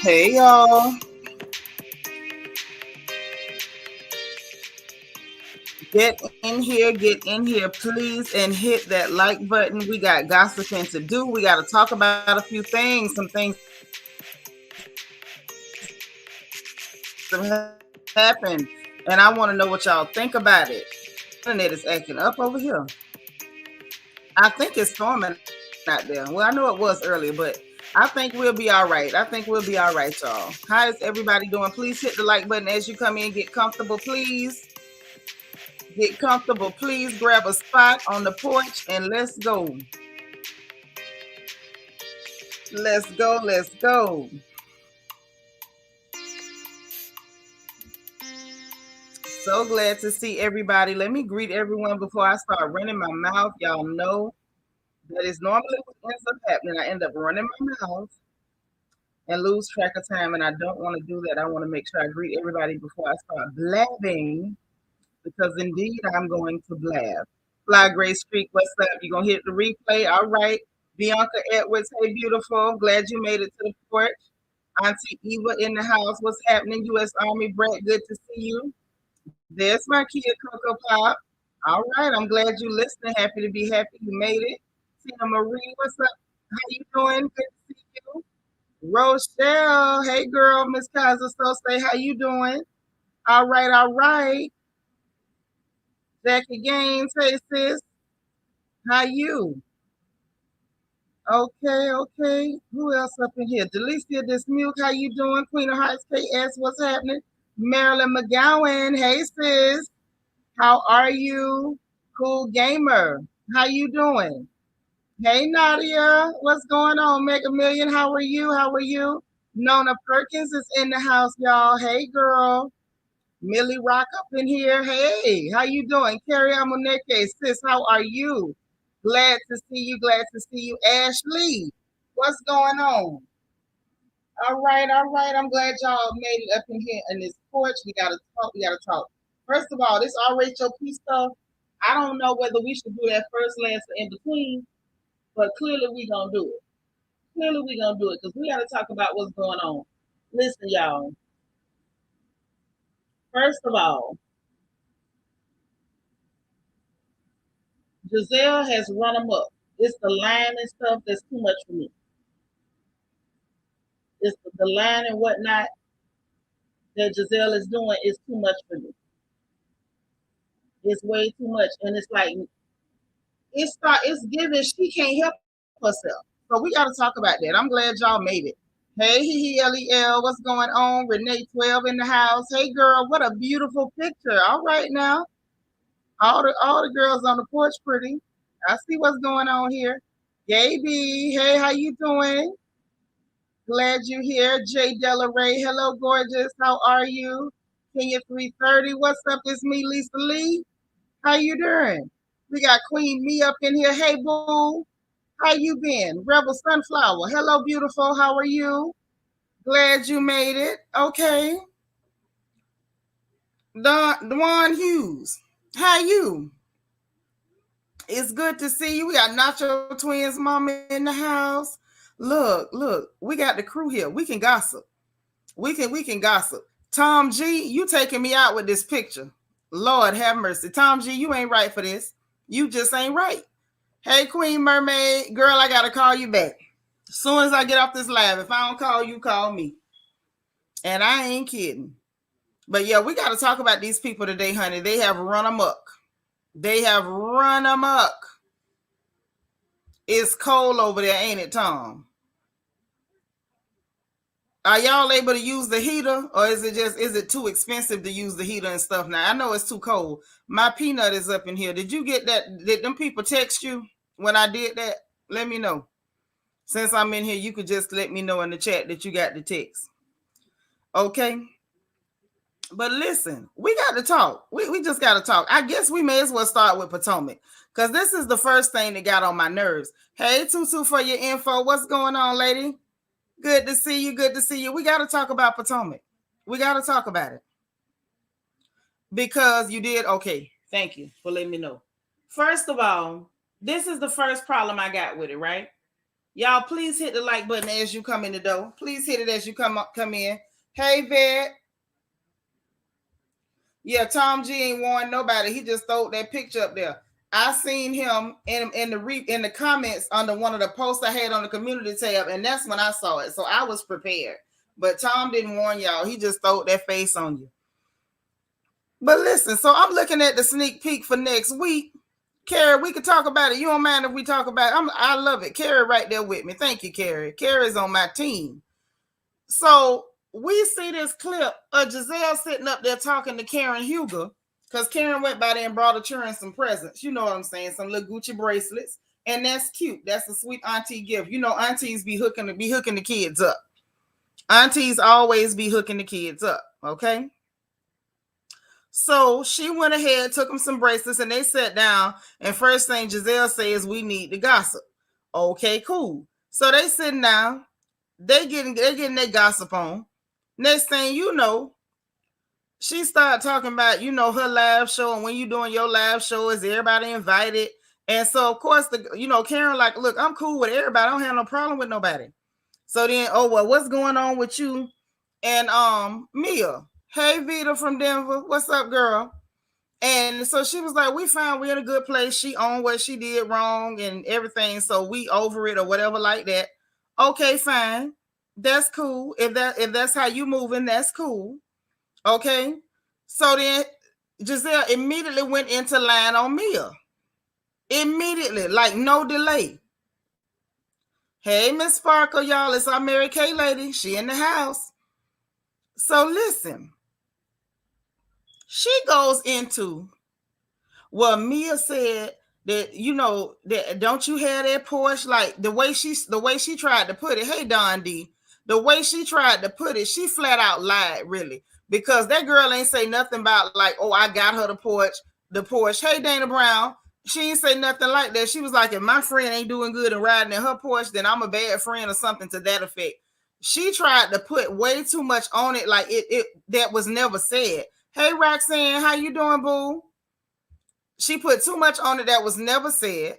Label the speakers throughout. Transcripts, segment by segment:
Speaker 1: Hey y'all, get in here, please, and hit that like button. We got gossiping to do. We got to talk about a few things, some things that have happened, and I want to know what y'all think about it. Internet is acting up over here. I think it's storming out there. Well, I know it was earlier, but I think we'll be all right. I think we'll be all right, y'all. How is everybody doing? Please hit the like button as you come in. Get comfortable, please. Get comfortable, please. Grab a spot on the porch and let's go. Let's go. Let's go. So glad to see everybody. Let me greet everyone before I start running my mouth. Y'all know that is normally what ends up happening. I end up running my mouth and lose track of time, and I don't want to do that. I want to make sure I greet everybody before I start blabbing, because indeed I'm going to blab. Fly Grace Creek, what's up? You gonna hit the replay? All right. Bianca Edwards, hey beautiful. Glad you made it to the porch. Auntie Eva in the house. What's happening? U.S. Army Brett, good to see you. There's my kid, Coco Pop. All right, I'm glad you listening. Happy to be happy you made it. Tina Marie, what's up? How you doing? Good to see you. Rochelle, hey girl, Miss Kaiser say how you doing? All right, all right. Jackie Gaines, hey sis, how you? Okay, okay. Who else up in here? Delicia Dismuke, how you doing? Queen of Hearts KS, what's happening? Marilyn McGowan, hey sis, how are you? Cool Gamer, how you doing? Hey Nadia, what's going on? Mega Million, how are you? How are you? Nona Perkins is in the house, y'all. Hey girl. Millie Rock up in here. Hey, how you doing? Carrie Amoneke, sis, how are you? Glad to see you. Glad to see you. Ashley, what's going on? All right, all right. I'm glad y'all made it up in here in this porch. We gotta talk. We gotta talk. First of all, this RHOP stuff. I don't know whether we should do that first, last, or in between, but clearly we gonna do it. Clearly we gonna do it because we gotta talk about what's going on. Listen, y'all. First of all, Giselle has run them up. It's the line and stuff that's too much for me. It's the line and whatnot that Giselle is doing is too much for me. It's way too much, and it's like it's giving she can't help herself. So we got to talk about that. I'm glad y'all made it. Hey, Lel, what's going on? Renee 12 in the house. Hey, girl, what a beautiful picture. All right now, all the girls on the porch pretty. I see what's going on here. Gaby, hey, how you doing? Glad you here. Jay Delaray, hello, gorgeous. How are you? Kenya 330, what's up? It's me, Lisa Lee. How you doing? We got Queen Me up in here. Hey, boo. How you been? Rebel Sunflower. Hello, beautiful. How are you? Glad you made it. Okay. Dwan Hughes. How you? It's good to see you. We got Nacho Twins mama in the house. Look. We got the crew here. We can gossip. We can gossip. Tom G, you taking me out with this picture. Lord have mercy. Tom G, you ain't right for this. You just ain't right. Hey, Queen Mermaid, girl, I gotta call you back. As soon as I get off this live, if I don't call you, call me. And I ain't kidding. But yeah, we gotta talk about these people today, honey. They have run amok. They have run amok. It's cold over there, ain't it, Tom? Are y'all able to use the heater, or is it too expensive to use the heater and stuff now? I know it's too cold. My peanut is up in here. Did you get that? Did them people text you when I did that? Let me know. Since I'm in here, you could just let me know in the chat that you got the text. Okay. But listen, we got to talk. We just got to talk. I guess we may as well start with Potomac, because this is the first thing that got on my nerves. Hey, Tutu, for your info. What's going on, lady? Good to see you. Good to see you. We got to talk about Potomac. We got to talk about it. Because you did. Okay. Thank you for letting me know. First of all, this is the first problem I got with it, right? Y'all, please hit the like button as you come in the door. Please hit it as you come in. Hey, Vet. Yeah, Tom G ain't warned nobody. He just threw that picture up there. I seen him in the comments under one of the posts I had on the community tab, and that's when I saw it. So I was prepared. But Tom didn't warn y'all. He just threw that face on you. But listen, so I'm looking at the sneak peek for next week. Carrie, we could talk about it. You don't mind if we talk about it? I love it. Carrie right there with me. Thank you, Carrie. Carrie's on my team. So we see this clip of Giselle sitting up there talking to Karen Huger, because Karen went by there and brought her children some presents. You know what I'm saying? Some little Gucci bracelets. And that's cute. That's a sweet auntie gift. You know, aunties be hooking the kids up. Aunties always be hooking the kids up. Okay. So she went ahead, took them some bracelets, and they sat down. And first thing Giselle says, we need to gossip. Okay, cool. So they sitting down. They're getting their gossip on. Next thing you know, she started talking about, her live show, and when you doing your live show, is everybody invited? And so of course, Karen like, look, I'm cool with everybody. I don't have no problem with nobody. So then, oh well, what's going on with you and Mia? Hey, Vita from Denver, what's up, girl? And so she was like, we found we're in a good place. She owned what she did wrong and everything, so we over it or whatever like that. Okay, fine. That's cool. If that's how you moving, that's cool. Okay. So then Giselle immediately went into line on Mia. Immediately, like no delay. Hey, Miss Sparkle, y'all, it's our Mary Kay lady. She in the house. So listen. She goes into, well, Mia said that, that don't you have that Porch? Like the way she tried to put it. Hey, Don D, the way she tried to put it, she flat out lied, really, because that girl ain't say nothing about like, oh, I got her the Porch. Hey, Dana Brown, she ain't say nothing like that. She was like, if my friend ain't doing good and riding in her Porch, then I'm a bad friend or something to that effect. She tried to put way too much on it, like it that was never said. Hey, Roxanne, how you doing, boo? She put too much on it that was never said.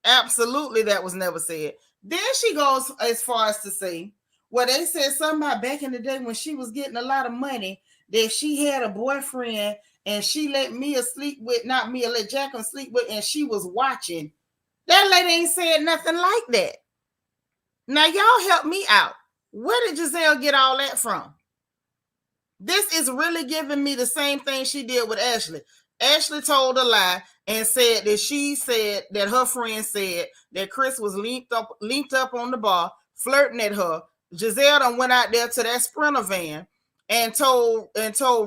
Speaker 1: Absolutely, that was never said. Then she goes as far as to say, well, they said something about back in the day when she was getting a lot of money that she had a boyfriend and she let Mia sleep with, not Mia, let Jacqueline sleep with, and she was watching. That lady ain't said nothing like that. Now, y'all help me out. Where did Giselle get all that from? This is really giving me the same thing she did with Ashley. Ashley told a lie and said that she said that her friend said that Chris was linked up on the bar, flirting at her. Giselle done went out there to that Sprinter van and told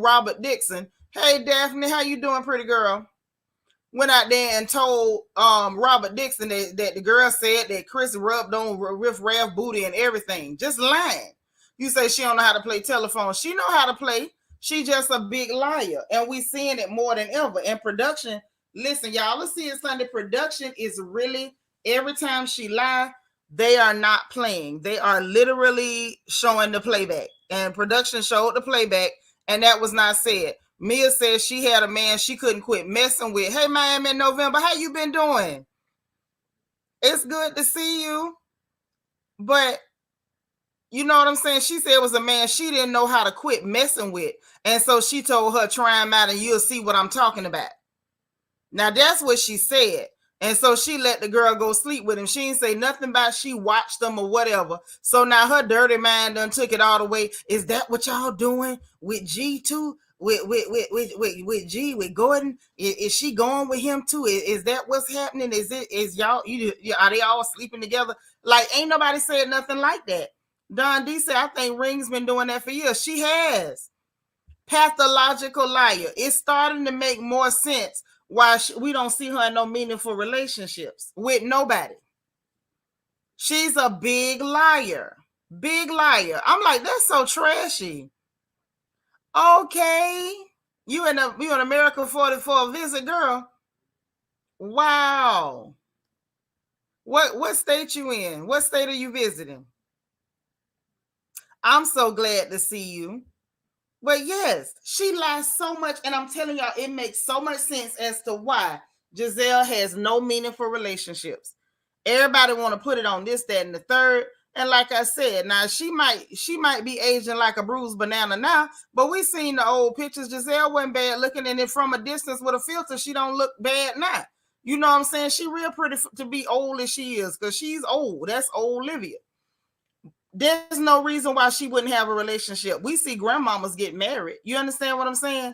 Speaker 1: Robert Dixon, hey, Daphne, how you doing, pretty girl? Went out there and told Robert Dixon that the girl said that Chris rubbed on Riff Raff booty and everything. Just lying. You say she don't know how to play telephone. She know how to play. She just a big liar. And we seeing it more than ever. And production, listen, y'all, let's see it Sunday. Production is really, every time she lie, they are not playing. They are literally showing the playback. And production showed the playback, and that was not said. Mia said she had a man she couldn't quit messing with. Hey, Miami November, how you been doing? It's good to see you. But you know what I'm saying? She said it was a man she didn't know how to quit messing with. And so she told her, try him out and you'll see what I'm talking about. Now, that's what she said. And so she let the girl go sleep with him. She didn't say nothing about she watched them or whatever. So now her dirty mind done took it all the way. Is that what y'all doing with G too? With G, with Gordon? Is she going with him too? Is that what's happening? Is y'all, are they all sleeping together? Like, ain't nobody said nothing like that. Don D said, I think Ring's been doing that for years. She has. Pathological liar. It's starting to make more sense why we don't see her in no meaningful relationships with nobody. She's a big liar. Big liar. I'm like, that's so trashy. Okay. You in America for a visit, girl. Wow. What state you in? What state are you visiting? I'm so glad to see you. But yes, she lies so much. And I'm telling y'all, it makes so much sense as to why Giselle has no meaningful relationships. Everybody want to put it on this, that, and the third. And like I said, now she might be aging like a bruised banana now, but we seen the old pictures. Giselle wasn't bad looking, and then from a distance with a filter, she don't look bad now. You know what I'm saying? She real pretty to be old as she is, because she's old. That's old Olivia. There's no reason why she wouldn't have a relationship. We see grandmamas get married. You understand what I'm saying?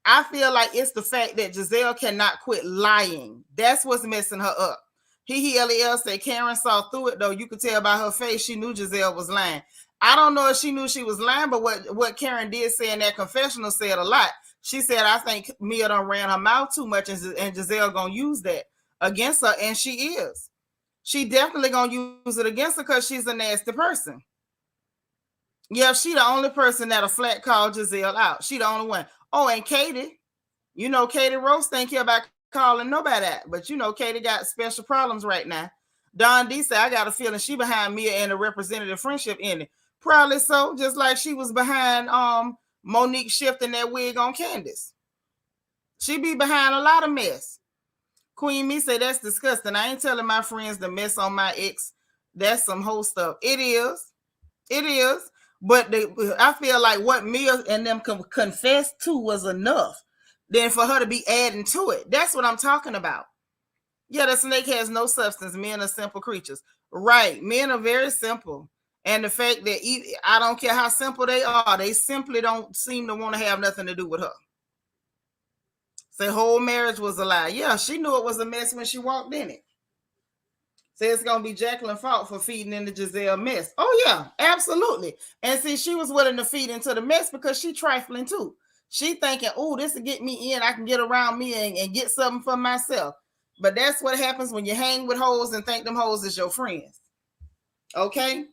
Speaker 1: I feel like it's the fact that Giselle cannot quit lying. That's what's messing her up. LEL said Karen saw through it, though. You could tell by her face she knew Giselle was lying. I don't know if she knew she was lying, but what Karen did say in that confessional said a lot. She said, I think Mia done ran her mouth too much, and Giselle gonna use that against her, and she is. She definitely gonna use it against her because she's a nasty person. Yeah, she the only person that'll flat call Giselle out. She the only one. Oh, and Katie, you know, Katie Rose think here about calling nobody out, but you know, Katie got special problems right now. Don D said, I got a feeling she behind Mia and the representative friendship in it. Probably so, just like she was behind Monique shifting that wig on Candace. She be behind a lot of mess. Queen Me said, that's disgusting. I ain't telling my friends to mess on my ex. That's some whole stuff. It is. It is. But I feel like what Mia and them confessed to was enough then for her to be adding to it. That's what I'm talking about. Yeah, the snake has no substance. Men are simple creatures. Right. Men are very simple. And the fact that I don't care how simple they are, they simply don't seem to want to have nothing to do with her. Say whole marriage was a lie. Yeah, she knew it was a mess when she walked in it. Say it's going to be Jacqueline's fault for feeding into Giselle mess. Oh, yeah, absolutely. And see, she was willing to feed into the mess because she trifling too. She thinking, oh, this will get me in. I can get around me and get something for myself. But that's what happens when you hang with hoes and think them hoes is your friends. Okay?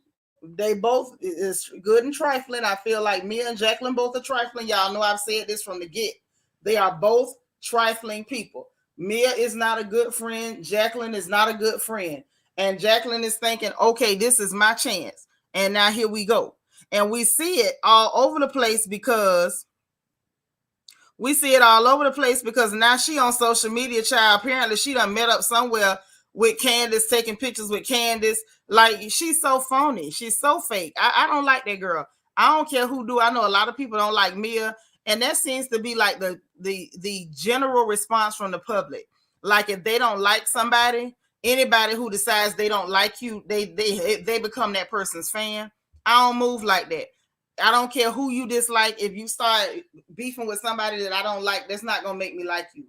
Speaker 1: They both is good and trifling. I feel like Mia and Jacqueline both are trifling. Y'all know I've said this from the get. They are both trifling people. Mia is not a good friend. Jacqueline is not a good friend. And Jacqueline is thinking, okay, this is my chance. And now here we go. And we see it all over the place because now she on social media, child. Apparently she done met up somewhere with Candace, taking pictures with Candace. Like, she's so phony. She's so fake. I don't like that girl. I don't care who do. I know a lot of people don't like Mia. And that seems to be like the general response from the public. Like, if they don't like somebody, anybody who decides they don't like you, they become that person's fan. I don't move like that. I don't care who you dislike. If you start beefing with somebody that I don't like, that's not gonna make me like you.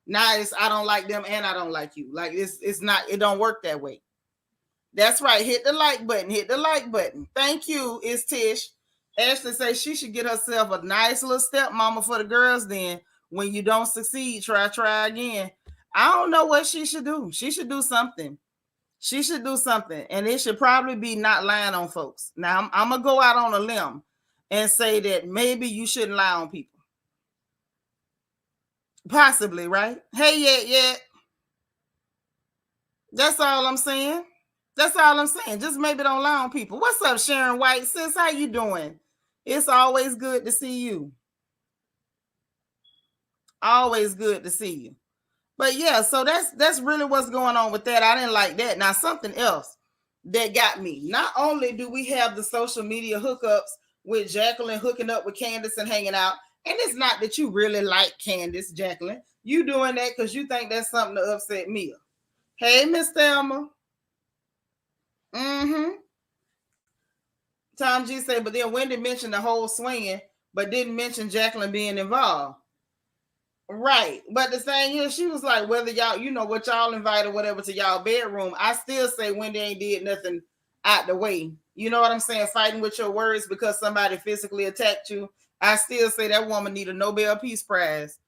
Speaker 1: Now it's I don't like them and I don't like you. Like, it's not. It don't work that way. That's right. Hit the like button. Hit the like button. Thank you. It's Tish. Ashley says she should get herself a nice little stepmama for the girls. Then when you don't succeed, try again. I don't know what she should do. She should do something. She should do something. And it should probably be not lying on folks. Now, I'm going to go out on a limb and say that maybe you shouldn't lie on people. Possibly, right? Hey, yeah. That's all I'm saying. That's all I'm saying. Just maybe don't lie on people. What's up, Sharon White? Sis, how you doing? It's always good to see you. Always good to see you. But yeah, so that's really what's going on with that. I didn't like that. Now, something else that got me. Not only do we have the social media hookups with Jacqueline hooking up with Candace and hanging out, and it's not that you really like Candace, Jacqueline. You doing that because you think that's something to upset Mia. Hey, Miss Thelma. Tom G said, but then Wendy mentioned the whole swinging, but didn't mention Jacqueline being involved. Right. But the thing is, she was like, whether y'all, you know, what y'all invited, whatever, to y'all bedroom, I still say Wendy ain't did nothing out the way. You know what I'm saying? Fighting with your words because somebody physically attacked you. I still say that woman need a Nobel Peace Prize.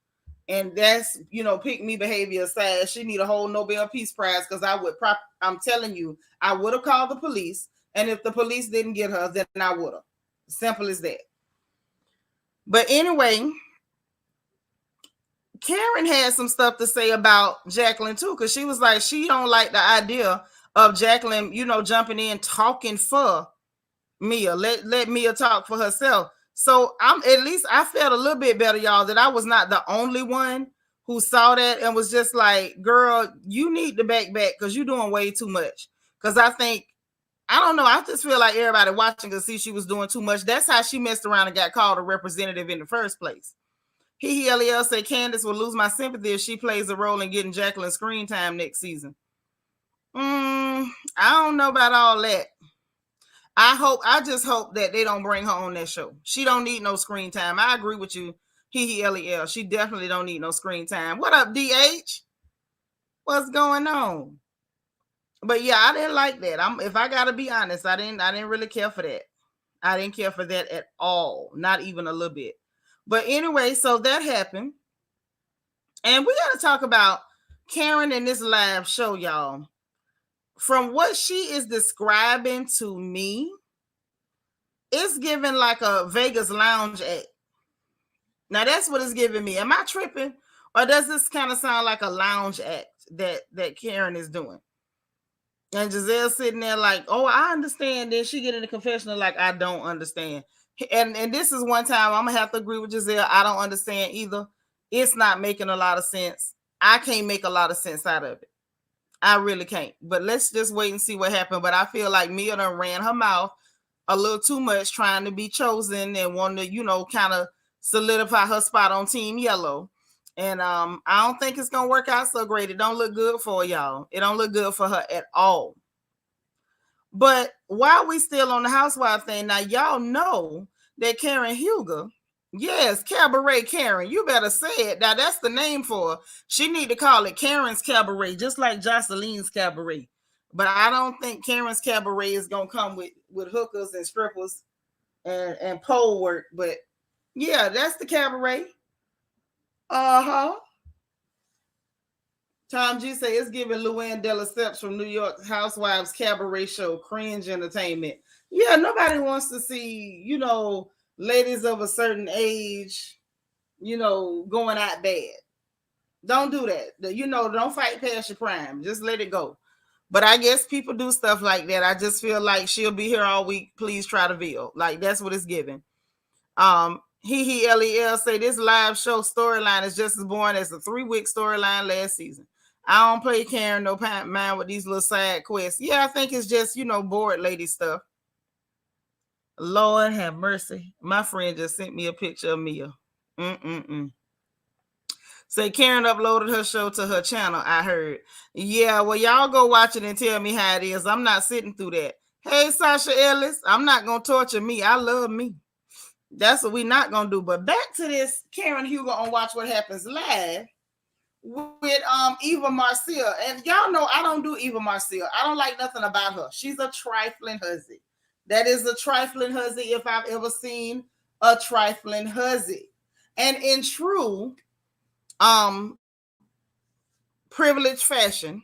Speaker 1: And that's, you know, pick me behavior aside. She need a whole Nobel Peace Prize because I'm telling you, I would have called the police. And if the police didn't get her, then I would have. Simple as that. But anyway, Karen had some stuff to say about Jacqueline too, because she was like, she don't like the idea of Jacqueline, you know, jumping in talking for Mia. Let Mia talk for herself. So I felt a little bit better, y'all, that I was not the only one who saw that and was just like, girl, you need to back because you're doing way too much. Because I don't know. I just feel like everybody watching could see she was doing too much. That's how she messed around and got called a representative in the first place. LEL said Candace will lose my sympathy if she plays a role in getting Jacqueline screen time next season. I don't know about all that. I just hope that they don't bring her on that show. She don't need no screen time. I agree with you. LEL. She definitely don't need no screen time. What up, DH? What's going on? But yeah, I didn't like that. If I gotta be honest, I didn't really care for that. I didn't care for that at all. Not even a little bit. But anyway, so that happened. And we gotta talk about Karen in this live show, y'all. From what she is describing to me, it's giving like a Vegas lounge act. Now that's what it's giving me. Am I tripping? Or does this kind of sound like a lounge act that Karen is doing? And Giselle sitting there like, oh, I understand. Then she get in the confessional like, I don't understand. And this is one time I'm gonna have to agree with Giselle. I don't understand either. It's not making a lot of sense. I can't make a lot of sense out of it. I really can't. But let's just wait and see what happened. But I feel like Mia done ran her mouth a little too much trying to be chosen and wanting to, kind of solidify her spot on Team Yellow. And I don't think it's going to work out so great. It don't look good for y'all. It don't look good for her at all. But while we still on the housewife thing, now y'all know that Karen Huger, yes, Cabaret Karen, you better say it. Now that's the name for her. She need to call it Karen's Cabaret, just like Joceline's Cabaret. But I don't think Karen's Cabaret is going to come with hookers and strippers and pole work. But yeah, that's the cabaret. Uh-huh. Tom G say it's giving Luann de Lesseps from New York Housewives Cabaret Show cringe entertainment. Yeah, nobody wants to see, ladies of a certain age, going out bad. Don't do that. Don't fight past your prime. Just let it go. But I guess people do stuff like that. I just feel like she'll be here all week. Please try to veil. Like that's what it's giving. LEL say this live show storyline is just as boring as the 3-week storyline last season. I don't play Karen no mind with these little side quests. Yeah, I think it's just, bored lady stuff. Lord have mercy. My friend just sent me a picture of Mia. Say Karen uploaded her show to her channel, I heard. Yeah, well, y'all go watch it and tell me how it is. I'm not sitting through that. Hey, Sasha Ellis, I'm not going to torture me. I love me. That's what we're not going to do. But back to this Karen Huger on Watch What Happens Live with Eva Marcille. And y'all know I don't do Eva Marcille. I don't like nothing about her. She's a trifling hussy. That is a trifling hussy if I've ever seen a trifling hussy. And in true privileged fashion,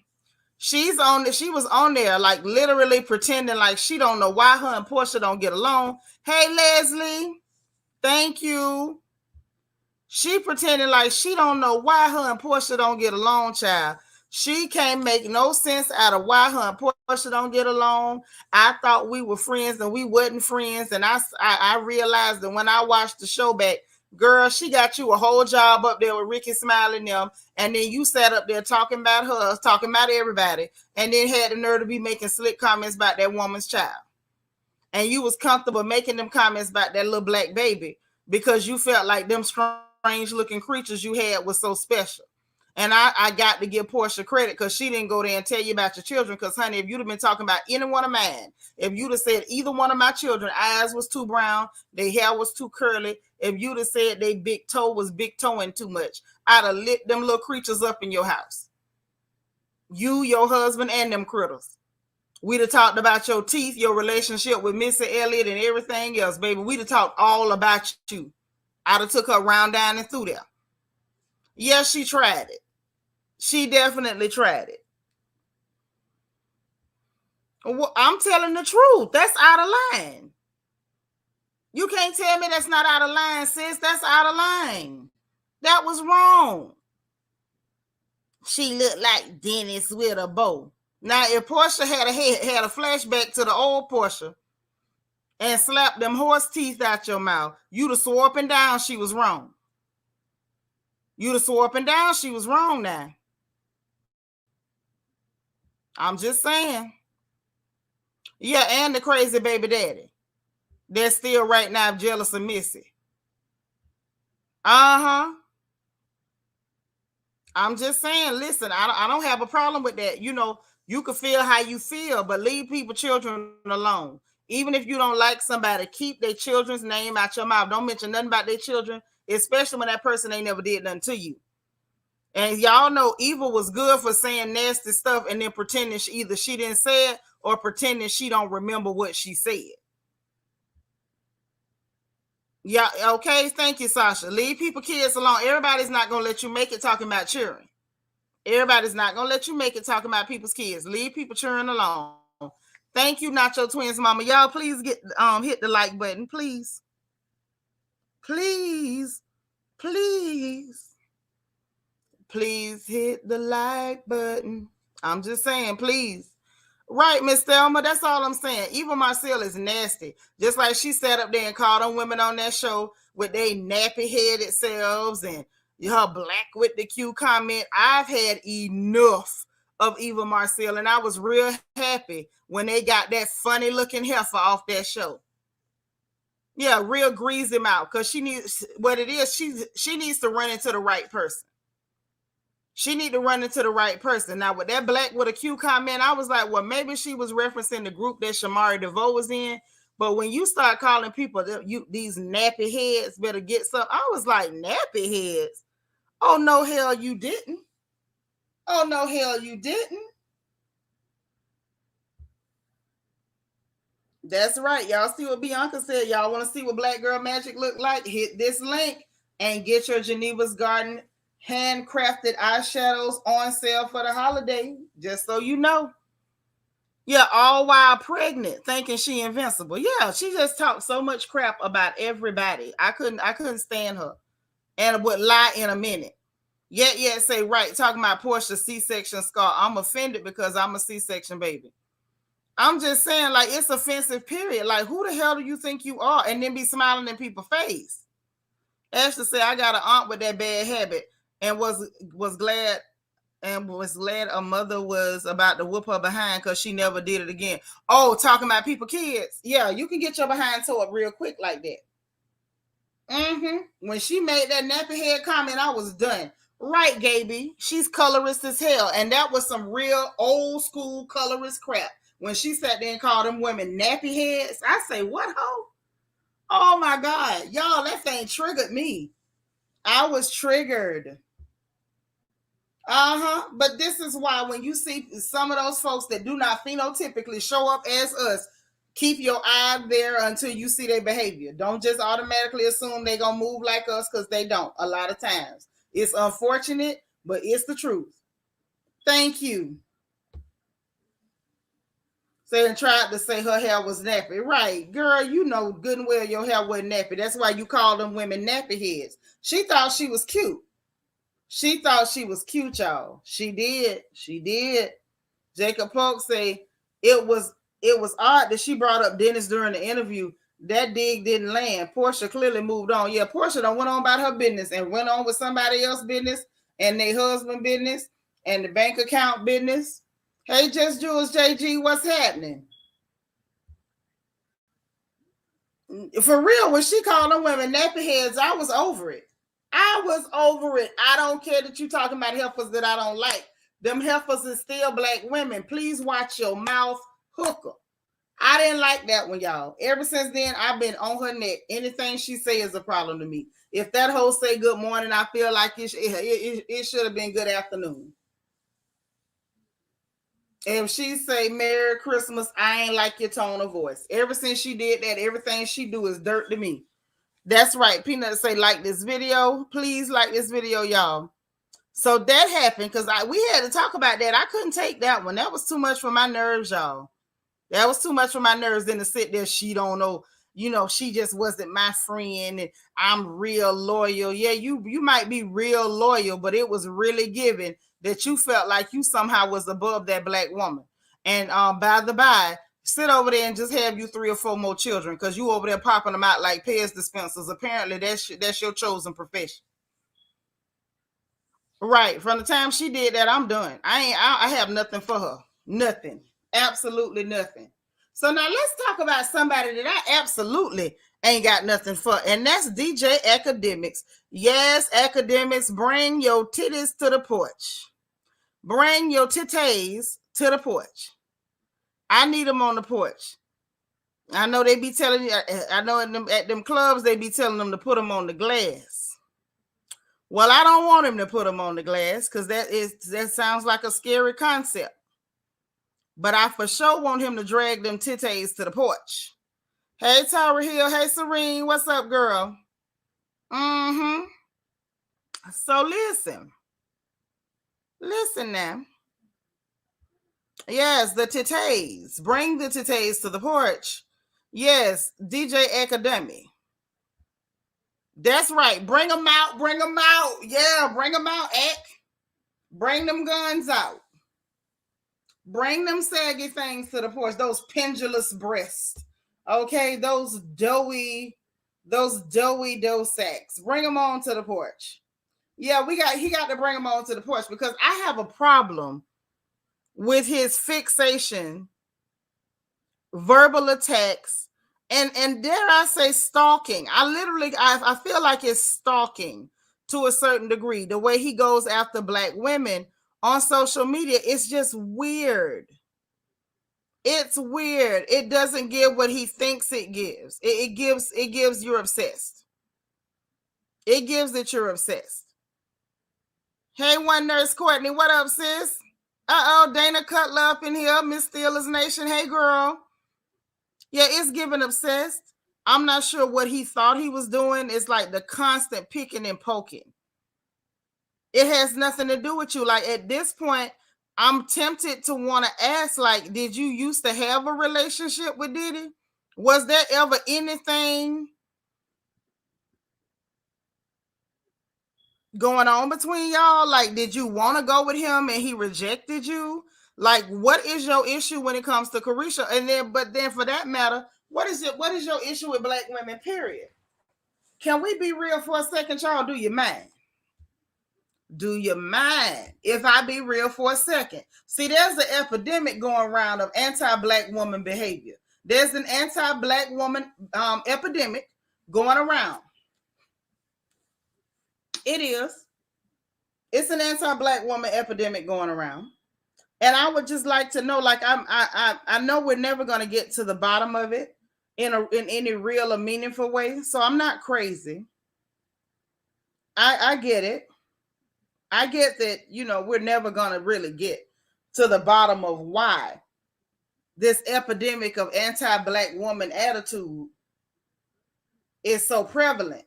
Speaker 1: she was on there like literally pretending like she don't know why her and Portia don't get along. Hey, Leslie. Thank you. She pretended like she don't know why her and Portia don't get along, child. She can't make no sense out of why her and Portia don't get along. I thought we were friends and we wasn't friends. And I realized that when I watched the show back, girl, she got you a whole job up there with Ricky Smiley and them. And then you sat up there talking about her, talking about everybody. And then had the nerve to be making slick comments about that woman's child. And you was comfortable making them comments about that little black baby because you felt like them strange looking creatures you had was so special. And I got to give Portia credit because she didn't go there and tell you about your children. Because, honey, if you'd have been talking about any one of mine, if you'd have said either one of my children, eyes was too brown, their hair was too curly, if you'd have said they big toe was big toeing too much, I'd have lit them little creatures up in your house. You, your husband, and them critters. We'd have talked about your teeth, your relationship with Missy Elliott and everything else, baby. We'd have talked all about you. I'd have took her around down and through there. Yes, she tried it. She definitely tried it. Well, I'm telling the truth. That's out of line. You can't tell me that's not out of line, sis. That's out of line. That was wrong. She looked like Dennis with a bow. Now, if Portia had a flashback to the old Portia and slapped them horse teeth out your mouth, you'd have swore up and down she was wrong. You'd have swore up and down she was wrong now. I'm just saying. Yeah, and the crazy baby daddy. They're still right now jealous of Missy. Uh-huh. I'm just saying, listen, I don't have a problem with that. You know, you can feel how you feel, but leave people children alone. Even if you don't like somebody, keep their children's name out your mouth. Don't mention nothing about their children, especially when that person ain't never did nothing to you. And y'all know Eva was good for saying nasty stuff and then pretending she didn't say it or pretending she don't remember what she said. Yeah, okay. Thank you, Sasha. Leave people kids alone. Everybody's not gonna let you make it talking about children. Everybody's not gonna let you make it talking about people's kids. Leave people children alone. Thank you, Nacho Twins Mama. Y'all please get hit the like button, please. Please, please, please hit the like button. I'm just saying, please. Right, Miss Thelma, that's all I'm saying. Eva Marcel is nasty. Just like she sat up there and called on women on that show with their nappy-headed selves and her black with the Q comment. I've had enough of Eva Marcel, and I was real happy when they got that funny-looking heifer off that show. Yeah, real greasy mouth, because she needs, what it is, she needs to run into the right person. She need to run into the right person. Now, with that black with a Q comment, I was like, well, maybe she was referencing the group that Shamari DeVoe was in. But when you start calling people these nappy heads better get some, I was like, nappy heads? Oh, no, hell, you didn't. Oh, no, hell, you didn't. That's right. Y'all see what Bianca said. Y'all want to see what Black Girl Magic look like? Hit this link and get your Geneva's Garden handcrafted eyeshadows on sale for the holiday, just so you know. Yeah, all while pregnant, thinking she invincible. Yeah, she just talked so much crap about everybody. I couldn't stand her, and would lie in a minute. Yet say right, talking about Portia C-section scar. I'm offended because I'm a C-section baby. I'm just saying, like, it's offensive, period. Like, who the hell do you think you are? And then be smiling in people's face. Ashley said, I got an aunt with that bad habit and was glad a mother was about to whoop her behind because she never did it again. Oh, talking about people kids. Yeah, you can get your behind tore up real quick like that. When she made that nappy head comment, I was done. Right, Gaby. She's colorist as hell. And that was some real old school colorist crap. When she sat there and called them women nappy heads, I say, what, ho? Oh, my God. Y'all, that thing triggered me. I was triggered. But this is why when you see some of those folks that do not phenotypically show up as us, keep your eye there until you see their behavior. Don't just automatically assume they're going to move like us, because they don't a lot of times. It's unfortunate, but it's the truth. Thank you. Saying tried to say her hair was nappy. Right, girl, you know good and well your hair wasn't nappy. That's why you call them women nappy heads. She thought she was cute. She thought she was cute, y'all. She did. Jacob Polk say it was odd that she brought up Dennis during the interview. That dig didn't land. Portia clearly moved on. Yeah, Portia done went on about her business and went on with somebody else's business and their husband business and the bank account business. Hey, Just Jules JG, what's happening? For real, when she called them women nappy heads, I was over it. I don't care that you talking about heifers that I don't like. Them heifers is still black women. Please watch your mouth, hooker. I didn't like that one, y'all. Ever since then, I've been on her neck. Anything she say is a problem to me. If that hoe say good morning, I feel like it should have been good afternoon. If she say Merry Christmas, I ain't like your tone of voice. Ever since she did that, everything she do is dirt to me. That's right. Peanut say like this video. Please like this video, y'all. So that happened because we had to talk about that. I couldn't take that one. That was too much for my nerves, y'all. That was too much for my nerves than to sit there. She don't know. You know, she just wasn't my friend and I'm real loyal. Yeah, you might be real loyal, but it was really given that you felt like you somehow was above that black woman. And by the by, sit over there and just have you 3 or 4 more children because you over there popping them out like Pez dispensers. Apparently, that's your chosen profession. Right. From the time she did that, I'm done. I have nothing for her. Nothing. Absolutely nothing. So now let's talk about somebody that I absolutely ain't got nothing for, and that's DJ Akademiks. Yes, Akademiks, bring your titties to the porch. Bring your titties to the porch. I need them on the porch. I know they be telling you, I know at them clubs, they be telling them to put them on the glass. Well, I don't want him to put them on the glass because that sounds like a scary concept. But I for sure want him to drag them titties to the porch. Hey, Tara Hill. Hey, Serene. What's up, girl? Mm-hmm. So listen now. Yes, the titties. Bring the titties to the porch. Yes, DJ Academy. That's right. Bring them out. Bring them out. Yeah, bring them out, Ek. Bring them guns out. Bring them saggy things to the porch. Those pendulous breasts. Okay, those doughy dough sacks. Bring them on to the porch. Yeah, he got to bring them on to the porch because I have a problem with his fixation, verbal attacks, and dare I say stalking. I feel like it's stalking to a certain degree. The way he goes after Black women on social media, it's just weird. It's weird. It doesn't give what he thinks it gives. It gives you're obsessed. It gives that you're obsessed. Hey, one nurse Courtney, what up, sis? Dana Cutler up in here, Miss Steelers Nation. Hey, girl. Yeah, it's giving obsessed. I'm not sure what he thought he was doing. It's like the constant picking and poking. It has nothing to do with you. Like at this point, I'm tempted to want to ask, like, did you used to have a relationship with Diddy? Was there ever anything going on between y'all? Like, did you want to go with him and he rejected you? Like, what is your issue when it comes to Careesha? But then for that matter, what is your issue with Black women, period? Can we be real for a second, y'all? Do you mind? Do you mind if I be real for a second? See, there's an epidemic going around of anti-Black woman behavior. There's an anti-Black woman epidemic going around. It is. It's an anti-Black woman epidemic going around. And I would just like to know, like, I know we're never going to get to the bottom of it in any real or meaningful way. So I'm not crazy. I get it. I get that, we're never going to really get to the bottom of why this epidemic of anti-Black woman attitude is so prevalent.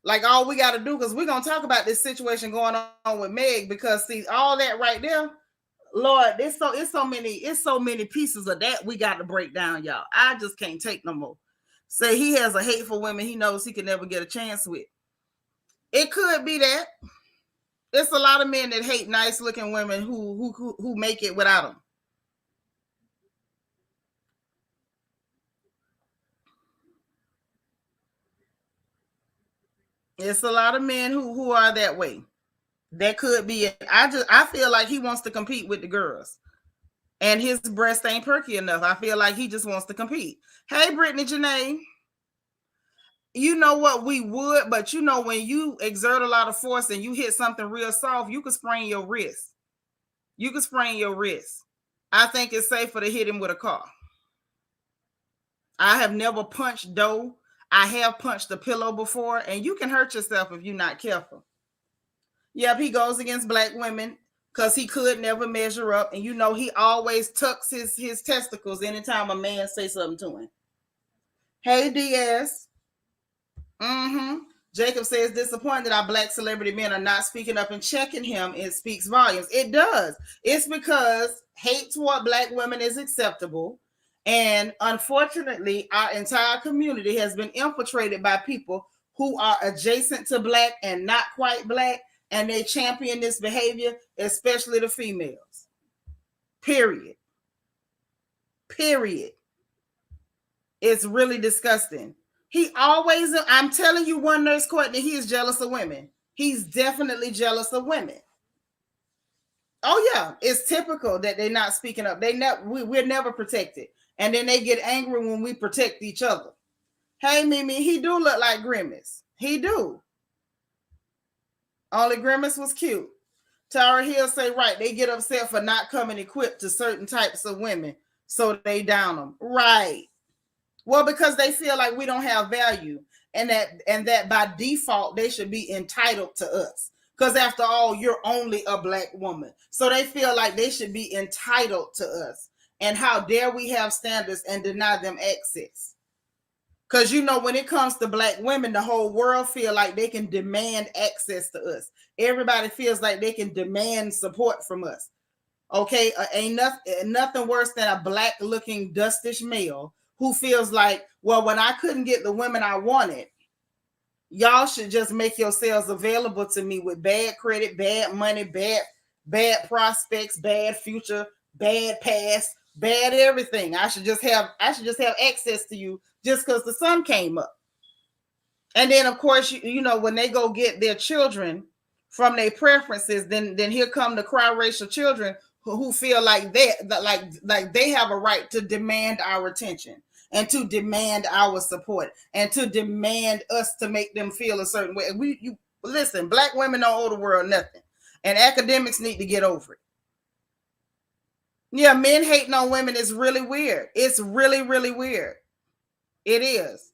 Speaker 1: Like, all we got to do, because we're going to talk about this situation going on with Meg, because see, all that right there, Lord, it's so many pieces of that we got to break down, y'all. I just can't take no more. Say he has a hateful woman he knows he can never get a chance with. It could be that. It's a lot of men that hate nice looking women who make it without them. It's a lot of men who are that way. That could be it. I feel like he wants to compete with the girls. And his breast ain't perky enough. I feel like he just wants to compete. Hey, Brittany Janae. You know what, we would, but when you exert a lot of force and you hit something real soft, you could sprain your wrist. I think it's safer to hit him with a car. I have never punched dough. I have punched a pillow before, and you can hurt yourself if you're not careful. Yep, he goes against Black women because he could never measure up, and he always tucks his testicles anytime a man says something to him. Hey, Diaz. Jacob says, disappointed that our Black celebrity men are not speaking up and checking him. It speaks volumes. It does. It's because hate toward Black women is acceptable. And unfortunately, our entire community has been infiltrated by people who are adjacent to Black and not quite Black. And they champion this behavior, especially the females. Period. It's really disgusting. I'm telling you, one nurse Courtney, he is jealous of women. He's definitely jealous of women. Oh yeah, it's typical that they're not speaking up. We're never protected, and then they get angry when we protect each other. Hey, Mimi, he do look like Grimace. He do. Only Grimace was cute. Tara Hill say right. They get upset for not coming equipped to certain types of women, so they down them. Right. Well, because they feel like we don't have value, and that by default they should be entitled to us. Because after all, you're only a black woman, so they feel like they should be entitled to us. And how dare we have standards and deny them access? Because when it comes to black women, the whole world feel like they can demand access to us. Everybody feels like they can demand support from us. Okay, ain't nothing worse than a black looking dustish male who feels like, well, when I couldn't get the women I wanted, y'all should just make yourselves available to me with bad credit, bad money, bad prospects, bad future, bad past, bad everything. I should just have access to you just because the sun came up. And then of course, when they go get their children from their preferences, then here come the Careesha children who feel like they have a right to demand our attention and to demand our support and to demand us to make them feel a certain way. Listen, black women don't owe the world nothing, and academics need to get over it. Yeah, men hating on women is really weird. It's really, really weird. It is.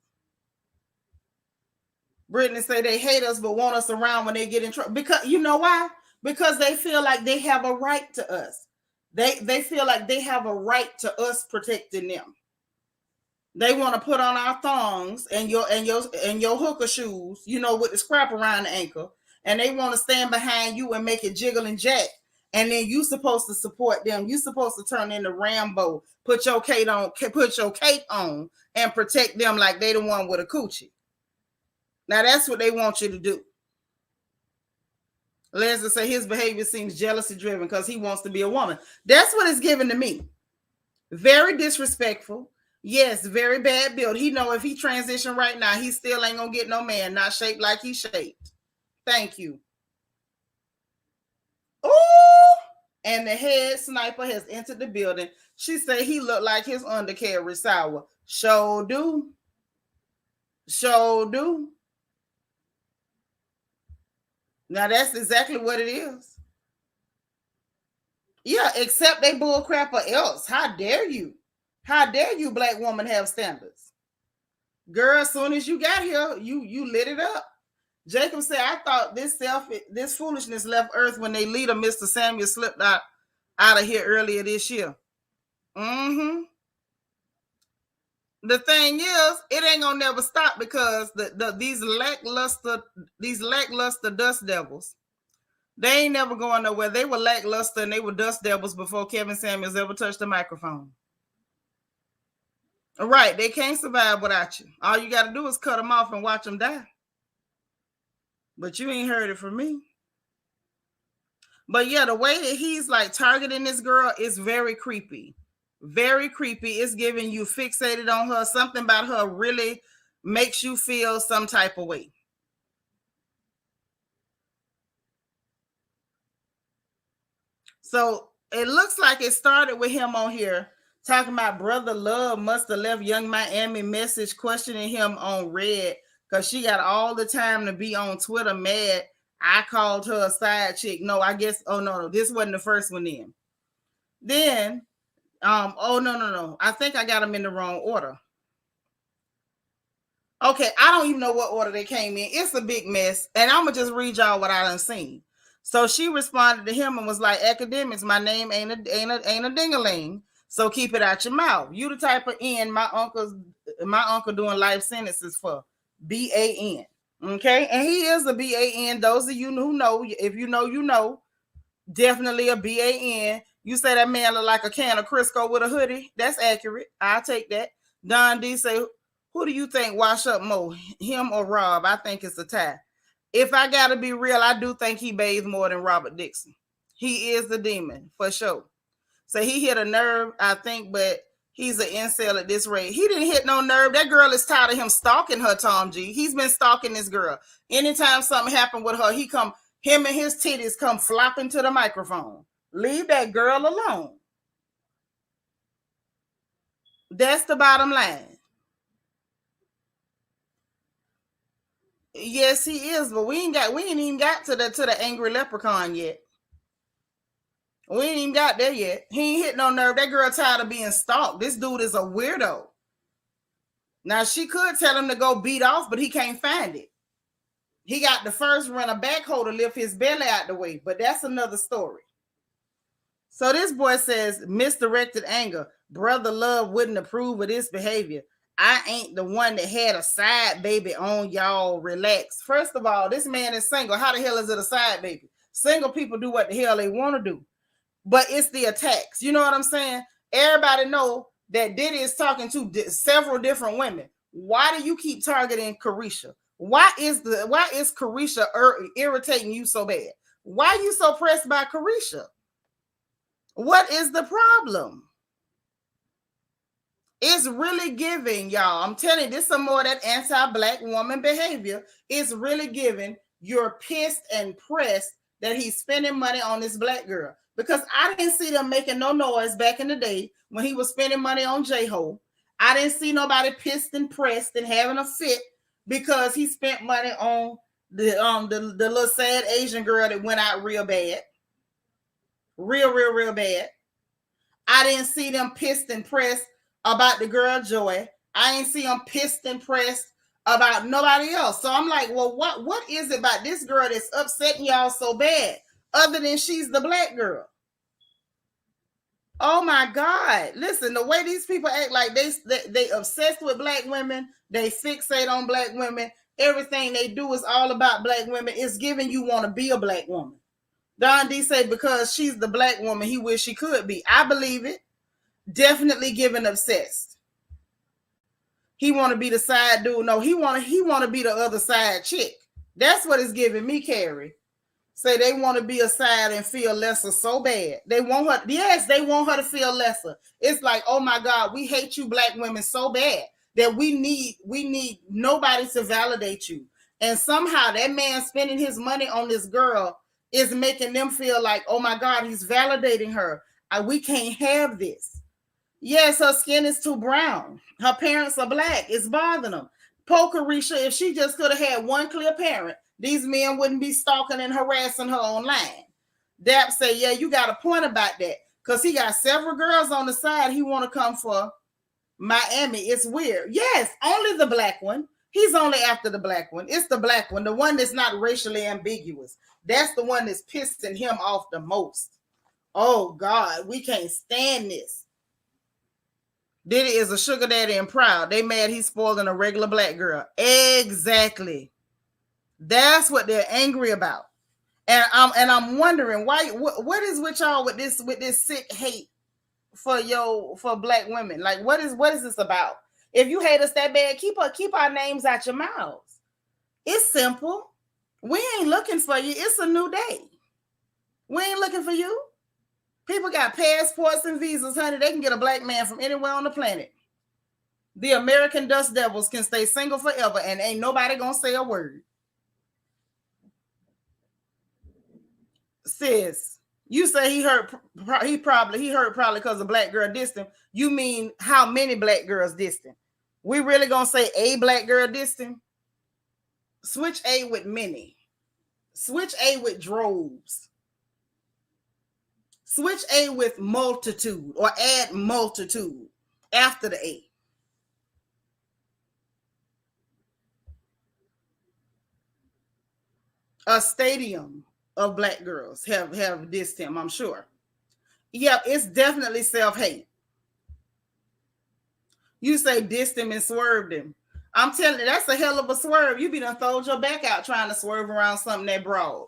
Speaker 1: Brittany say they hate us but want us around when they get in trouble. Because you know why? Because they feel like they have a right to us. They feel like they have a right to us protecting them. They want to put on our thongs and your hooker shoes, with the scrap around the ankle, and they want to stand behind you and make it jiggle and jack. And then you supposed to support them. You supposed to turn into Rambo, put your cape on, and protect them like they the one with a coochie. Now that's what they want you to do. Leslie say his behavior seems jealousy driven because he wants to be a woman. That's what it's given to me. Very disrespectful. Yes, very bad build. He know if he transition right now, he still ain't gonna get no man, not shaped like he shaped. Thank you. Ooh! And the head sniper has entered the building. She said he looked like his undercarriage sour. Sure do. Sure do. Now that's exactly what it is. Yeah, except they bull crap or else. How dare you? How dare you, black woman, have standards? Girl, as soon as you got here, you lit it up. Jacob said, I thought this foolishness left Earth when they leader, Mr. Samuel, slipped out of here earlier this year. Mm-hmm. The thing is, it ain't gonna never stop because these lackluster dust devils, they ain't never going nowhere. They were lackluster and they were dust devils before Kevin Samuels ever touched the microphone. Right, they can't survive without you. All you got to do is cut them off and watch them die. But you ain't heard it from me. But yeah, the way that he's like targeting this girl is very creepy. Very creepy. It's giving you fixated on her. Something about her really makes you feel some type of way. So it looks like it started with him on here talking about Brother Love must have left Young Miami message questioning him on red because she got all the time to be on Twitter mad. I called her a side chick. No, I guess, oh no, this wasn't the first one in. Then, oh no. I think I got them in the wrong order. Okay, I don't even know what order they came in. It's a big mess. And I'm going to just read y'all what I done seen. So she responded to him and was like, Akademiks, my name ain't a ding-a-ling. So keep it out your mouth. You the type of N my uncle doing life sentences for. B-A-N. Okay? And he is a B-A-N. Those of you who know, if you know, you know. Definitely a B-A-N. You say that man look like a can of Crisco with a hoodie. That's accurate. I'll take that. Don D say, who do you think wash up more, him or Rob? I think it's a tie. If I got to be real, I do think he bathes more than Robert Dixon. He is the demon, for sure. So he hit a nerve, I think, but he's an incel at this rate. He didn't hit no nerve. That girl is tired of him stalking her, Tom G. He's been stalking this girl. Anytime something happened with her, him and his titties come flopping to the microphone. Leave that girl alone. That's the bottom line. Yes, he is, but we ain't even got to the angry leprechaun yet. We ain't even got there yet. He ain't hit no nerve. That girl tired of being stalked. This dude is a weirdo. Now she could tell him to go beat off, but he can't find it. He got the first run a backhoe to lift his belly out the way, but that's another story. So this boy says, misdirected anger. Brother Love wouldn't approve of this behavior. I ain't the one that had a side baby on, y'all. Relax. First of all, this man is single. How the hell is it a side baby? Single people do what the hell they want to do. But it's the attacks. You know what I'm saying? Everybody know that Diddy is talking to several different women. Why do you keep targeting Careesha? Why is Careesha irritating you so bad? Why are you so pressed by Careesha? What is the problem? It's really giving, y'all. I'm telling you, this is some more of that anti-black woman behavior. It's really giving. You're pissed and pressed that he's spending money on this black girl. Because I didn't see them making no noise back in the day when he was spending money on J-Ho. I didn't see nobody pissed and pressed and having a fit because he spent money on the little sad Asian girl that went out real bad. Real bad. I didn't see them pissed and pressed about the girl Joy. I ain't see them pissed and pressed about nobody else. So I'm like, well, what is it about this girl that's upsetting y'all so bad? Other than she's the black girl. Oh my God. Listen, the way these people act like they obsessed with black women, they fixate on black women. Everything they do is all about black women. It's giving you want to be a black woman. Don D said because she's the black woman, he wish she could be. I believe it. Definitely giving obsessed. He want to be the side dude. No, he want to be the other side chick. That's what it's giving me, Carrie. Say they want to be a side and feel lesser so bad. They want her. Yes, they want her to feel lesser. It's like, oh my God, we hate you black women so bad that we need nobody to validate you. And somehow that man spending his money on this girl is making them feel like, oh my God, he's validating her. We can't have this. Yes, her skin is too brown. Her parents are black. It's bothering them. Poor Careesha, if she just could have had one clear parent, these men wouldn't be stalking and harassing her online. Dap say, yeah, you got a point about that. Because he got several girls on the side he want to come for Miami. It's weird. Yes, only the black one. He's only after the black one. It's the black one, the one that's not racially ambiguous. That's the one that's pissing him off the most. Oh, God, we can't stand this. Diddy is a sugar daddy and proud. They mad he's spoiling a regular black girl. Exactly. That's what they're angry about. And I'm wondering why. What is with y'all with this sick hate for black women? Like what is this about? If you hate us that bad, keep our names out your mouths. It's simple. We ain't looking for you. It's a new day. We ain't looking for you. People got passports and visas, honey. They can get a black man from anywhere on the planet. The American Dust Devils can stay single forever and ain't nobody gonna say a word. Sis, you say he heard probably because the black girl dissed him. You mean how many black girls dissed him? We really gonna say a black girl dissed him? Switch A with many. Switch A with droves. Switch A with multitude or add multitude after the A. A stadium of black girls have dissed him, I'm sure. Yeah, it's definitely self-hate. You say dissed him and swerved him. I'm telling you, that's a hell of a swerve. You be done throwed your back out trying to swerve around something that broad.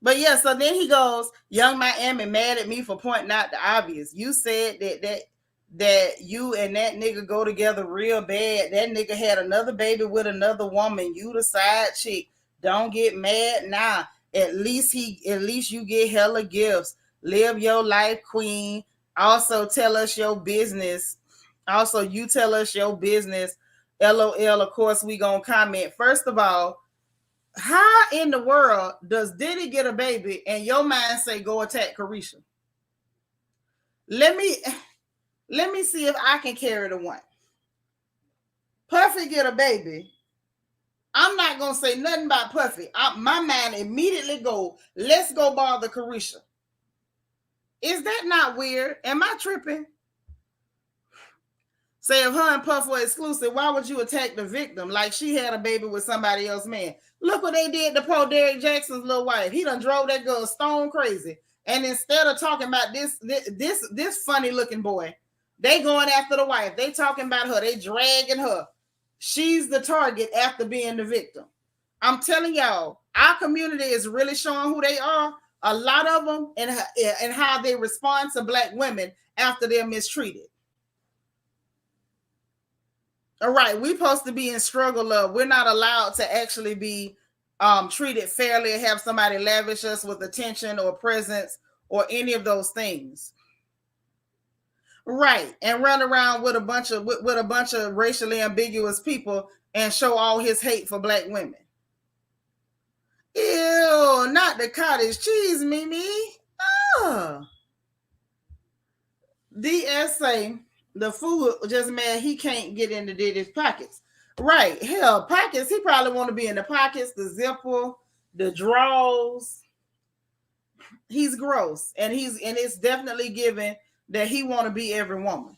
Speaker 1: But yeah, so then he goes, Young Miami mad at me for pointing out the obvious. You said that you and that nigga go together real bad. That nigga had another baby with another woman. You the side chick. Don't get mad now. At least you get hella gifts. Live your life, queen. Also tell us your business. Also, you tell us your business. LOL, of course, we gonna comment. First of all, How in the world does Diddy get a baby and your mind say go attack Careesha? Let me see if I can carry the one. Puffy get a baby. I'm not gonna say nothing about Puffy. My mind immediately go, let's go bother Careesha. Is that not weird? Am I tripping? Say if her and Puff were exclusive, why would you attack the victim like she had a baby with somebody else's man? Look what they did to poor Derrick Jackson's little wife. He done drove that girl stone crazy. And instead of talking about this funny looking boy, they going after the wife. They talking about her. They dragging her. She's the target after being the victim. I'm telling y'all, our community is really showing who they are. A lot of them and how they respond to Black women after they're mistreated. All right, we're supposed to be in struggle of. We're not allowed to actually be treated fairly and have somebody lavish us with attention or presence or any of those things. Right, and run around with a bunch of racially ambiguous people and show all his hate for Black women. Ew, not the cottage cheese, Mimi. Oh. DSA, the fool just mad he can't get into Diddy's pockets. Right, hell, pockets. He probably want to be in the pockets, the zipper, the drawers. He's gross, and it's definitely given that he want to be every woman.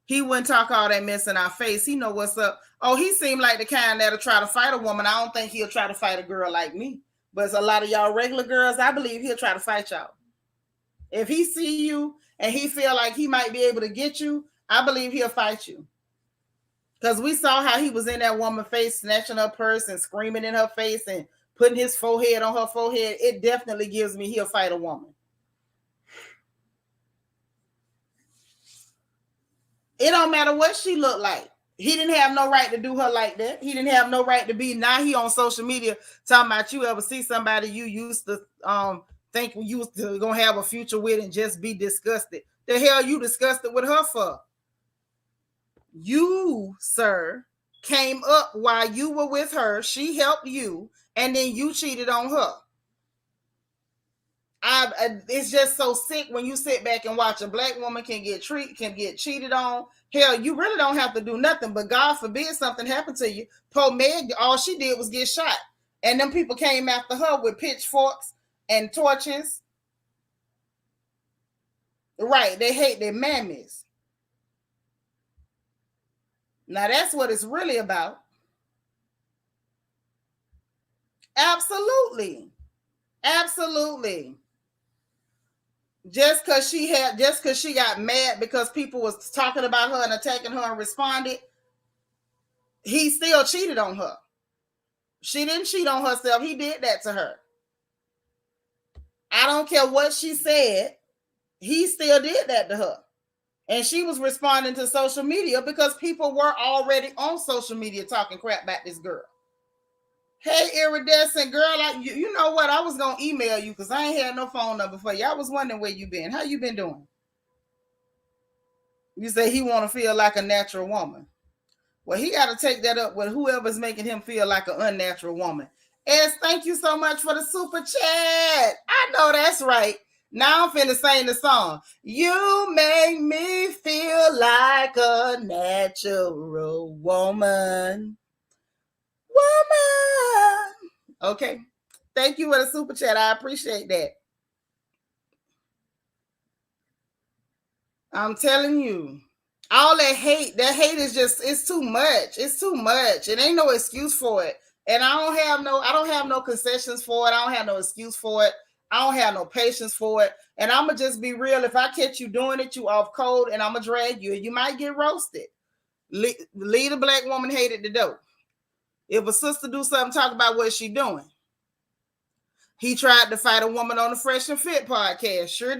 Speaker 1: He wouldn't talk all that mess in our face. He know what's up. Oh, he seemed like the kind that'll try to fight a woman. I don't think he'll try to fight a girl like me. But it's a lot of y'all regular girls, I believe he'll try to fight y'all. If he see you and he feel like he might be able to get you, I believe he'll fight you. Because we saw how he was in that woman's face, snatching her purse and screaming in her face and putting his forehead on her forehead. It definitely gives me he'll fight a woman. It don't matter what she looked like. He didn't have no right to do her like that. He didn't have no right to be. Now he on social media talking about you ever see somebody you used to think you was gonna have a future with and just be disgusted. The hell you disgusted with her for? You, sir, came up while you were with her. She helped you, and then you cheated on her. It's just so sick when you sit back and watch a Black woman can get cheated on. Hell, you really don't have to do nothing, but God forbid something happened to you. Poor Meg, all she did was get shot, and them people came after her with pitchforks and torches. Right, they hate their mammies. Now that's what it's really about. Absolutely. Just because she got mad because people was talking about her and attacking her and responded, he still cheated on her. She didn't cheat on herself. He did that to her. I don't care what she said. He still did that to her. And she was responding to social media because people were already on social media talking crap about this girl. Hey, iridescent girl, you know what? I was going to email you because I ain't had no phone number for you. I was wondering where you been. How you been doing? You say he want to feel like a natural woman. Well, he got to take that up with whoever's making him feel like an unnatural woman. Es, thank you so much for the super chat. I know that's right. Now I'm finna sing the song. You make me feel like a natural woman. Okay. Thank you for the super chat. I appreciate that. I'm telling you. All that hate is just, it's too much. It's too much. It ain't no excuse for it. And I don't have no concessions for it. I don't have no excuse for it. I don't have no patience for it. And I'm going to just be real. If I catch you doing it, you off code and I'm going to drag you. You might get roasted. Leave a Black woman hate at the door. If a sister do something, talk about what she doing. He tried to fight a woman on the Fresh and Fit podcast. Sure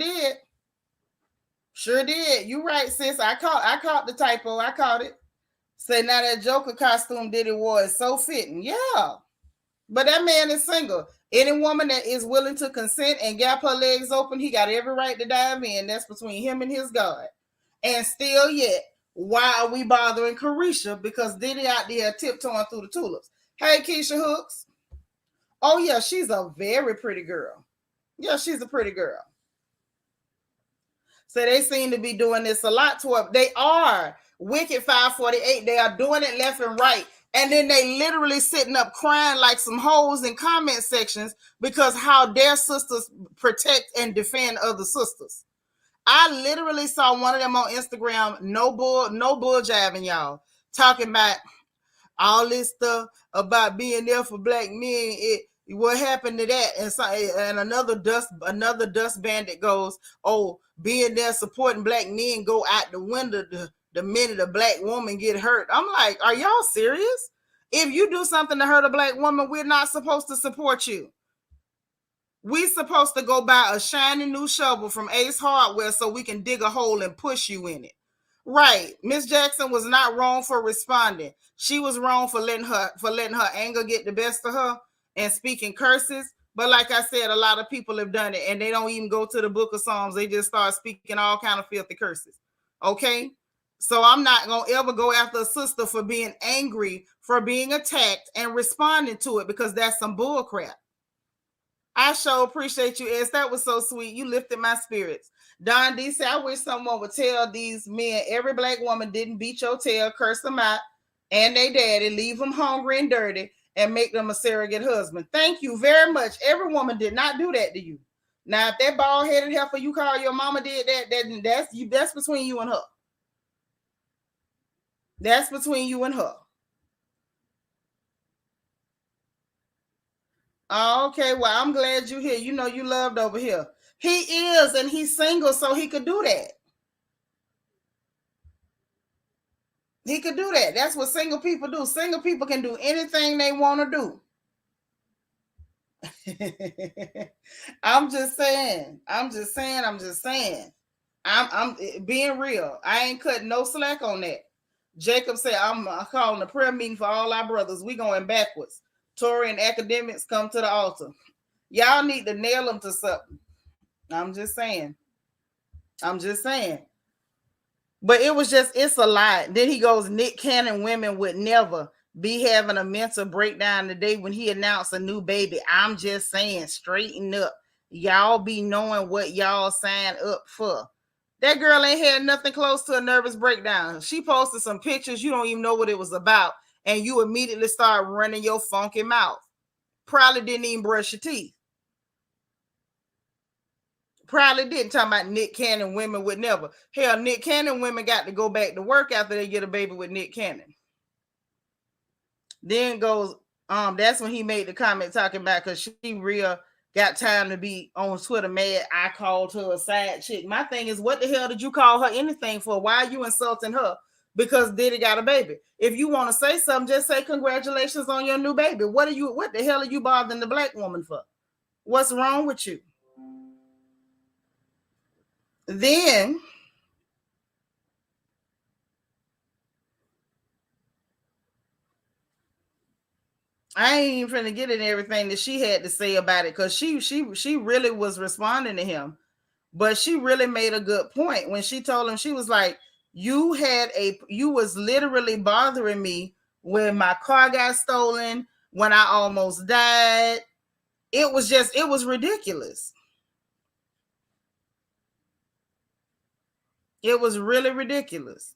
Speaker 1: did. You right, sis. I caught the typo. I caught it. Say now that Joker costume Diddy wore is so fitting. Yeah. But that man is single. Any woman that is willing to consent and gap her legs open, he got every right to dive in. That's between him and his God. And still yet, why are we bothering Careesha? Because Diddy out there tiptoeing through the tulips. Hey, Keisha Hooks. Oh, yeah, she's a very pretty girl. Yeah, she's a pretty girl. So they seem to be doing this a lot to her. They are. Wicked 548. They are doing it left and right. And then they literally sitting up crying like some hoes in comment sections because how their sisters protect and defend other sisters. I literally saw one of them on Instagram, no bull jiving, y'all, talking about all this stuff about being there for black men. What happened to that? And another dust bandit goes, oh, being there supporting black men go out the window the minute a black woman get hurt. I'm like, are y'all serious? If you do something to hurt a black woman, we're not supposed to support you. We supposed to go buy a shiny new shovel from Ace Hardware so we can dig a hole and push you in it. Right. Miss Jackson was not wrong for responding. She was wrong for letting her anger get the best of her and speaking curses. But like I said, a lot of people have done it and they don't even go to the book of Psalms. They just start speaking all kind of filthy curses. Okay? So I'm not going to ever go after a sister for being angry, for being attacked and responding to it because that's some bull crap. I sure appreciate you, Ez. That was so sweet. You lifted my spirits. Don D said, I wish someone would tell these men every black woman didn't beat your tail, curse them out, and they daddy, leave them hungry and dirty, and make them a surrogate husband. Thank you very much. Every woman did not do that to you. Now, if that bald-headed heifer you call your mama did that's between you and her. That's between you and her. Okay, well, I'm glad you're here. You know you loved over here. He is, and he's single, so he could do that. He could do that. That's what single people do. Single people can do anything they want to do. I'm just saying. I'm being real. I ain't cutting no slack on that. Jacob said, I'm calling a prayer meeting for all our brothers. We going backwards. Tory and Akademiks come to the altar. Y'all need to nail them to something. I'm just saying. But it's a lot. Then he goes, Nick Cannon women would never be having a mental breakdown today when he announced a new baby. I'm just saying, straighten up. Y'all be knowing what y'all signed up for. That girl ain't had nothing close to a nervous breakdown. She posted some pictures. You don't even know what it was about. And you immediately start running your funky mouth. Probably didn't even brush your teeth. Probably didn't. Talking about Nick Cannon women would never. Hell, Nick Cannon women got to go back to work after they get a baby with Nick Cannon. Then goes, that's when he made the comment talking about because she real got time to be on Twitter mad. I called her a side chick. My thing is, what the hell did you call her anything for? Why are you insulting her? Because Diddy got a baby. If you want to say something, just say congratulations on your new baby. What the hell are you bothering the black woman for? What's wrong with you? Then I ain't even finna get in everything that she had to say about it because she really was responding to him, but she really made a good point when she told him. She was like, you was literally bothering me when my car got stolen, when I almost died. It was ridiculous. It was really ridiculous.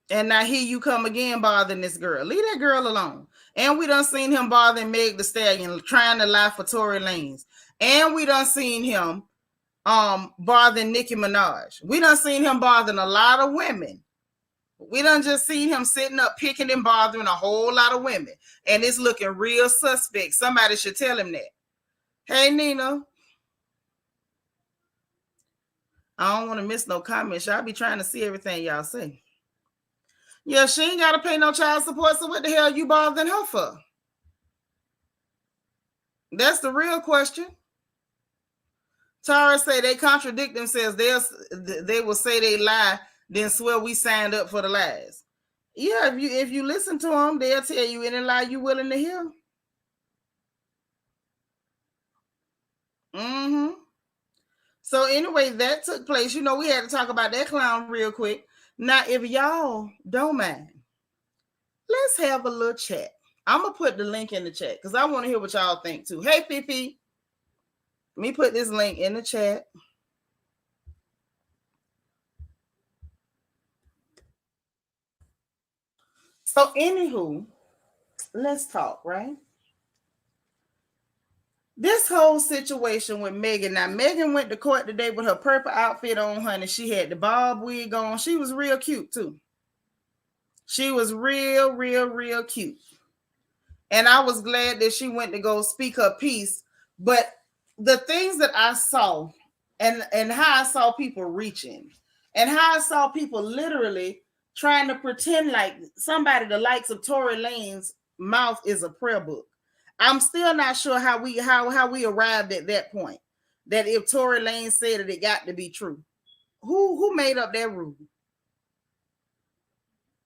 Speaker 1: And now here you come again bothering this girl. Leave that girl alone. And we done seen him bothering Meg the Stallion, trying to lie for Tory Lanez. And we done seen him bothering Nicki Minaj. We done seen him bothering a lot of women. We done just seen him sitting up picking and bothering a whole lot of women. And it's looking real suspect. Somebody should tell him that. Hey, Nina. I don't want to miss no comments. Y'all be trying to see everything y'all say. Yeah, she ain't got to pay no child support, so what the hell you bothering her for? That's the real question. Tara say they contradict themselves. They will say they lie, then swear we signed up for the lies. Yeah, if you listen to them, they'll tell you any lie you willing to hear. Mm-hmm. So anyway, that took place. You know, we had to talk about that clown real quick. Now, if y'all don't mind, let's have a little chat. I'm gonna put the link in the chat because I want to hear what y'all think too. Hey, Fifi, let me put this link in the chat. So, anywho, let's talk, right? This whole situation with Megan. Now, Megan went to court today with her purple outfit on, honey. She had the bob wig on. She was real cute too. She was real cute. And I was glad that she went to go speak her piece. But the things that I saw and how I saw people reaching and how I saw people literally trying to pretend like somebody the likes of Tory Lane's mouth is a prayer book. I'm still not sure how we arrived at that point. That if Tory Lane said it, it got to be true. Who made up that rule?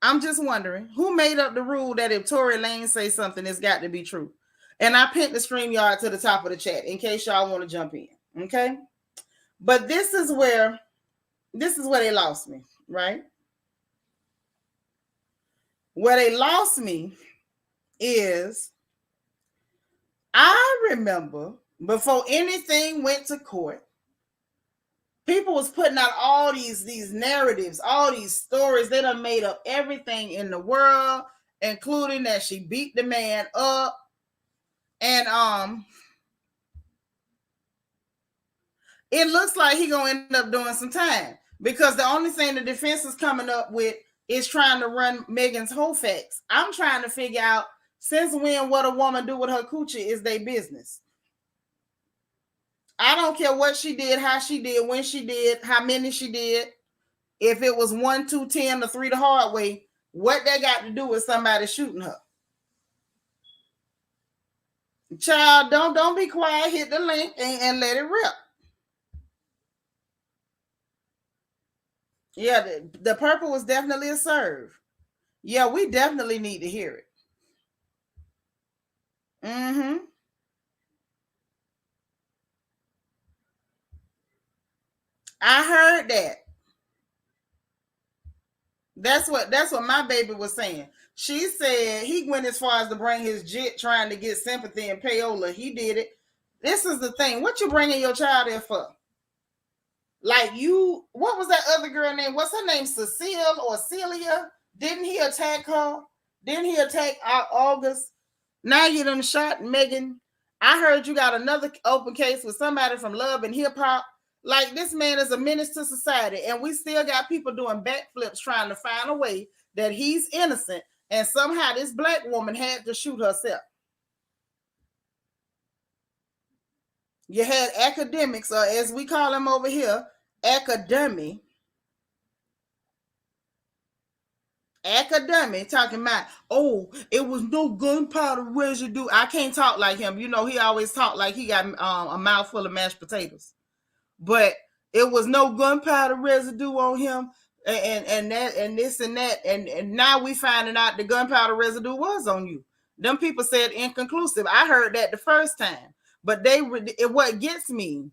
Speaker 1: I'm just wondering who made up the rule that if Tory Lane say something, it's got to be true. And I pinned the StreamYard to the top of the chat in case y'all want to jump in. Okay. But this is where they lost me, right? Where they lost me is I remember before anything went to court, people was putting out all these narratives, all these stories. They done made up everything in the world, including that she beat the man up. And it looks like he gonna end up doing some time because the only thing the defense is coming up with is trying to run Megan's whole facts. I'm trying to figure out since when what a woman do with her coochie is their business. I don't care what she did, how she did, when she did, how many she did. If it was 1, 2, 10, or 3 the hard way, what that got to do with somebody shooting her? Child, don't be quiet. Hit the link and let it rip. Yeah, the purple was definitely a serve. Yeah, we definitely need to hear it. Mm-hmm. I heard that. That's what my baby was saying. She said he went as far as to bring his jit trying to get sympathy and payola. He did it. This is the thing. What you bringing your child there for? Like what was that other girl name? What's her name? Cecile or Celia? Didn't he attack her? Didn't he attack August? Now you done shot Megan. I heard you got another open case with somebody from Love and Hip Hop. Like this man is a menace to society, and we still got people doing backflips trying to find a way that he's innocent, and somehow this black woman had to shoot herself. You had Akademiks, or as we call them over here, Akademiks talking about, oh, it was no gunpowder residue. I can't talk like him. You know, he always talk like he got a mouthful of mashed potatoes. But it was no gunpowder residue on him, and that and this and that, and now we finding out the gunpowder residue was on you. Them people said inconclusive. I heard that the first time, but what gets me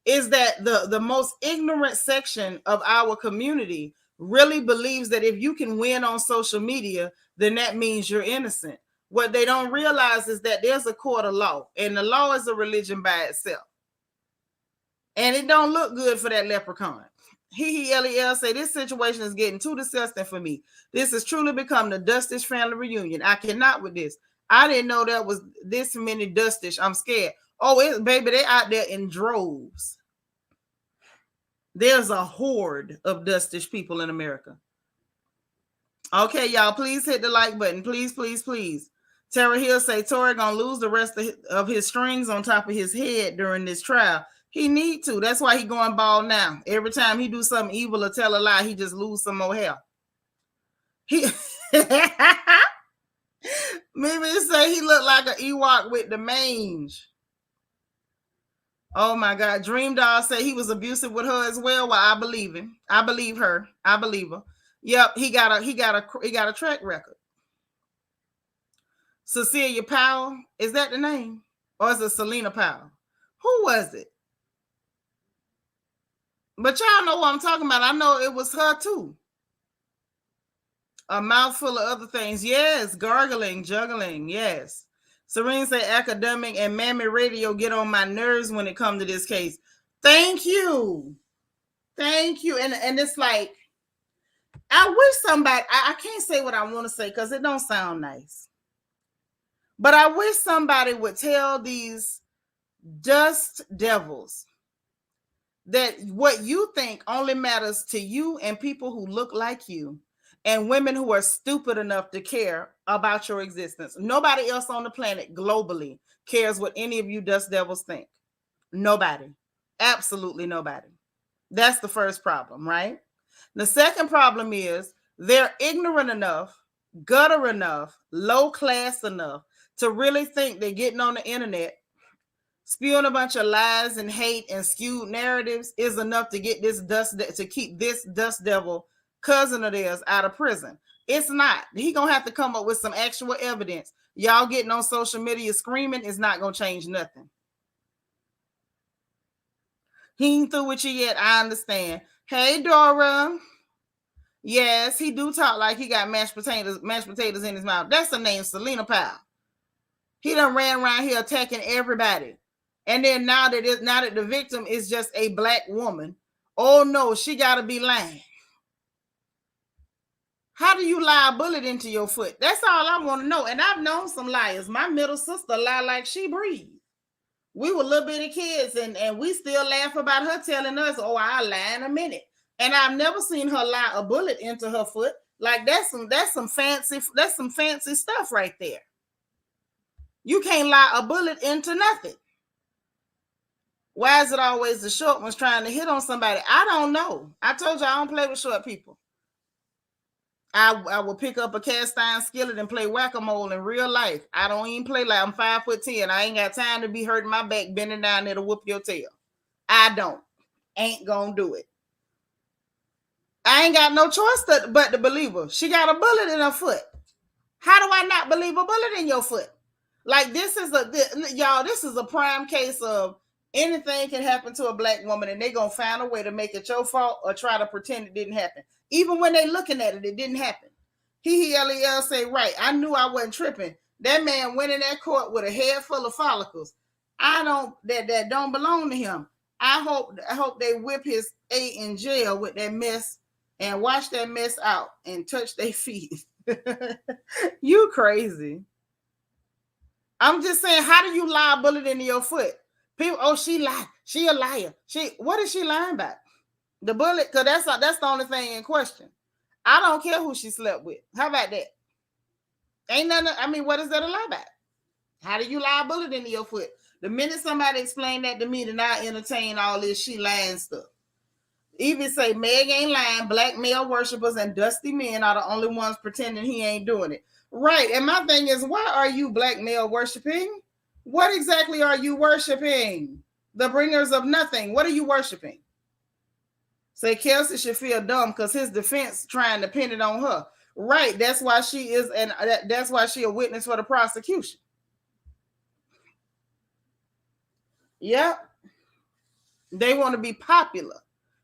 Speaker 1: is that the most ignorant section of our community really believes that if you can win on social media, then that means you're innocent. What they don't realize is that there's a court of law, and the law is a religion by itself. And it don't look good for that leprechaun. LEL say this situation is getting too disgusting for me. This has truly become the Dustish family reunion. I cannot with this. I didn't know there was this many Dustish. I'm scared. Oh, baby, they out there in droves. There's a horde of Dustish people in America. Okay, y'all, please hit the like button. Please, please, please. Tara Hill say Tory gonna lose the rest of his strings on top of his head during this trial. He need to. That's why he going bald now. Every time he do something evil or tell a lie, he just lose some more hair. Maybe say he looked like an Ewok with the mange. Oh my God. Dream Doll say he was abusive with her as well. Well, I believe him. I believe her. I believe her. Yep, he got a track record. Cecilia Powell, is that the name? Or is it Selena Powell? Who was it? But y'all know what I'm talking about. I know it was her too. A mouthful of other things. Yes, gargling, juggling. Yes. Serene say academic and mammy radio get on my nerves when it comes to this case. Thank you. Thank you. And it's like, I wish somebody, I can't say what I want to say because it don't sound nice. But I wish somebody would tell these dust devils that what you think only matters to you and people who look like you and women who are stupid enough to care about your existence. Nobody else on the planet globally cares what any of you dust devils think. Nobody. Absolutely nobody. That's the first problem, right? The second problem is they're ignorant enough, gutter enough, low class enough to really think they're getting on the internet, spewing a bunch of lies and hate and skewed narratives is enough to get this to keep this dust devil cousin of theirs out of prison. It's not. He gonna have to come up with some actual evidence. Y'all getting on social media screaming is not gonna change nothing. He ain't through with you yet. I understand. Hey, Dora. Yes, he do talk like he got mashed potatoes in his mouth. That's the name, Selena Powell. He done ran around here attacking everybody. And then now that the victim is just a black woman, oh no, she gotta be lying. How do you lie a bullet into your foot? That's all I want to know. And I've known some liars. My middle sister lie like she breathed. We were little bitty kids, and we still laugh about her telling us, "Oh, I'll lie in a minute." And I've never seen her lie a bullet into her foot. Like that's some fancy stuff right there. You can't lie a bullet into nothing. Why is it always the short ones trying to hit on somebody? I don't know. I told you I don't play with short people. I will pick up a cast iron skillet and play whack-a-mole in real life. I don't even play like I'm 5'10". I ain't got time to be hurting my back, bending down there to whoop your tail. I don't. Ain't gonna do it. I ain't got no choice but to believe her. She got a bullet in her foot. How do I not believe a bullet in your foot? Like this is a prime case of anything can happen to a black woman and they're going to find a way to make it your fault or try to pretend it didn't happen. Even when they're looking at it, it didn't happen. He say, right, I knew I wasn't tripping. That man went in that court with a head full of follicles. That don't belong to him. I hope they whip his A in jail with that mess and wash that mess out and touch their feet. You crazy. I'm just saying, how do you lie a bullet into your foot? People, oh, she lied. She a liar. What is she lying about? The bullet, because that's the only thing in question. I don't care who she slept with. How about that? Ain't nothing. I mean, what is that a lie about? How do you lie a bullet into your foot? The minute somebody explained that to me, then I entertain all this she lying stuff. Even say Meg ain't lying. Black male worshipers and dusty men are the only ones pretending he ain't doing it. Right. And my thing is, why are you black male worshiping? What exactly are you worshiping? The bringers of nothing. What are you worshiping? Say Kelsey should feel dumb because his defense trying to pin it on her. Right. That's why she is, and that's why she a witness for the prosecution. Yep. They want to be popular.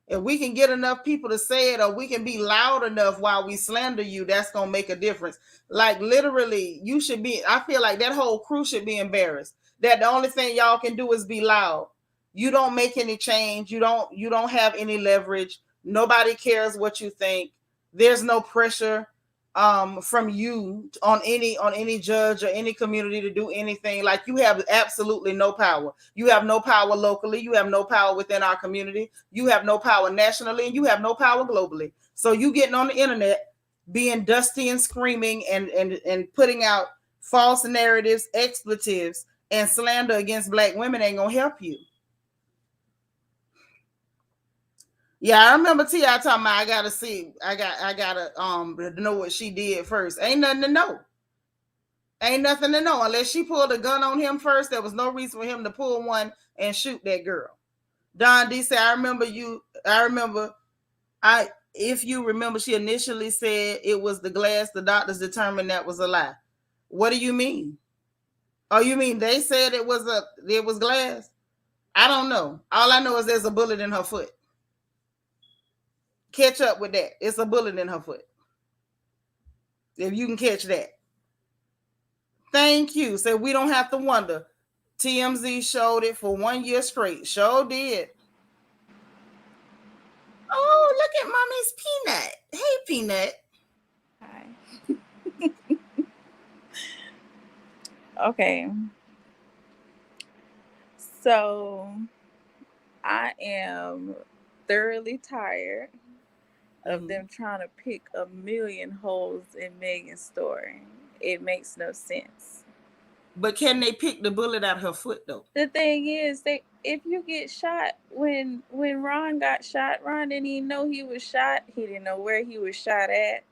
Speaker 1: If we can get enough people to say it, or we can be loud enough while we slander you, that's going to make a difference. Like literally, you should be, I feel like that whole crew should be embarrassed that the only thing y'all can do is be loud. You don't make any change. You don't have any leverage. Nobody cares what you think. There's no pressure from you on any judge or any community to do anything. Like you have absolutely no power. You have no power locally. You have no power within our community. You have no power nationally, and you have no power globally. So you getting on the internet, being dusty and screaming and putting out false narratives, expletives, and slander against black women ain't gonna help you. Yeah, I remember T.I. talking about I gotta know what she did first. Ain't nothing to know. Ain't nothing to know. Unless she pulled a gun on him first, there was no reason for him to pull one and shoot that girl. Don D said, if you remember, she initially said it was the glass. The doctors determined that was a lie. What do you mean? Oh, you mean they said it was glass? I don't know. All I know is there's a bullet in her foot. Catch up with that. It's a bullet in her foot. If you can catch that. Thank you. So we don't have to wonder. TMZ showed it for 1 year straight. Sure did. Oh, look at mommy's Peanut. Hey, Peanut.
Speaker 2: Hi. Okay. So I am thoroughly tired of them trying to pick a million holes in Megan's story. It makes no sense.
Speaker 1: But can they pick the bullet out of her foot though?
Speaker 2: The thing is, if you get shot when Ron got shot, Ron didn't even know he was shot. He didn't know where he was shot at.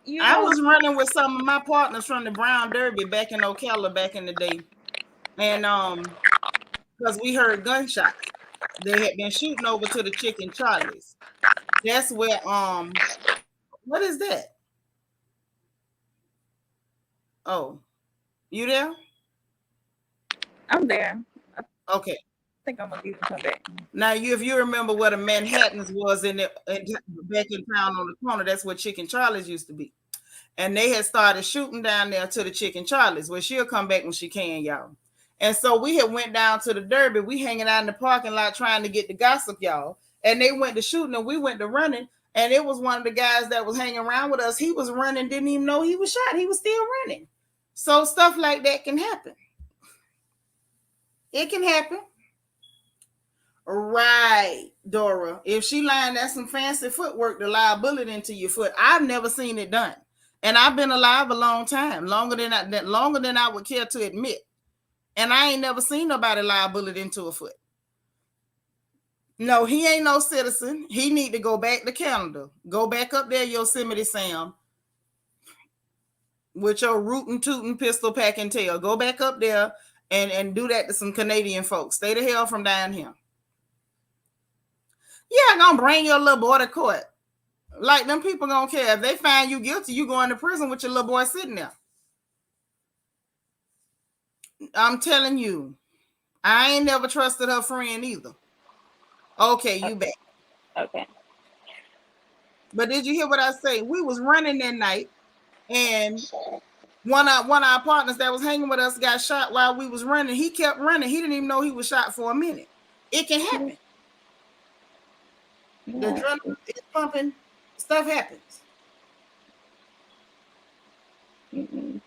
Speaker 2: You
Speaker 1: I
Speaker 2: know,
Speaker 1: was running with some of my partners from the Brown Derby back in Ocala back in the day. And because we heard gunshots. They had been shooting over to the Chicken Charlie's. That's where what is that? Oh, you there?
Speaker 2: I'm there.
Speaker 1: Okay.
Speaker 2: I think I'm gonna leave and come back.
Speaker 1: Now, if you remember what a Manhattan's was back in town on the corner, that's where Chicken Charlie's used to be. And they had started shooting down there to the Chicken Charlie's, where she'll come back when she can, y'all. And so we had went down to the Derby. We hanging out in the parking lot trying to get the gossip, y'all. And they went to shooting and we went to running. And it was one of the guys that was hanging around with us. He was running, didn't even know he was shot. He was still running. So stuff like that can happen. It can happen. Right, Dora. If she lying, that's some fancy footwork to lie a bullet into your foot. I've never seen it done. And I've been alive a long time, longer than I would care to admit. And I ain't never seen nobody lie a bullet into a foot. No, he ain't no citizen. He need to go back to Canada. Go back up there, Yosemite Sam, with your rootin' tootin' pistol packing tail. Go back up there and do that to some Canadian folks. Stay the hell from down here. Yeah, gonna bring your little boy to court. Like, them people gonna care. If they find you guilty, you going to prison with your little boy sitting there. I'm telling you, I ain't never trusted her friend either. Okay, you back.
Speaker 2: Okay.
Speaker 1: But did you hear what I say? We was running that night, and one of our partners that was hanging with us got shot while we was running. He kept running. He didn't even know he was shot for a minute. It can happen. The adrenaline is pumping. Stuff happens.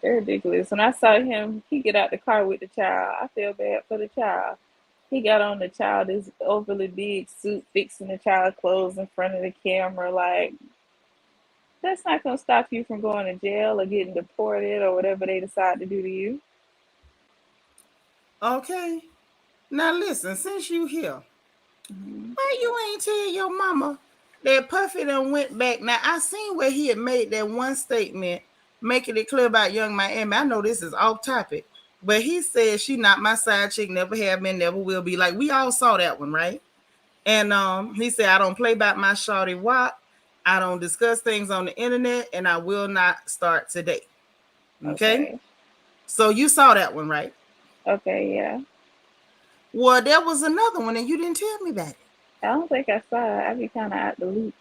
Speaker 2: They're ridiculous. When I saw him, he get out the car with the child. I feel bad for the child. He got on the child this overly big suit, fixing the child clothes in front of the camera. Like, that's not gonna stop you from going to jail or getting deported or whatever they decide to do to you.
Speaker 1: Okay. Now listen, since you here, why you ain't tell your mama that Puffy done went back? Now I seen where he had made that one statement, making it clear about Young Miami. I know this is off topic, but he said she not my side chick, never have been, never will be. Like, we all saw that one, right? And he said, I don't play about my shawty wop. I don't discuss things on the internet, and I will not start today. Okay. So you saw that one, right?
Speaker 2: Okay, yeah.
Speaker 1: Well, there was another one, and you didn't tell me about it.
Speaker 2: I don't think I saw it. I be kind of out the loop.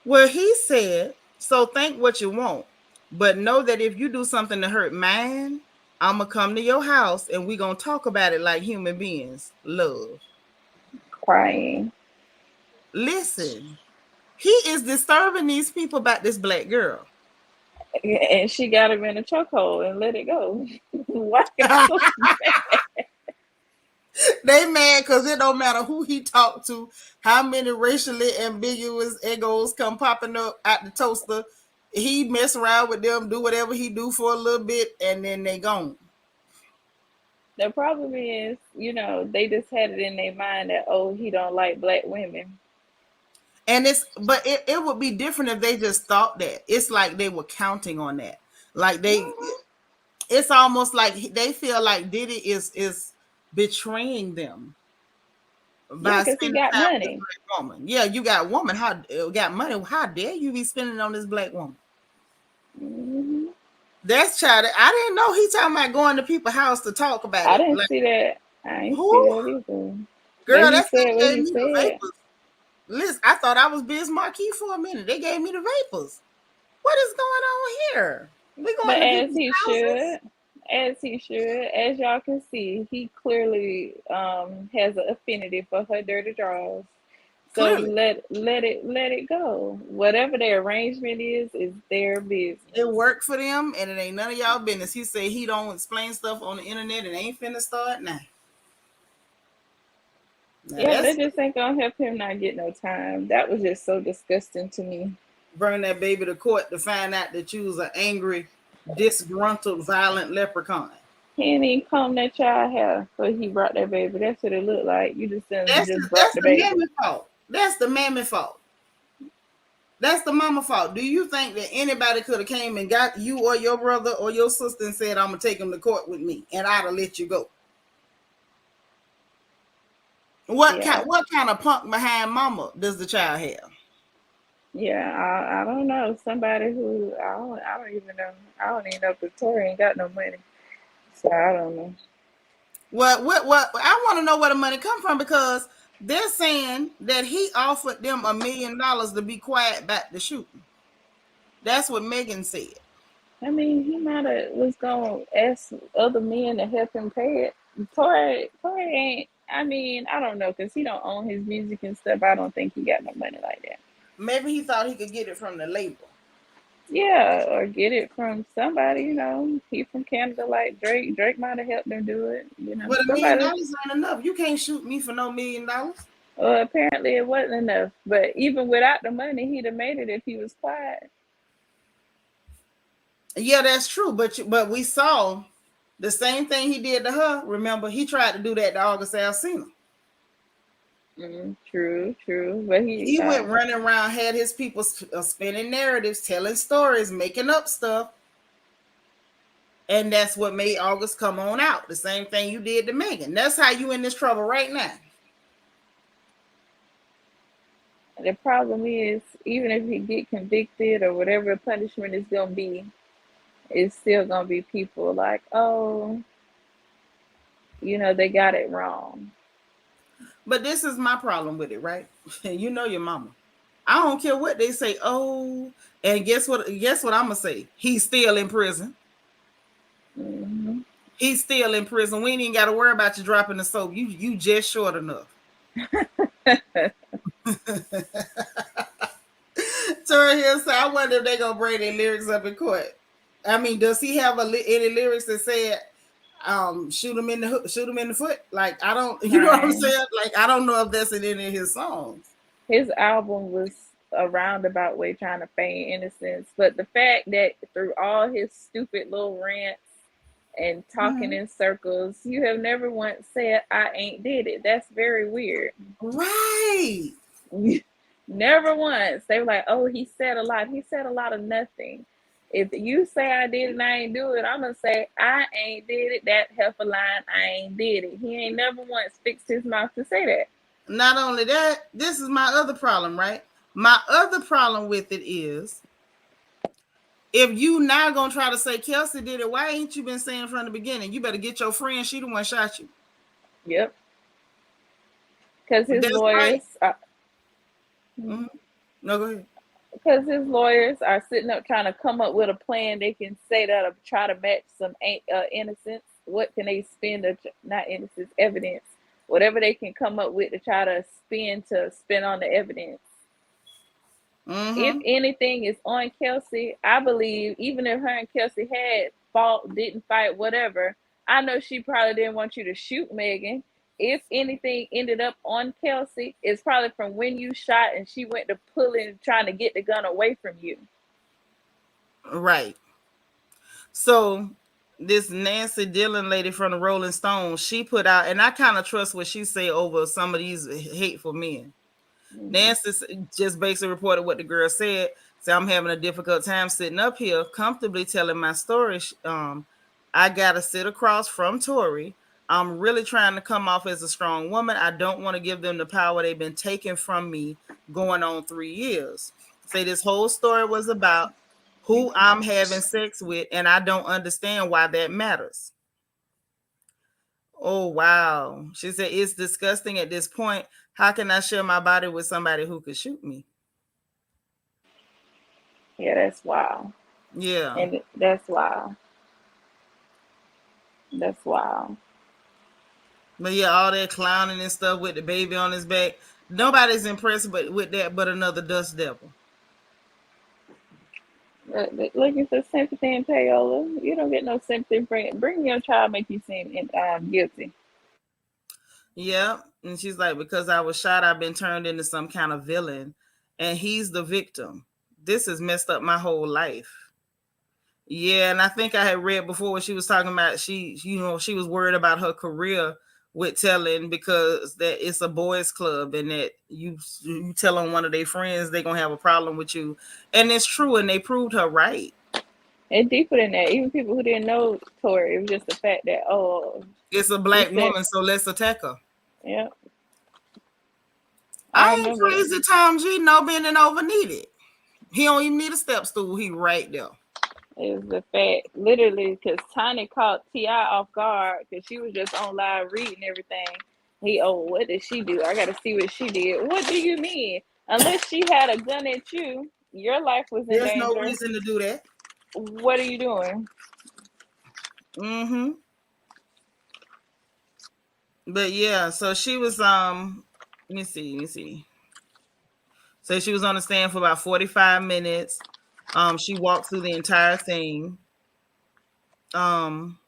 Speaker 1: Well, he said, so think what you want, but know that if you do something to hurt mine, I'm going to come to your house and we're going to talk about it like human beings. Love.
Speaker 2: Crying.
Speaker 1: Listen, he is disturbing these people about this black girl.
Speaker 2: And she got him in a chokehold and let it go. Why so mad?
Speaker 1: They mad because it don't matter who he talked to, how many racially ambiguous egos come popping up at the toaster. He mess around with them, do whatever he do for a little bit, and then they gone.
Speaker 2: The problem is, they just had it in their mind that, oh, he don't like black women.
Speaker 1: And it would be different if they just thought that. It's like they were counting on that. Like it's almost like they feel like Diddy is betraying them by
Speaker 2: because he
Speaker 1: spending
Speaker 2: got
Speaker 1: time with
Speaker 2: money.
Speaker 1: this black woman. Yeah, you got a woman. Got money? How dare you be spending on this black woman?
Speaker 2: Mm-hmm.
Speaker 1: That's child. I didn't know he talking about going to people's house to talk about it.
Speaker 2: I didn't see that. I ain't see that either.
Speaker 1: Girl,
Speaker 2: But he
Speaker 1: that's
Speaker 2: said
Speaker 1: they
Speaker 2: what
Speaker 1: gave
Speaker 2: he
Speaker 1: me the
Speaker 2: said.
Speaker 1: vapors. Listen, I thought I was Biz Marquis for a minute. They gave me the vapors. What is going on here? We
Speaker 2: But
Speaker 1: going to people's houses.
Speaker 2: as he should, as y'all can see, he clearly has an affinity for her dirty drawers. So
Speaker 1: Clearly,
Speaker 2: let it go. Whatever their arrangement is their
Speaker 1: it
Speaker 2: business.
Speaker 1: worked for them, and it ain't none of y'all business. He said he don't explain stuff on the internet and ain't finna start now. Now
Speaker 2: Yeah, but
Speaker 1: that's
Speaker 2: it just ain't gonna help him not get no time. That was just so disgusting to me.
Speaker 1: bring that baby to court to find out that you was an angry, disgruntled, violent leprechaun.
Speaker 2: He didn't even comb that child hair, so he brought that baby. That's what it looked like. You just done
Speaker 1: That's
Speaker 2: just brought
Speaker 1: that's
Speaker 2: the
Speaker 1: the
Speaker 2: baby.
Speaker 1: mammy fault. That's the mammy fault. That's the mama fault. Do you think that anybody could have came and got you or your brother or your sister and said, "I'm gonna take him to court with me," and I'd have let you go?
Speaker 2: Yeah,
Speaker 1: What kind of punk behind mama does the child have?
Speaker 2: yeah. I don't know. Somebody who I don't even know. I don't even know if Victoria ain't got no money. So I don't know.
Speaker 1: What? I want to know where the money come from because they're saying that he offered them $1 million to be quiet about the shooting. That's what Megan said.
Speaker 2: I mean, he might have was gonna ask other men to help him pay it. Tori ain't. I mean, I don't know because he don't own his music and stuff. I don't think he got no money like that.
Speaker 1: Maybe he thought he could get it from the label.
Speaker 2: Yeah, or get it from somebody. He from Canada like Drake. Drake might have helped him do it.
Speaker 1: But a million
Speaker 2: Somebody.
Speaker 1: dollars ain't enough. You can't shoot me for no $1 million.
Speaker 2: Well, apparently it wasn't enough. But even without the money, he'd have made it if he was quiet.
Speaker 1: Yeah, that's true. But we saw the same thing he did to her. Remember, he tried to do that to August Alsina.
Speaker 2: True, true. But
Speaker 1: He went running around, had his people spinning narratives, telling stories, making up stuff. And that's what made August come on out. The same thing you did to Megan. That's how you in this trouble right now.
Speaker 2: the problem is, even if he get convicted or whatever punishment is gonna be, it's still gonna be people like, oh, they got it wrong.
Speaker 1: But this is my problem with it, right? You know your mama. I don't care what they say. Oh, and guess what? Guess what I'm gonna say? He's still in prison.
Speaker 2: Hmm.
Speaker 1: He's still in prison. We ain't even got to worry about you dropping the soap. You just short enough. Tori Hill said, I wonder if they gonna bring their lyrics up in court. I mean, does he have any lyrics that said shoot him in the foot? Like I don't, you know what I'm
Speaker 2: Right.
Speaker 1: saying? Like I don't know if that's in any of his songs.
Speaker 2: His album was a roundabout way trying to feign innocence, but the fact that through all his stupid little rants and talking
Speaker 1: Mhm.
Speaker 2: in circles, you have never once said I ain't did it. That's very weird.
Speaker 1: Right.
Speaker 2: Never once. They were like, oh, he said a lot. He said a lot of nothing. If you say I did it and I ain't do it, I'm gonna say I ain't did it. That heifer line, I ain't did it. He ain't never once fixed his mouth to say that.
Speaker 1: Not only that, this is my other problem, right? My other problem with it is if you now gonna try to say Kelsey did it, why ain't you been saying from the beginning? You better get your friend. She the one shot you.
Speaker 2: Yep. Because his
Speaker 1: That's right.
Speaker 2: lawyers,
Speaker 1: Mm-hmm. No, go ahead.
Speaker 2: are sitting up trying to come up with a plan they can say that'll try to match some innocence. What can they spend? Not innocence, evidence. Whatever they can come up with to try to spin on the evidence. If
Speaker 1: Mm-hmm.
Speaker 2: anything is on Kelsey, I believe even if her and Kelsey had fought, didn't fight, whatever, I know she probably didn't want you to shoot Megan. If anything ended up on Kelsey, it's probably from when you shot and she went to pulling, trying to get the gun away from you.
Speaker 1: Right. So this Nancy Dillon lady from the Rolling Stones, she put out, and I kind of trust what she say over some of these hateful men.
Speaker 2: Mm-hmm.
Speaker 1: Nancy just basically reported what the girl said. So I'm having a difficult time sitting up here comfortably telling my story. I gotta sit across from Tori. I'm really trying to come off as a strong woman. I don't want to give them the power they've been taking from me going on 3 years. Say this whole story was about who I'm having sex with, and I don't understand why that matters. Oh wow. She said it's disgusting at this point. How can I share my body with somebody who could shoot me?
Speaker 2: Yeah, that's wild.
Speaker 1: Yeah.
Speaker 2: And that's wild. That's wild.
Speaker 1: But yeah, all that clowning and stuff with the baby on his back. Nobody's impressed but with that but another dust devil.
Speaker 2: Looking for sympathy and payola. You don't get no sympathy. Bring your child, make you seem guilty.
Speaker 1: Yeah. And she's like, because I was shot, I've been turned into some kind of villain. And he's the victim. This has messed up my whole life. Yeah, and I think I had read before when she was talking about she was worried about her career with telling because that it's a boys club and that you tell on one of their friends they're gonna have a problem with you. And it's true, and they proved her right.
Speaker 2: It's deeper than that. Even people who didn't know Tori, it was just the fact that
Speaker 1: It's a
Speaker 2: she
Speaker 1: black
Speaker 2: said,
Speaker 1: woman, so let's attack her.
Speaker 2: yeah, I
Speaker 1: I ain't
Speaker 2: remember it.
Speaker 1: crazy Tom G no bending over needed. He don't even need a step stool. He right there.
Speaker 2: It was the fact, literally, because Tiny caught Ti off guard because she was just on live reading everything. What did she do? I got to see what she did. What do you mean? Unless she had a gun at you, your life was in
Speaker 1: There's no
Speaker 2: danger.
Speaker 1: reason to do that.
Speaker 2: What are you doing?
Speaker 1: Mm-hmm. But yeah, so she was let me see. So she was on the stand for about 45 minutes. She walked through the entire thing. Um,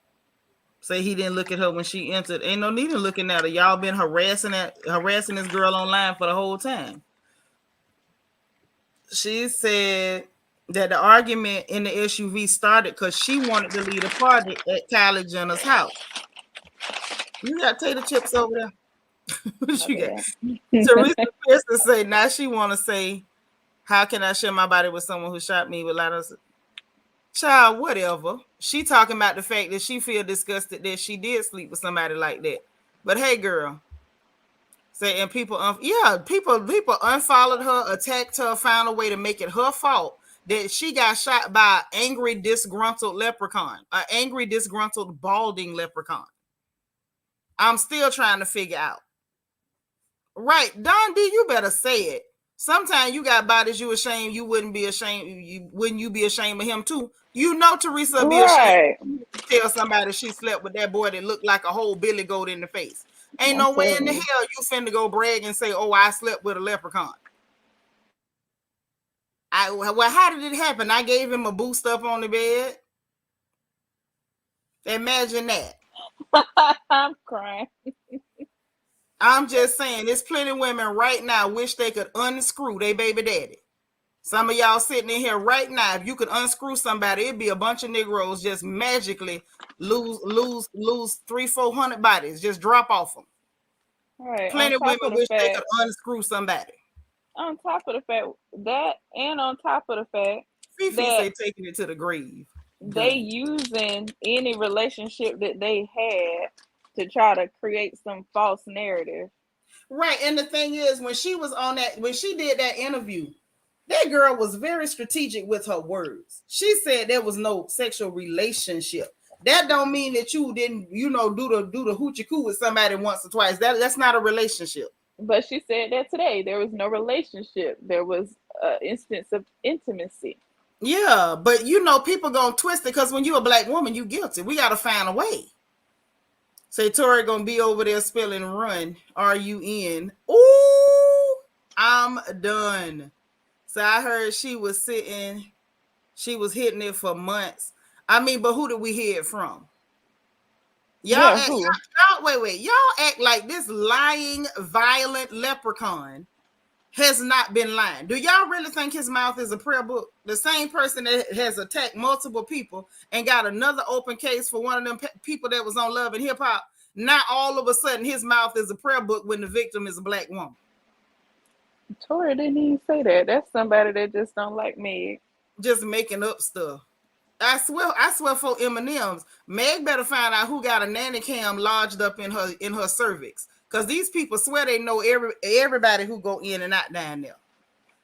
Speaker 1: say he didn't look at her when she entered. Ain't no need in looking at her. Y'all been harassing this girl online for the whole time. She said that the argument in the SUV started because she wanted to lead a party at Kylie Jenner's house. You got tater chips over there. What
Speaker 2: My
Speaker 1: you got?
Speaker 2: bad.
Speaker 1: Teresa Pearson say now she want to say, how can I share my body with someone who shot me without us? Child, whatever. She talking about the fact that she feel disgusted that she did sleep with somebody like that. But hey, girl, say and people, people unfollowed her, attacked her, found a way to make it her fault that she got shot by an angry, disgruntled leprechaun, an angry, disgruntled, balding leprechaun. I'm still trying to figure out. Right, Don D, you better say it. Sometimes you got bodies you ashamed. You wouldn't be ashamed. Wouldn't you be ashamed of him too? You know Teresa would be ashamed
Speaker 2: Right.
Speaker 1: to tell somebody she slept with that boy that looked like a whole billy goat in the face. Ain't
Speaker 2: I'm
Speaker 1: no way in
Speaker 2: telling
Speaker 1: the
Speaker 2: you.
Speaker 1: hell you finna go brag and say, "Oh, I slept with a leprechaun." Well, how did it happen? I gave him a boost up on the bed. Imagine that.
Speaker 2: I'm crying.
Speaker 1: I'm just saying, there's plenty of women right now wish they could unscrew their baby daddy. Some of y'all sitting in here right now, if you could unscrew somebody, it'd be a bunch of Negroes just magically lose 300-400 bodies, just drop off them.
Speaker 2: Right.
Speaker 1: Plenty of women wish they could unscrew somebody.
Speaker 2: On top of the fact that, and on top of the fact
Speaker 1: Fifi
Speaker 2: that
Speaker 1: say taking it to the grave.
Speaker 2: they
Speaker 1: Done.
Speaker 2: using any relationship that they had to try to create some false narrative.
Speaker 1: Right. And the thing is, when she was on that, when she did that interview, that girl was very strategic with her words. She said there was no sexual relationship. That don't mean that you didn't, do the hoochie coo with somebody once or twice. That's not a relationship.
Speaker 2: But she said that today there was no relationship. There was an instance of intimacy.
Speaker 1: Yeah, but people gonna twist it because when you a black woman, you guilty. We gotta find a way. Say Tori gonna be over there spelling run. RUN. Ooh, I'm done. So I heard she was hitting it for months. I mean, but who did we hear it from?
Speaker 2: Yeah, who?
Speaker 1: Wait. Y'all act like this lying, violent leprechaun has not been lying. Do y'all really think his mouth is a prayer book? The same person that has attacked multiple people and got another open case for one of them people that was on Love and Hip Hop. Not all of a sudden his mouth is a prayer book when the victim is a black woman.
Speaker 2: Tori didn't even say that. That's somebody that just don't like me.
Speaker 1: Just making up stuff. I swear for M&M's, Meg better find out who got a nanny cam lodged up in her cervix. Because these people swear they know everybody who go in and out down there.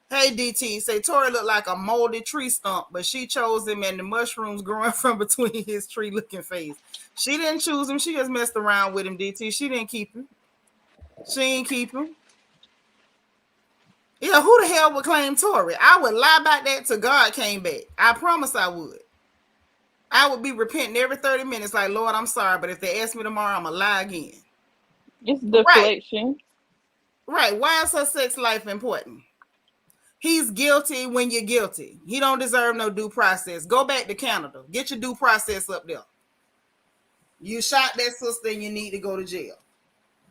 Speaker 1: Hey, DT, say Tori looked like a moldy tree stump, but she chose him and the mushrooms growing from between his tree-looking face. She didn't choose him. She just messed around with him, DT. She didn't keep him. She ain't keep him. Yeah, who the hell would claim Tory? I would lie about that till God came back. I promise I would. I would be repenting every 30 minutes, like, Lord, I'm sorry, but if they ask me tomorrow, I'm going to lie again.
Speaker 2: It's
Speaker 1: Right,
Speaker 2: deflection.
Speaker 1: right. Why is her sex life important? He's guilty when you're guilty. He don't deserve no due process. Go back to Canada. Get your due process up there. You shot that sister and you need to go to jail.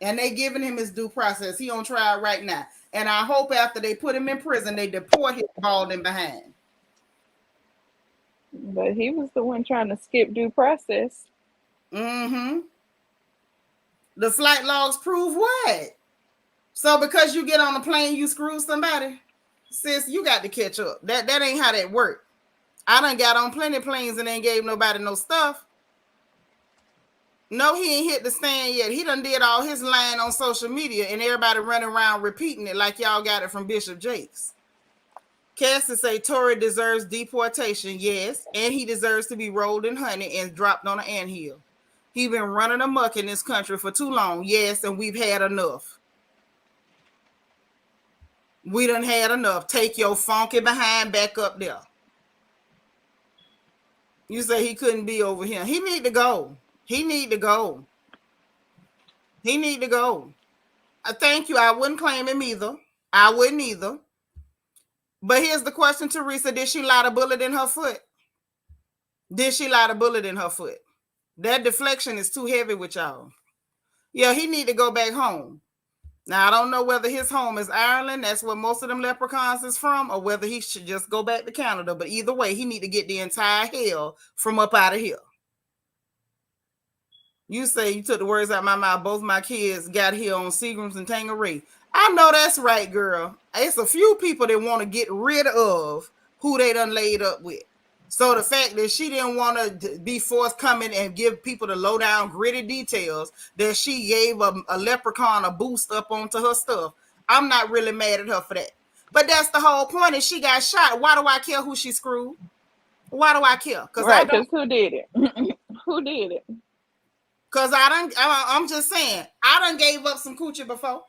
Speaker 1: And they giving him his due process. He on trial right now. And I hope after they put him in prison, they deport his balding behind.
Speaker 2: But he was the one trying to skip due process.
Speaker 1: Mm-hmm. The flight logs prove what? So because you get on a plane, you screw somebody? Sis, you got to catch up. That ain't how that work. I done got on plenty of planes and ain't gave nobody no stuff. No, he ain't hit the stand yet. He done did all his lying on social media and everybody running around repeating it like y'all got it from Bishop Jakes. Cassie say Tory deserves deportation, yes, and he deserves to be rolled in honey and dropped on an anthill. He been running amok in this country for too long, yes, and we've had enough. We done had enough. Take your funky behind back up there. You say he couldn't be over here. He need to go. He need to go. He need to go. Thank you. I wouldn't claim him either. I wouldn't either. But here's the question, Teresa. Did she light a bullet in her foot? Did she light a bullet in her foot? That deflection is too heavy with y'all. Yeah, he need to go back home. Now, I don't know whether his home is Ireland, that's where most of them leprechauns is from, or whether he should just go back to Canada. But either way, he need to get the entire hell from up out of here. You say you took the words out of my mouth. Both my kids got here on Seagrams and Tangerine. I know that's right, girl. It's a few people that want to get rid of who they done laid up with. So the fact that she didn't want to be forthcoming and give people the lowdown, gritty details that she gave a leprechaun a boost up onto her stuff, I'm not really mad at her for that. But that's the whole point. Is she got shot. Why do I care who she screwed? Why do I care? Because I
Speaker 2: Right,
Speaker 1: don't.
Speaker 2: because who did it? Who did it?
Speaker 1: Because I'm just saying, I done gave up some coochie before.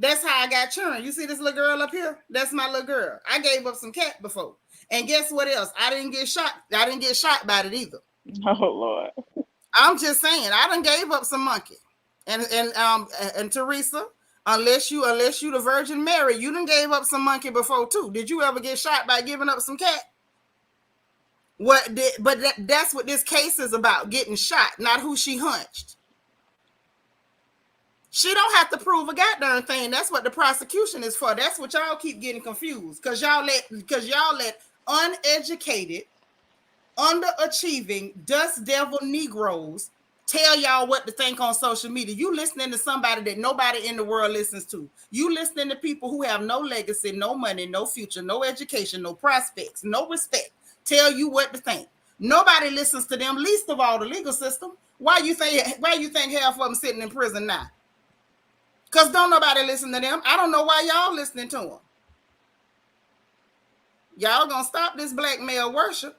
Speaker 1: That's how I got churned. You see this little girl up here? That's my little girl. I gave up some cat before. And guess what else? I didn't get shot. I didn't get shot by it either.
Speaker 2: Oh Lord.
Speaker 1: I'm just saying, I done gave up some monkey. And Teresa, unless you the Virgin Mary, you done gave up some monkey before too. Did you ever get shot by giving up some cat? That's what this case is about, getting shot, not who she hunched. She don't have to prove a goddamn thing. That's what the prosecution is for. That's what y'all keep getting confused. Because y'all let uneducated, underachieving, dust devil Negroes tell y'all what to think on social media. You listening to somebody that nobody in the world listens to. You listening to people who have no legacy, no money, no future, no education, no prospects, no respect. Tell you what to think. Nobody listens to them, least of all the legal system. Why you think half of them sitting in prison now? Because don't nobody listen to them. I don't know why y'all listening to them. Y'all gonna stop this black male worship.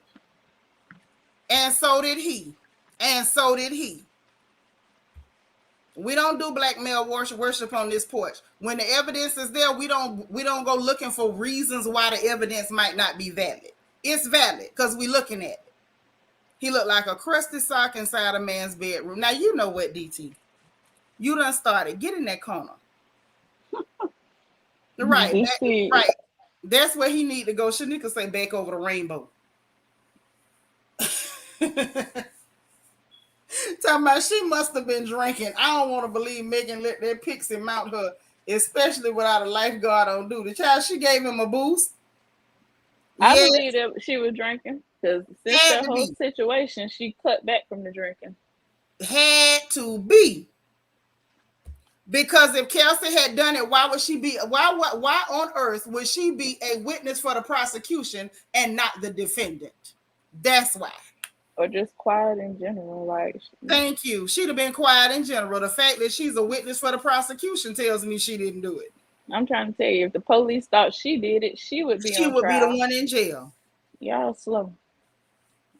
Speaker 1: And so did he. And so did he. We don't do black male worship on this porch. When the evidence is there, we don't go looking for reasons why the evidence might not be valid. It's valid because we looking at it. He looked like a crusty sock inside a man's bedroom. Now you know what, DT. You done started. Get in that corner. Right. Right. That's where he need to go. Seanitra say back over the rainbow. Talking about she must have been drinking. I don't want to believe Megan let that pixie mount her, especially without a lifeguard on duty. Child, she gave him a boost.
Speaker 2: I believe that she was drinking because since
Speaker 1: Had
Speaker 2: that
Speaker 1: to
Speaker 2: whole
Speaker 1: be.
Speaker 2: situation, she cut back from the drinking.
Speaker 1: Had to be. Because if Kelsey had done it, why would she be? Why on earth would she be a witness for the prosecution and not the defendant? That's why.
Speaker 2: Or just quiet in general, like.
Speaker 1: Thank you. She'd have been quiet in general. The fact that she's a witness for the prosecution tells me she didn't do it.
Speaker 2: I'm trying to tell you, if the police thought she did it, she would be on trial.
Speaker 1: She would be the one in jail.
Speaker 2: Y'all slow.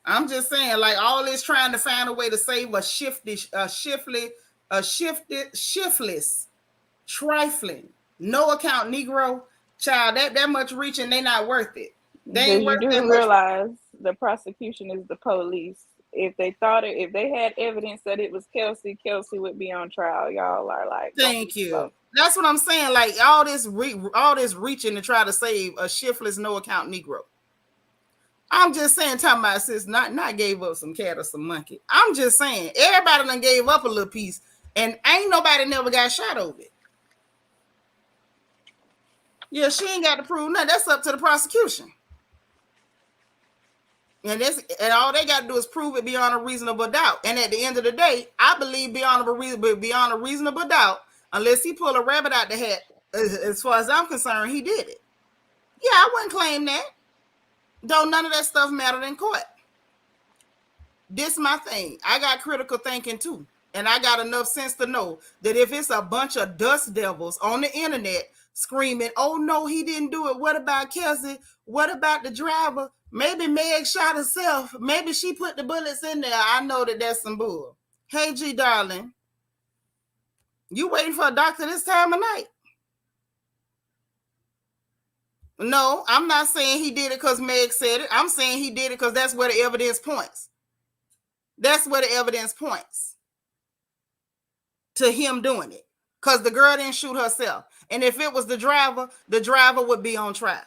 Speaker 1: I'm just saying, like all this trying to find a way to save a shiftless, trifling no account Negro, child, that much reaching, they not worth it. They
Speaker 2: Because
Speaker 1: ain't
Speaker 2: you
Speaker 1: worth that
Speaker 2: do
Speaker 1: much.
Speaker 2: realize the prosecution is the police. If they thought it, if they had evidence that it was Kelsey, Kelsey would be on trial. Y'all are like, gonna be
Speaker 1: Thank you.
Speaker 2: slow.
Speaker 1: That's what I'm saying. Like all this reaching to try to save a shiftless no account Negro. I'm just saying, talking about sis not gave up some cat or some monkey. I'm just saying, everybody done gave up a little piece, and ain't nobody never got shot over it. Yeah, she ain't got to prove nothing. That's up to the prosecution. And all they got to do is prove it beyond a reasonable doubt. And at the end of the day, I believe beyond a reasonable doubt, unless he pull a rabbit out the hat, as far as I'm concerned, he did it. Yeah, I wouldn't claim that. Don't none of that stuff mattered in court. This my thing. I got critical thinking too. And I got enough sense to know that if it's a bunch of dust devils on the internet screaming, oh no, he didn't do it. What about Kelsey? What about the driver? Maybe Meg shot herself. Maybe she put the bullets in there. I know that that's some bull. Hey, G, darling, you waiting for a doctor this time of night? No, I'm not saying he did it because Meg said it. I'm saying he did it because that's where the evidence points. That's where the evidence points to him doing it. Because the girl didn't shoot herself. And if it was the driver would be on trial.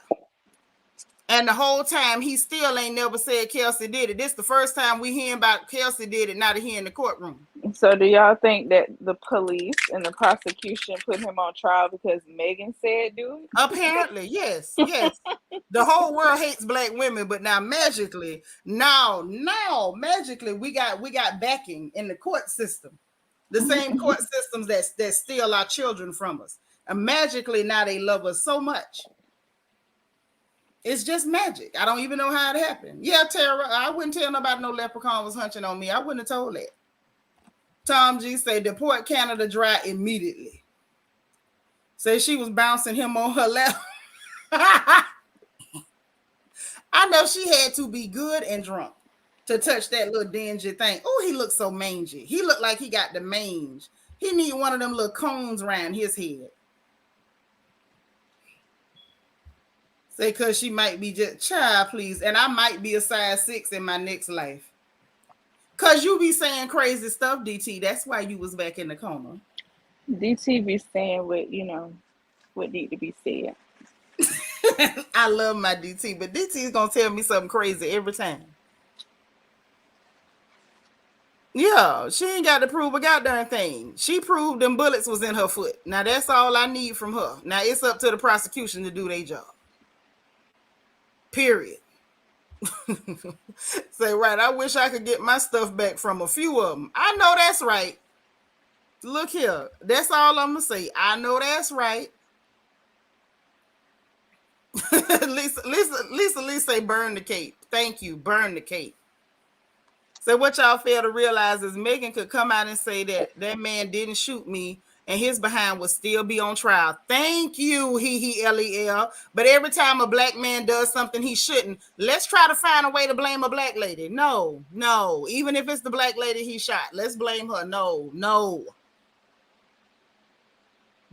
Speaker 1: And the whole time, he still ain't never said Kelsey did it. This the first time we hearing about Kelsey did it, not here in the courtroom.
Speaker 2: So, do y'all think that the police and the prosecution put him on trial because Megan said do it?
Speaker 1: Apparently, yes, yes. The whole world hates black women, but now magically, magically, we got backing in the court system. The same court systems that steal our children from us. And magically now they love us so much. It's just magic. I don't even know how it happened. Yeah, Tara, I wouldn't tell nobody no leprechaun was hunching on me. I wouldn't have told that. Tom G say deport Canada dry immediately. Say she was bouncing him on her lap. I know she had to be good and drunk to touch that little dingy thing. Oh, he looked so mangy. He looked like he got the mange. He need one of them little cones around his head. Say, because she might be just, child, please. And I might be a size 6 in my next life. Because you be saying crazy stuff, DT. That's why you was back in the coma.
Speaker 2: DT be saying what need to be said.
Speaker 1: I love my DT, but DT is going to tell me something crazy every time. Yeah, she ain't got to prove a goddamn thing. She proved them bullets was in her foot. Now, that's all I need from her. Now, it's up to the prosecution to do their job. Period. Say, right, I wish I could get my stuff back from a few of them. I know that's right. Look here. That's all I'm going to say. I know that's right. Lisa say burn the cape. Thank you. Burn the cape. So what y'all fail to realize is Megan could come out and say that man didn't shoot me and his behind would still be on trial. Thank you, LEL. But every time a black man does something he shouldn't, let's try to find a way to blame a black lady. No. Even if it's the black lady he shot, let's blame her. No.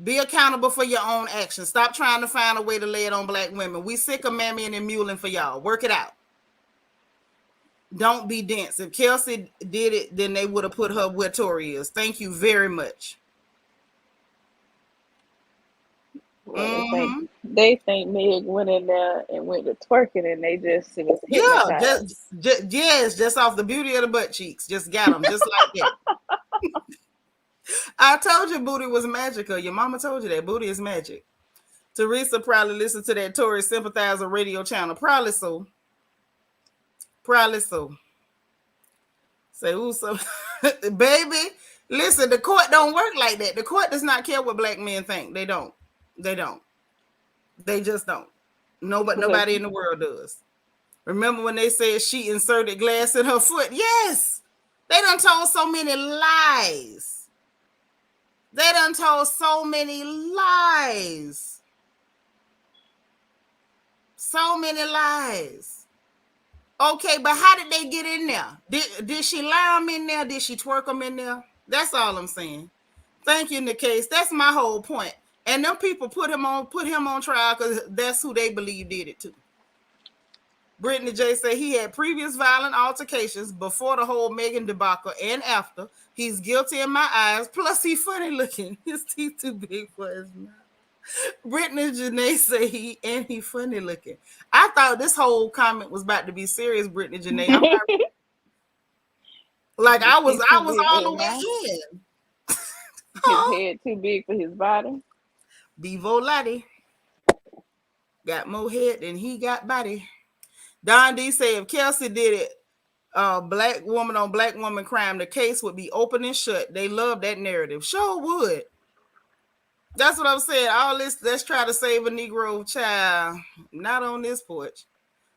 Speaker 1: Be accountable for your own actions. Stop trying to find a way to lay it on black women. We sick of mammying and muling for y'all. Work it out. Don't be dense. If Kelsey did it, then they would have put her where Tori is. Thank you very much.
Speaker 2: Well, they think Meg went in there and went to twerking, and they just was hypnotized.
Speaker 1: Just off the beauty of the butt cheeks. Just got them, just like that. I told you booty was magical. Your mama told you that booty is magic. Teresa probably listened to that Tory sympathizer radio channel. Probably so. Say, ooh, so baby, listen, the court don't work like that. The court does not care what black men think. They don't. They just don't. Nobody in the world does. Remember when they said she inserted glass in her foot? Yes. They done told so many lies. So many lies. Okay, but how did they get in there? Did she lie them in there? Did she twerk them in there? That's all I'm saying. Thank you, Nikkei. That's my whole point. And them people put him on trial because that's who they believe did it too. Brittany J said he had previous violent altercations before the whole Megan debacle and after. He's guilty in my eyes. Plus, he funny looking. His teeth too big for his mouth. Brittany Janae say he funny looking. I thought this whole comment was about to be serious, Brittany Janae. I'm not like
Speaker 2: His
Speaker 1: I was
Speaker 2: teeth too
Speaker 1: I was
Speaker 2: big for
Speaker 1: all
Speaker 2: his
Speaker 1: the
Speaker 2: mouth.
Speaker 1: way in.
Speaker 2: His
Speaker 1: Huh?
Speaker 2: head too big for his body.
Speaker 1: Bevo Laddie got more head than he got body. Don D said if Kelsey did it, black woman on black woman crime, the case would be open and shut. They love that narrative. Sure would. That's what I'm saying. All this, let's try to save a Negro child. Not on this porch.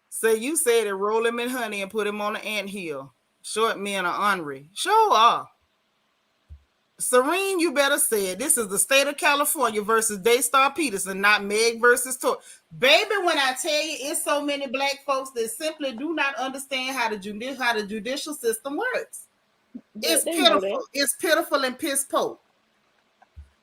Speaker 1: So you said it, roll him in honey and put him on the anthill. Short men are ornery. Sure are. Serene, you better say it. This is the state of California versus Daystar Peterson, not Meg versus Tor. Baby, when I tell you it's so many black folks that simply do not understand how the judicial system works.
Speaker 2: But
Speaker 1: It's
Speaker 2: they know
Speaker 1: pitiful.
Speaker 2: that.
Speaker 1: It's pitiful and piss poor.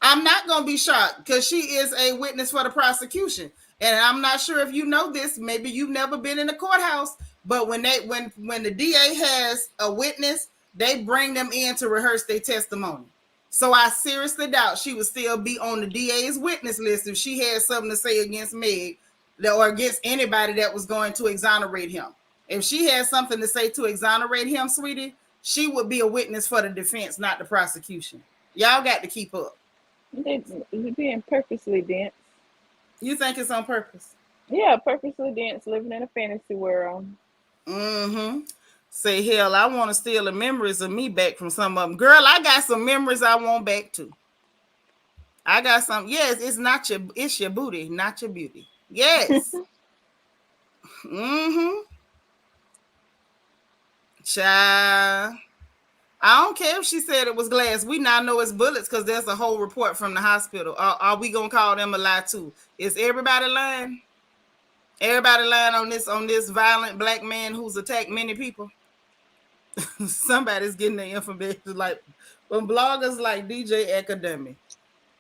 Speaker 1: I'm not going to be shocked because she is a witness for the prosecution. And I'm not sure if you know this. Maybe you've never been in the courthouse, but when the DA has a witness, they bring them in to rehearse their testimony. So I seriously doubt she would still be on the DA's witness list if she had something to say against Meg or against anybody that was going to exonerate him. If she had something to say to exonerate him, sweetie, she would be a witness for the defense, not the prosecution. Y'all got to keep up.
Speaker 2: They being purposely dense.
Speaker 1: You think it's on purpose?
Speaker 2: Yeah, purposely dense, living in a fantasy world.
Speaker 1: Mm-hmm. Say, hell, I want to steal the memories of me back from some of them. Girl, I got some memories I want back too. I got some. Yes, it's your booty, not your beauty. Yes. Mm-hmm. Child. I don't care if she said it was glass. We now know it's bullets because there's a whole report from the hospital. Are we gonna call them a lie too? Is everybody lying? Everybody lying on this violent black man who's attacked many people? Somebody's getting the information like from bloggers like DJ Akademiks.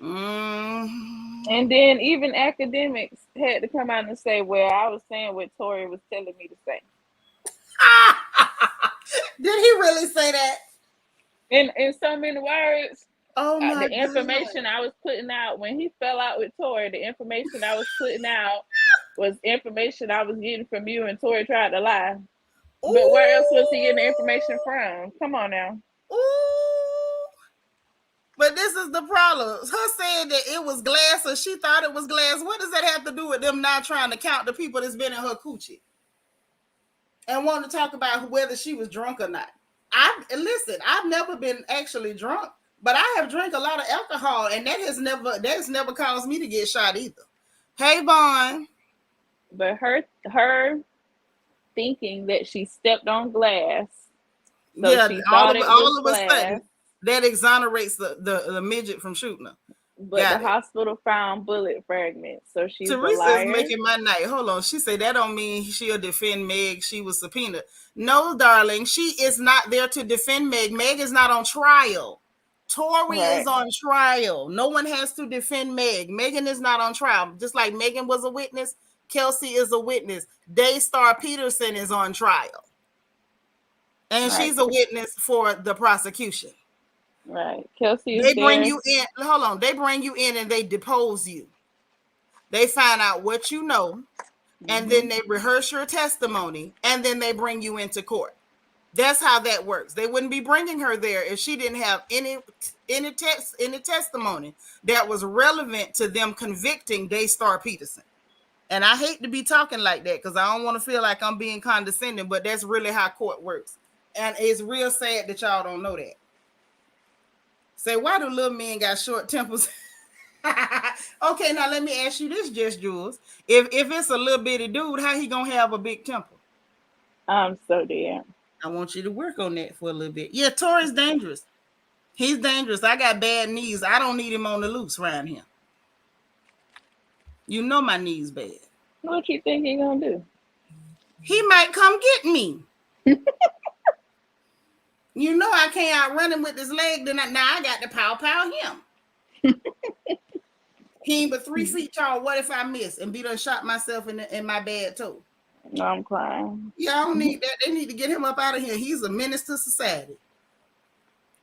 Speaker 2: And then even academics had to come out and say, well, I was saying what Tori was telling me to say.
Speaker 1: Did he really say that?
Speaker 2: In so many words,
Speaker 1: Oh my
Speaker 2: the
Speaker 1: God.
Speaker 2: information I was putting out when he fell out with Tori, the information I was putting out was information I was getting from you, and Tori tried to lie. But where else was he getting the information from? Come on now.
Speaker 1: Ooh. But this is the problem. Her saying that it was glass or she thought it was glass. What does that have to do with them not trying to count the people that's been in her coochie? And wanting to talk about whether she was drunk or not. I've never been actually drunk, but I have drank a lot of alcohol, and that has never caused me to get shot either. Hey Vaughn.
Speaker 2: But her thinking that she stepped on glass, so
Speaker 1: Yeah,
Speaker 2: she thought it was
Speaker 1: all of a
Speaker 2: glass.
Speaker 1: sudden that exonerates the midget from shooting her.
Speaker 2: But the
Speaker 1: Got it.
Speaker 2: hospital found bullet fragments, so she's a
Speaker 1: Teresa is
Speaker 2: liar.
Speaker 1: making my night. Hold on. She said that don't mean she'll defend Meg. She was subpoenaed. No, darling. She is not there to defend Meg. Meg is not on trial. Tori is
Speaker 2: Right.
Speaker 1: on trial. No one has to defend Meg. Megan is not on trial. Just like Megan was a witness, Kelsey is a witness. Daystar Peterson is on trial. And
Speaker 2: Right.
Speaker 1: she's a witness for the prosecution.
Speaker 2: Right. Kelsey is
Speaker 1: They bring
Speaker 2: there.
Speaker 1: you in. Hold on. They bring you in and they depose you. They find out what you know, and then they rehearse your testimony, and then they bring you into court. That's how that works. They wouldn't be bringing her there if she didn't have any testimony that was relevant to them convicting Daystar Peterson. And I hate to be talking like that because I don't want to feel like I'm being condescending, but that's really how court works. And it's real sad that y'all don't know that. Say, why do little men got short tempers? Okay, now let me ask you this, Just Jules. If it's a little bitty dude, how he gonna have a big temper?
Speaker 2: I'm so dead.
Speaker 1: I want you to work on that for a little bit. Yeah, Tori's dangerous. He's dangerous. I got bad knees. I don't need him on the loose around here. You know my knees bad.
Speaker 2: What you think he gonna do?
Speaker 1: He might come get me. You know I can't outrun him with this leg. Now I got to pow him. He ain't but 3 feet tall. What if I miss and be done shot myself in my bad toe?
Speaker 2: I'm crying.
Speaker 1: Yeah, I don't need that. They need to get him up out of here. He's a menace to society.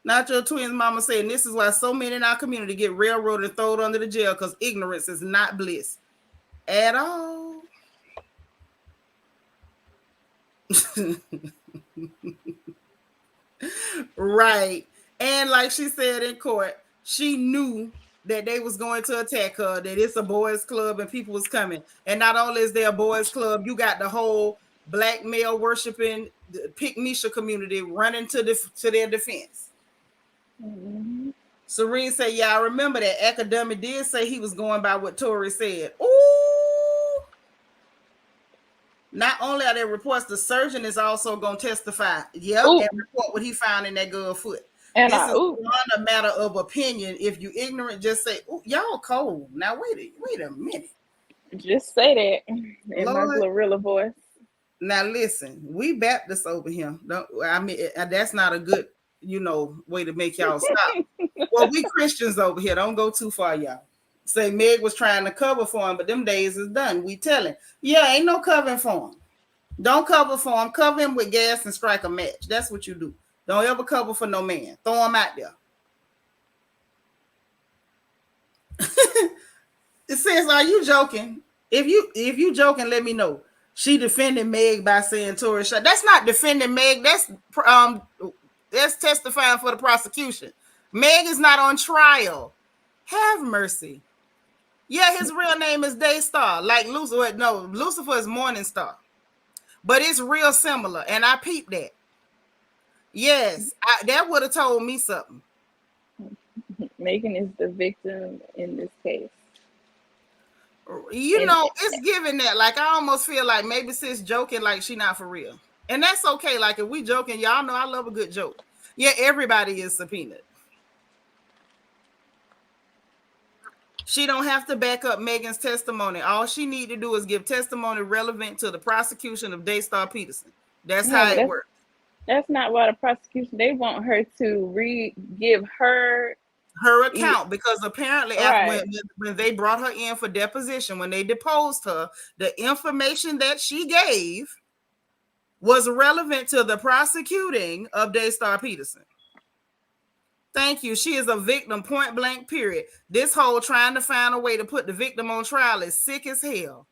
Speaker 1: Not your twins mama saying this is why so many in our community get railroaded and thrown under the jail because ignorance is not bliss at all. Right. And like she said in court, she knew that they was going to attack her, that it's a boys club and people was coming. And not only is there a boys club, you got the whole black male worshiping Pick Misha community running to their defense.
Speaker 2: Mm-hmm.
Speaker 1: Serene said, yeah, I remember that. Akademiks did say he was going by what Tori said. Ooh. Not only are there reports, the surgeon is also going to testify. Yep, and report what he found in that girl's foot. And this is not a matter of opinion. If you ignorant, just say, y'all cold. Now, wait a minute.
Speaker 2: Just say that in Lord, my Glorilla voice.
Speaker 1: Now, listen, we Baptists over here. I mean, that's not a good, way to make y'all stop. Well, we Christians over here. Don't go too far, y'all. Say Meg was trying to cover for him, but them days is done. We telling, ain't no covering for him. Don't cover for him. Cover him with gas and strike a match. That's what you do. Don't ever cover for no man. Throw him out there. It says, are you joking? If you joking, let me know. She defended Meg by saying Tori shot. That's not defending Meg. That's testifying for the prosecution. Meg is not on trial. Have mercy. Yeah, his real name is Daystar, like Lucifer. No, Lucifer is Morning Star, but it's real similar, and I peeped that. Yes, that would have told me something.
Speaker 2: Megan is the victim in this case.
Speaker 1: It's given that. Like, I almost feel like maybe sis joking, like she not for real, and that's okay. Like, if we joking, y'all know I love a good joke. Yeah, everybody is subpoenaed. She don't have to back up Megan's testimony. All she need to do is give testimony relevant to the prosecution of Daystar Peterson. That's how it works.
Speaker 2: That's not why the prosecution, they want her to give her
Speaker 1: account, because apparently when they brought her in for deposition, when they deposed her, the information that she gave was relevant to the prosecuting of Daystar Peterson. Thank you. She is a victim, point blank, period. This whole trying to find a way to put the victim on trial is sick as hell.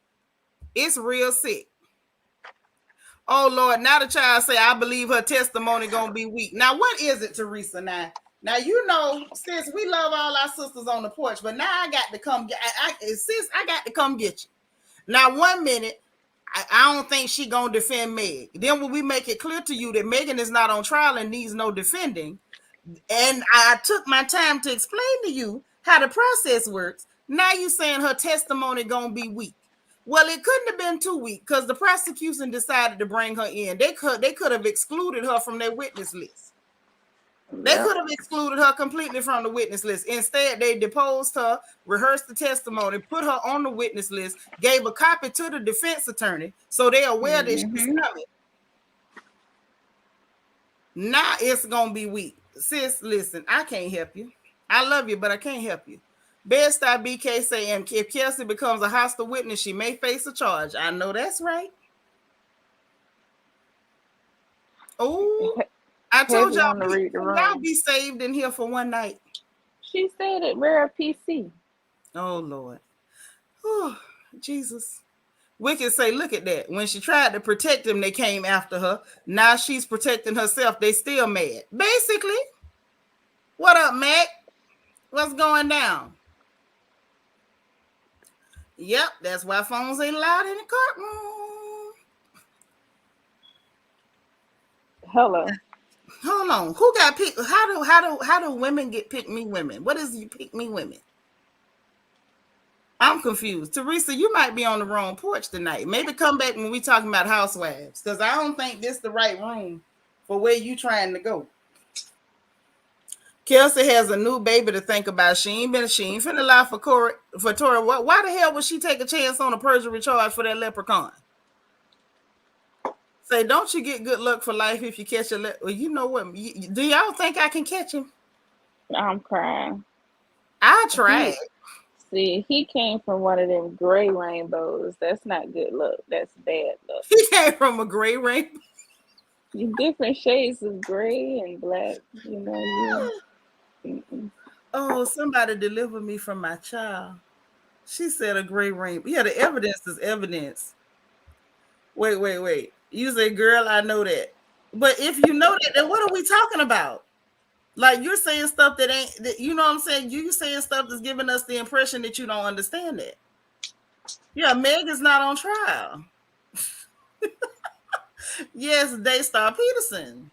Speaker 1: It's real sick. Oh, Lord. Now the child say, I believe her testimony going to be weak. Now, what is it, Teresa? Now, sis, we love all our sisters on the porch, but now I got to come get, I got to come get you. Now, 1 minute, I don't think she going to defend Meg. Then when we make it clear to you that Megan is not on trial and needs no defending, and I took my time to explain to you how the process works, now you saying her testimony going to be weak. Well, it couldn't have been too weak because the prosecution decided to bring her in. They could have excluded her from their witness list. They could have excluded her completely from the witness list. Instead, they deposed her, rehearsed the testimony, put her on the witness list, gave a copy to the defense attorney so they're aware that she's coming. Now it's going to be weak. Sis, listen, I can't help you. I love you, but I can't help you. Bedstar BK saying if Kelsey becomes a hostile witness, she may face a charge. I know that's right. Oh, I told y'all, y'all be saved in here for one night.
Speaker 2: She said it, rare PC.
Speaker 1: Oh, Lord. Oh, Jesus. Wicked say, look at that. When she tried to protect them, they came after her. Now she's protecting herself. They still mad. Basically. What up, Mac? What's going down? Yep, that's why phones ain't allowed in the courtroom.
Speaker 2: Hello.
Speaker 1: Hold on. Who got picked? How do women get pick me women? What is you pick me women? I'm confused. Teresa, you might be on the wrong porch tonight. Maybe come back when we talking about housewives, because I don't think this is the right room for where you trying to go. Kelsey has a new baby to think about. She ain't finna lie for Tori. Why the hell would she take a chance on a perjury charge for that leprechaun? Say, don't you get good luck for life if you catch a well, you know what? Do y'all think I can catch him?
Speaker 2: I'm crying.
Speaker 1: I tried.
Speaker 2: See, he came from one of them gray rainbows. That's not good luck. That's bad luck.
Speaker 1: He came from a gray rainbow.
Speaker 2: You different shades of gray and black. You. Mm-mm.
Speaker 1: Oh, somebody delivered me from my child. She said a gray rainbow. Yeah, the evidence is evidence. Wait. You say, girl, I know that. But if you know that, then what are we talking about? Like you're saying stuff that ain't that, you know what I'm saying? You saying stuff that's giving us the impression that you don't understand it. Yeah, Meg is not on trial. Yes, Daystar Peterson.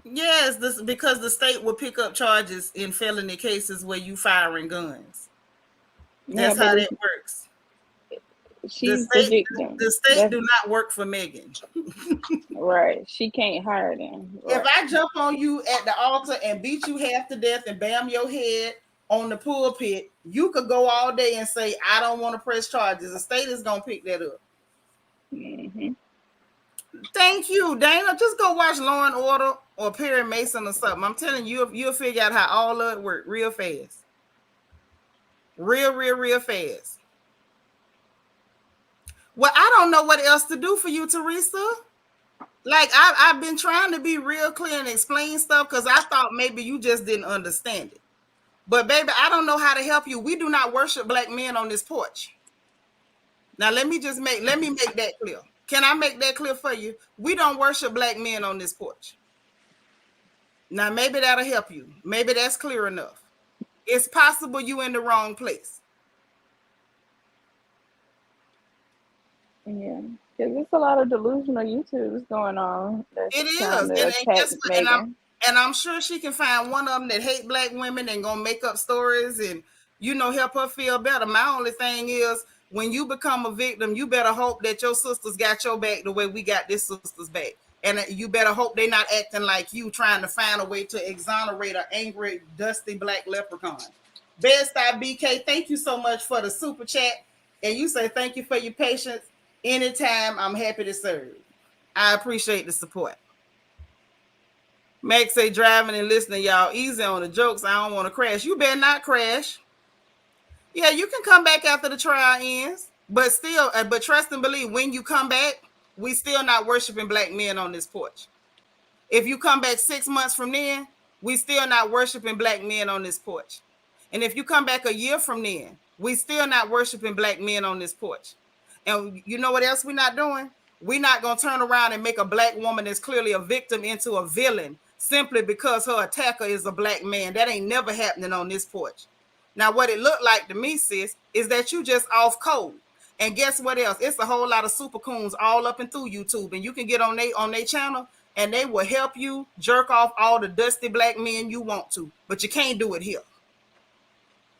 Speaker 1: Yes, this because the state will pick up charges in felony cases where you firing guns.
Speaker 2: Yeah,
Speaker 1: That's
Speaker 2: but
Speaker 1: how that works. The
Speaker 2: she's the
Speaker 1: state
Speaker 2: victim.
Speaker 1: the state
Speaker 2: That's
Speaker 1: do not work for Megan.
Speaker 2: right. She can't hire them.
Speaker 1: If
Speaker 2: Right.
Speaker 1: I jump on you at the altar and beat you half to death and bam your head on the pulpit, you could go all day and say, I don't want to press charges. The state is going to pick that up.
Speaker 2: Hmm.
Speaker 1: Thank you, Dana. Just go watch Law and Order or Perry Mason or something. I'm telling you, you'll figure out how all of it work real fast. Real fast. Well, I don't know what else to do for you, Teresa. Like, I've been trying to be real clear and explain stuff because I thought maybe you just didn't understand it. But baby, I don't know how to help you. We do not worship black men on this porch. Now let me make that clear. Can I make that clear for you? We don't worship black men on this porch. Now maybe that'll help you. Maybe that's clear enough. It's possible you in the wrong place.
Speaker 2: Yeah. Because there's a lot of delusional YouTubers going on that's
Speaker 1: It
Speaker 2: trying
Speaker 1: is,
Speaker 2: to
Speaker 1: and
Speaker 2: attack
Speaker 1: guess what?
Speaker 2: Megan.
Speaker 1: And I'm sure she can find one of them that hate black women and gonna make up stories and help her feel better. My only thing is when you become a victim, you better hope that your sisters got your back the way we got this sister's back, and you better hope they not acting like you, trying to find a way to exonerate an angry, dusty black leprechaun. Best BK, thank you so much for the super chat, and you say thank you for your patience. Anytime, I'm happy to serve. I appreciate the support. Max say driving and listening, y'all. Easy on the jokes. I don't want to crash. You better not crash. Yeah, you can come back after the trial ends, but still, but trust and believe when you come back, we still not worshiping black men on this porch. If you come back 6 months from then, we still not worshiping black men on this porch. And if you come back a year from then, we still not worshiping black men on this porch. And you know what else we're not doing? We're not going to turn around and make a black woman that's clearly a victim into a villain simply because her attacker is a black man. That ain't never happening on this porch. Now, what it looked like to me, sis, is that you just off code. And guess what else? It's a whole lot of super coons all up and through YouTube. And you can get on their channel and they will help you jerk off all the dusty black men you want to. But you can't do it here.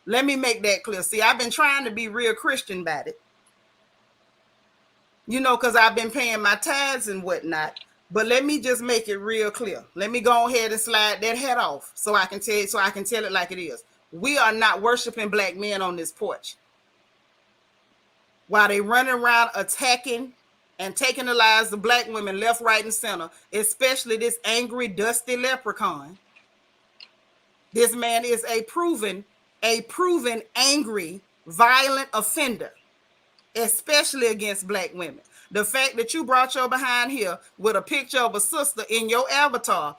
Speaker 1: Let me make that clear. See, I've been trying to be real Christian about it. Because I've been paying my tithes and whatnot. But let me just make it real clear. Let me go ahead and slide that hat off so I can tell it like it is. We are not worshiping black men on this porch. While they running around attacking and taking the lives of black women left, right, and center, especially this angry, dusty leprechaun. This man is a proven angry, violent offender, especially against black women. The fact that you brought your behind here with a picture of a sister in your avatar,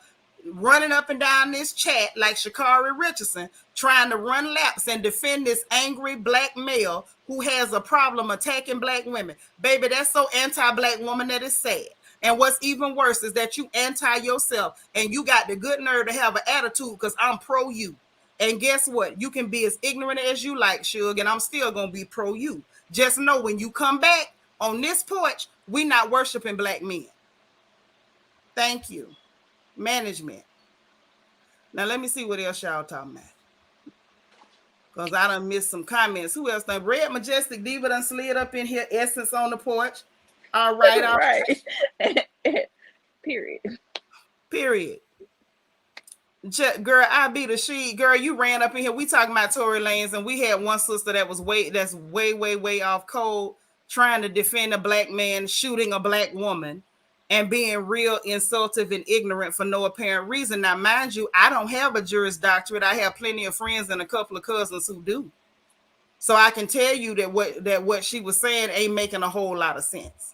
Speaker 1: running up and down this chat like Sha'Carri Richardson, trying to run laps and defend this angry black male who has a problem attacking black women. Baby, that's so anti-black woman that is sad. And what's even worse is that you anti yourself and you got the good nerve to have an attitude because I'm pro you. And guess what? You can be as ignorant as you like, Suge, and I'm still going to be pro you. Just know when you come back on this porch, we not worshiping black men. Thank you. Management. Now, let me see what else y'all talking about. Because I done missed some comments. Who else done? Red Majestic Diva done slid up in here. Essence on the porch. All right.
Speaker 2: Right. Period.
Speaker 1: Girl, I be the she. Girl, you ran up in here. We talking about Tory Lanez, and we had one sister that's way off code, trying to defend a black man shooting a black woman. and being real insultive and ignorant for no apparent reason. Now, mind you, I don't have a Juris Doctorate. I have plenty of friends and a couple of cousins who do. So I can tell you that what she was saying ain't making a whole lot of sense.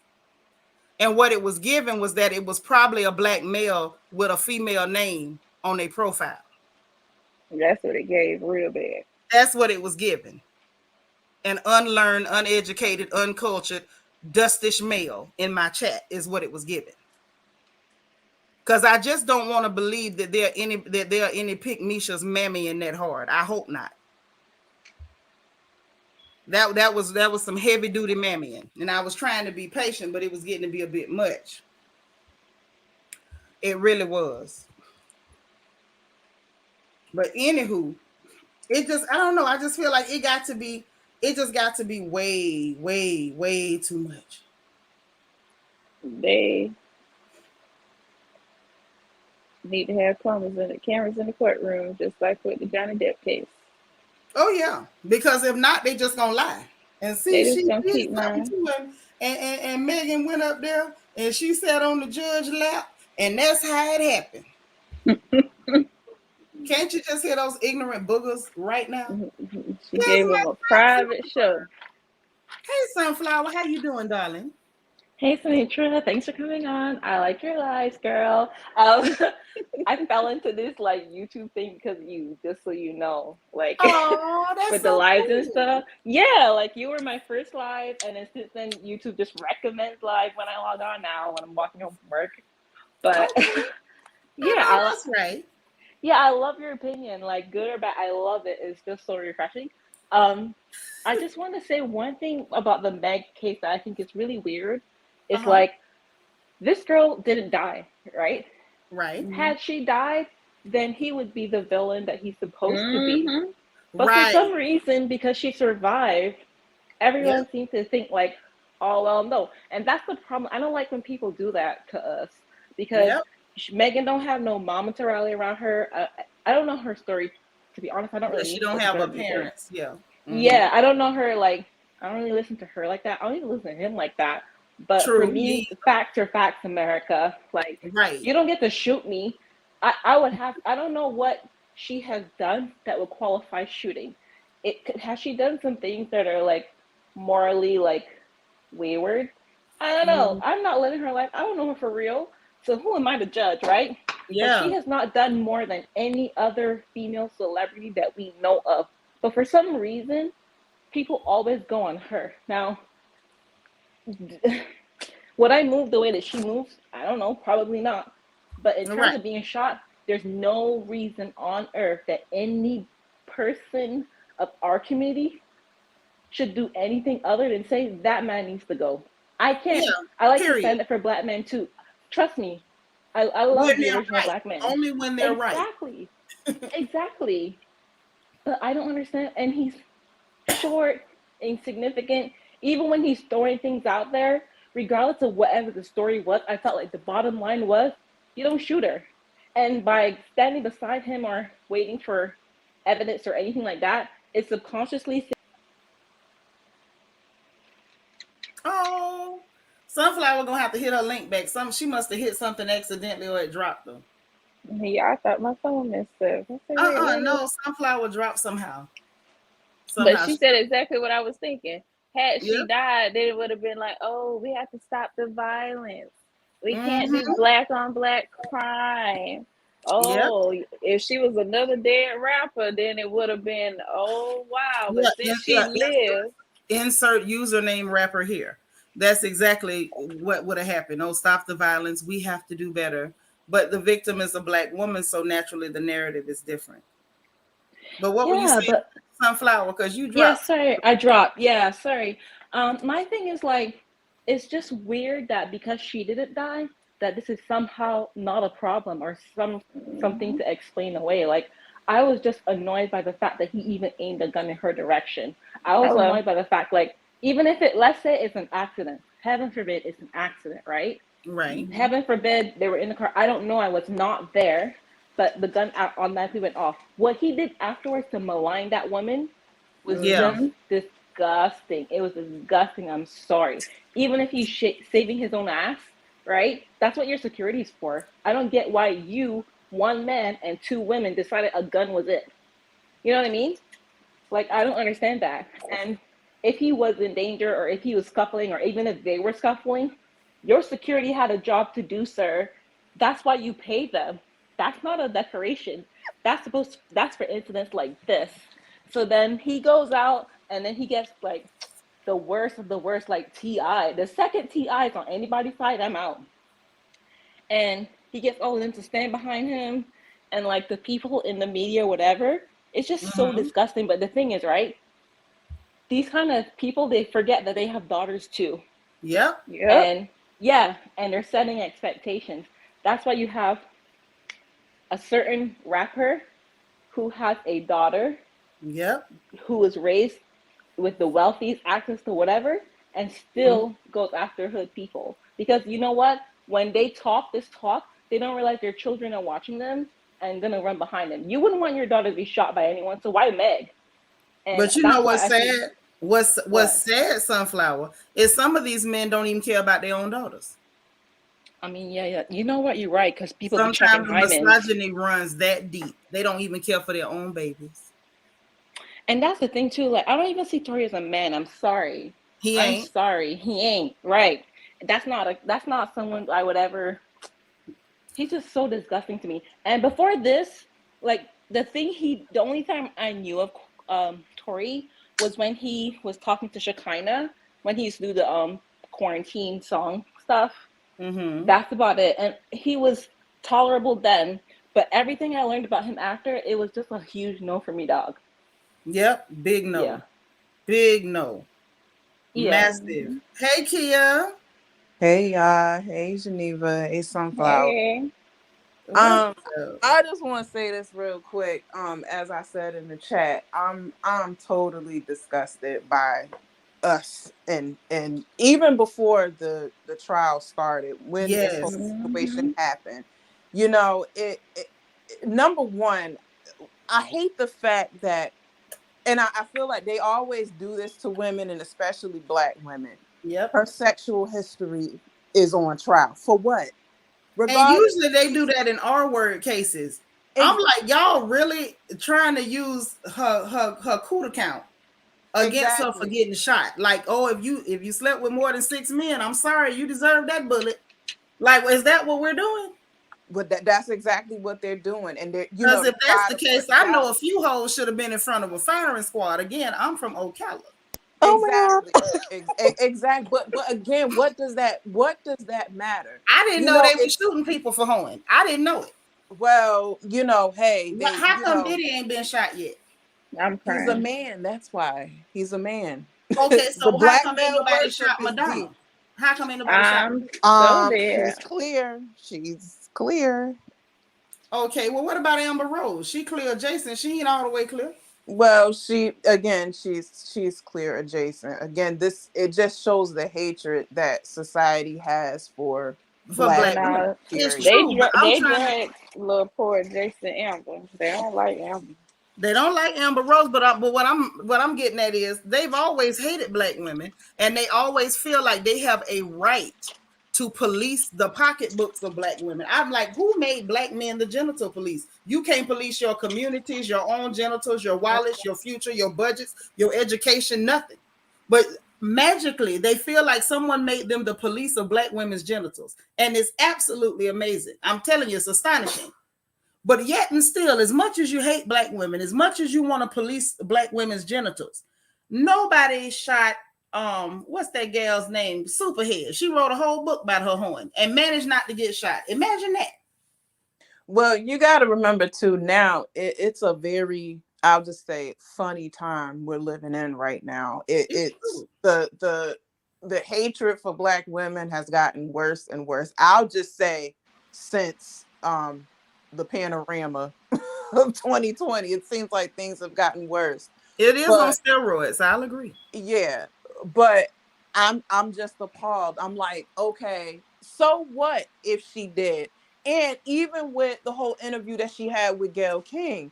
Speaker 1: And what it was given was that it was probably a black male with a female name on their profile.
Speaker 2: That's what it gave real bad.
Speaker 1: That's what it was given. An unlearned, uneducated, uncultured, dustish male in my chat is what it was given. Because I just don't want to believe that there are any pick Misha's mammy in that hard. I hope not. That was some heavy duty mammying, and I was trying to be patient, but it was getting to be a bit much. It really was. But anywho, I don't know. I just feel like it just got to be way, way, way too much.
Speaker 2: They need to have cameras in the courtroom, just like with the Johnny Depp case.
Speaker 1: Oh yeah, because if not, they just gonna lie and see.
Speaker 2: They just gonna keep lying.
Speaker 1: And Megan went up there and she sat on the judge's lap, and that's how it happened. Can't you just hear those ignorant boogers right now?
Speaker 2: She gave him a private show.
Speaker 1: Hey, Sunflower, how you doing, darling?
Speaker 2: Hey, Seanitra, thanks for coming on. I like your lives, girl. I fell into this like YouTube thing because of you, just so you know, like with the lives and stuff. Yeah, like you were my first live, and then since then YouTube just recommends live when I log on now when I'm walking home from work. But yeah,
Speaker 1: that's right.
Speaker 2: Yeah, I love your opinion, like good or bad. I love it. It's just so refreshing. I just want to say one thing about the Meg case that I think is really weird. It's like, this girl didn't die, right?
Speaker 1: Right.
Speaker 2: Had she died, then he would be the villain that he's supposed to be. But for some reason, because she survived, everyone seems to think like, oh, well, no. And that's the problem. I don't like when people do that to us because Megan don't have no mama to rally around her. I don't know her story, to be honest. I don't really.
Speaker 1: She don't have her parents.
Speaker 2: Yeah, I don't know her. Like, I don't really listen to her like that. I don't even listen to him like that. But for me, facts are facts, America. Like, you don't get to shoot me. I don't know what she has done that would qualify shooting. Has she done some things that are like morally like wayward? I don't know. I'm not living her life. I don't know her for real. So who am I to judge, right? Yeah. But she has not done more than any other female celebrity that we know of. But for some reason, people always go on her. Now, would I move the way that she moves? I don't know. Probably not. But in terms of being shot, there's no reason on earth that any person of our community should do anything other than say that man needs to go. I can't. I like to stand up for black men too. Trust me. I love the original black men.
Speaker 1: Only when they're
Speaker 2: exactly. Exactly. But I don't understand. And he's short, insignificant. Even when he's throwing things out there, regardless of whatever the story was, I felt like the bottom line was, you don't shoot her. And by standing beside him or waiting for evidence or anything like that, it's subconsciously.
Speaker 1: Oh, Sunflower gonna have to hit her link back. She must have hit something accidentally or it dropped them.
Speaker 2: Yeah, I thought my phone messed up.
Speaker 1: No, Sunflower dropped somehow.
Speaker 2: But she said exactly what I was thinking. Had she died, then it would have been like, oh, we have to stop the violence. We can't do black on black crime. Oh, if she was another dead rapper, then it would have been, oh, wow. But since she lived.
Speaker 1: Insert username rapper here. That's exactly what would have happened. Oh, stop the violence. We have to do better. But the victim is a black woman, so naturally the narrative is different. But what were you saying, Sunflower? Because you dropped.
Speaker 2: Yeah, sorry, I dropped. Yeah, sorry. My thing is like, it's just weird that because she didn't die, that this is somehow not a problem or something to explain away. Like, I was just annoyed by the fact that he even aimed a gun in her direction. I was annoyed by the fact, like, even if let's say it's an accident, heaven forbid it's an accident, right?
Speaker 1: Right.
Speaker 2: Heaven forbid they were in the car. I don't know. I was not there, but the gun automatically went off. What he did afterwards to malign that woman was just disgusting. It was disgusting. I'm sorry. Even if he's saving his own ass,
Speaker 3: right? That's what your security is for. I don't get why you, one man and two women, decided a gun was it. You know what I mean? Like, I don't understand that. And if he was in danger, or if he was scuffling, or even if they were scuffling, your security had a job to do, sir. That's why you pay them. That's not a decoration. That's for incidents like this. So then he goes out, and then he gets like the worst of the worst, like TI. The second TI is on anybody's side, I'm out. And he gets all of them to stand behind him, and like the people in the media, whatever. It's just so
Speaker 1: Mm-hmm.
Speaker 3: disgusting. But the thing is, right? These kind of people, they forget that they have daughters too.
Speaker 1: Yep.
Speaker 2: Yep.
Speaker 3: And yeah, and they're setting expectations. That's why you have a certain rapper who has a daughter
Speaker 1: Yep.
Speaker 3: who was raised with the wealthiest access to whatever, and
Speaker 1: Mm-hmm.
Speaker 3: still goes after hood people. Because you know what? When they talk this talk, they don't realize their children are watching them and gonna run behind them. You wouldn't want your daughter to be shot by anyone, so why Meg? And
Speaker 1: But you know
Speaker 3: that's why
Speaker 1: what's
Speaker 3: I think
Speaker 1: sad? What's
Speaker 3: what
Speaker 1: sad, Sunflower, is some of these men don't even care about their own daughters.
Speaker 3: I mean, yeah, yeah. You know what? You're right, because people be checking
Speaker 1: Sometimes the
Speaker 3: hymens.
Speaker 1: misogyny runs that deep. They don't even care for their own babies.
Speaker 3: And that's the thing too. Like, I don't even see Tori as a man. I'm sorry.
Speaker 1: He
Speaker 3: I'm
Speaker 1: ain't.
Speaker 3: sorry. He ain't right. That's not someone I would ever. He's just so disgusting to me. And before this, like the only time I knew of Tori was when he was talking to Shekinah, when he used to do the quarantine song stuff.
Speaker 1: Mm-hmm.
Speaker 3: That's about it. And he was tolerable then, but everything I learned about him after, it was just a huge no for me, dog.
Speaker 1: Yep. Big
Speaker 3: Yeah.
Speaker 1: no. Big no.
Speaker 3: Yeah.
Speaker 1: Massive. Hey, Kia.
Speaker 4: Hey y'all, hey Geneva, hey Sunflower.
Speaker 2: Hey.
Speaker 1: What's
Speaker 4: Um,
Speaker 1: up?
Speaker 4: I just want to say this real quick. As I said in the chat, I'm totally disgusted by us, and even before the trial started, when this whole
Speaker 1: Yes.
Speaker 4: situation
Speaker 2: Mm-hmm.
Speaker 4: happened, it number one, I hate the fact that, and I feel like they always do this to women, and especially black women.
Speaker 1: Yep.
Speaker 4: Her sexual history is on trial for what?
Speaker 1: And
Speaker 4: Regardless
Speaker 1: usually
Speaker 4: if
Speaker 1: they do
Speaker 4: she's
Speaker 1: that in R word cases. I'm
Speaker 4: ex-
Speaker 1: like, y'all really trying to use her coup account against her for
Speaker 4: exactly,
Speaker 1: getting shot. Like, oh, if you slept with more than 6 men, I'm sorry, you deserve that bullet. Like, is that what we're doing?
Speaker 4: but that's exactly what they're doing, and they're
Speaker 1: Because
Speaker 4: to
Speaker 1: if that's
Speaker 4: try
Speaker 1: the
Speaker 4: to
Speaker 1: case,
Speaker 4: put
Speaker 1: I know
Speaker 4: doubt.
Speaker 1: a few hoes should have been in front of a firing squad. Again, I'm from Ocala.
Speaker 2: Oh my
Speaker 4: Exactly, exact. But again, what does that matter?
Speaker 1: I didn't
Speaker 4: You
Speaker 1: know
Speaker 4: know,
Speaker 1: they were
Speaker 4: it's
Speaker 1: shooting people for hoeing. I didn't know it.
Speaker 4: well, hey, they,
Speaker 1: How come Diddy ain't been shot yet?
Speaker 2: God. I'm
Speaker 4: he's a
Speaker 2: crying.
Speaker 4: man. That's why he's a man.
Speaker 1: Okay,
Speaker 4: The
Speaker 1: so how
Speaker 4: black
Speaker 1: come ain't
Speaker 4: male
Speaker 1: nobody
Speaker 4: worship
Speaker 1: shot
Speaker 4: is deep.
Speaker 1: Madonna? How come ain't nobody shot?
Speaker 2: I'm so dead.
Speaker 4: She's clear. She's clear.
Speaker 1: Okay, well, what about Amber Rose? She clear Jason. She ain't all the way clear.
Speaker 4: Well, she's clear adjacent. Again, this it just shows the hatred that society has for
Speaker 1: For
Speaker 4: black
Speaker 1: black women.
Speaker 4: women.
Speaker 2: Nah,
Speaker 1: It's
Speaker 4: Period.
Speaker 1: true, but I'm
Speaker 2: they
Speaker 1: trying to.
Speaker 2: drag little poor Jason Amber. They don't like Amber.
Speaker 1: They don't like Amber Rose, but what I'm getting at is they've always hated black women, and they always feel like they have a right to police the pocketbooks of black women. I'm like, who made black men the genital police? You can't police your communities, your own genitals, your wallets, your future, your budgets, your education, nothing. But magically, they feel like someone made them the police of black women's genitals, and it's absolutely amazing. I'm telling you, it's astonishing. But yet and still, as much as you hate black women, as much as you want to police black women's genitals, nobody shot what's that gal's name? Superhead. She wrote a whole book about her horn and managed not to get shot. Imagine that.
Speaker 4: Well, you got to remember too. Now it's a very, I'll just say, funny time we're living in right now.
Speaker 1: It's
Speaker 4: It's
Speaker 1: true.
Speaker 4: the hatred for black women has gotten worse and worse. I'll just say since the panorama of 2020, it seems like things have gotten worse.
Speaker 1: It is on
Speaker 4: But
Speaker 1: steroids. I'll agree.
Speaker 4: yeah, but I'm just appalled. I'm like, okay, so what if she did? And even with the whole interview that she had with Gayle King,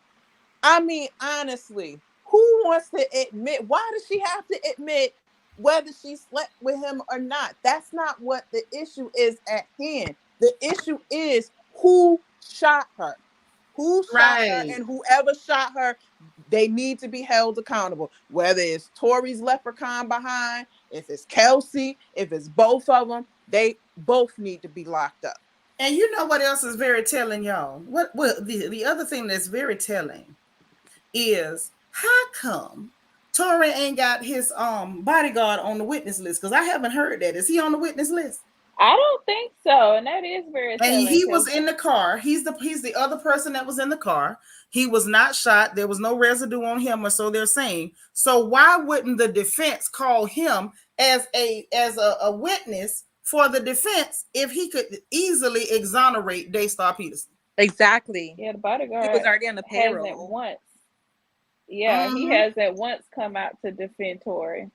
Speaker 4: I mean, honestly, who wants to admit? Why does she have to admit whether she slept with him or not. That's not what the issue is at hand. The issue is who shot her. Who shot her,
Speaker 1: Right.
Speaker 4: and whoever shot her, they need to be held accountable. Whether it's Tori's leprechaun behind, if it's Kelsey, if it's both of them, they both need to be locked up.
Speaker 1: And you know what else is very telling, y'all? What the other thing that's very telling is how come Tory ain't got his bodyguard on the witness list? Because I haven't heard that. Is he on the witness list?
Speaker 2: I don't think so, and that is very
Speaker 1: And
Speaker 2: telling.
Speaker 1: he was in the car. He's the other person that was in the car. He was not shot. There was no residue on him, or so they're saying. So why wouldn't the defense call him as a witness for the defense if he could easily exonerate Daystar Peterson?
Speaker 5: Exactly.
Speaker 2: Yeah, the
Speaker 5: He
Speaker 2: bodyguard
Speaker 5: was already on the
Speaker 2: hasn't
Speaker 5: payroll.
Speaker 2: once. Yeah, he
Speaker 1: Mhm.
Speaker 2: hasn't once come out to defend Tory.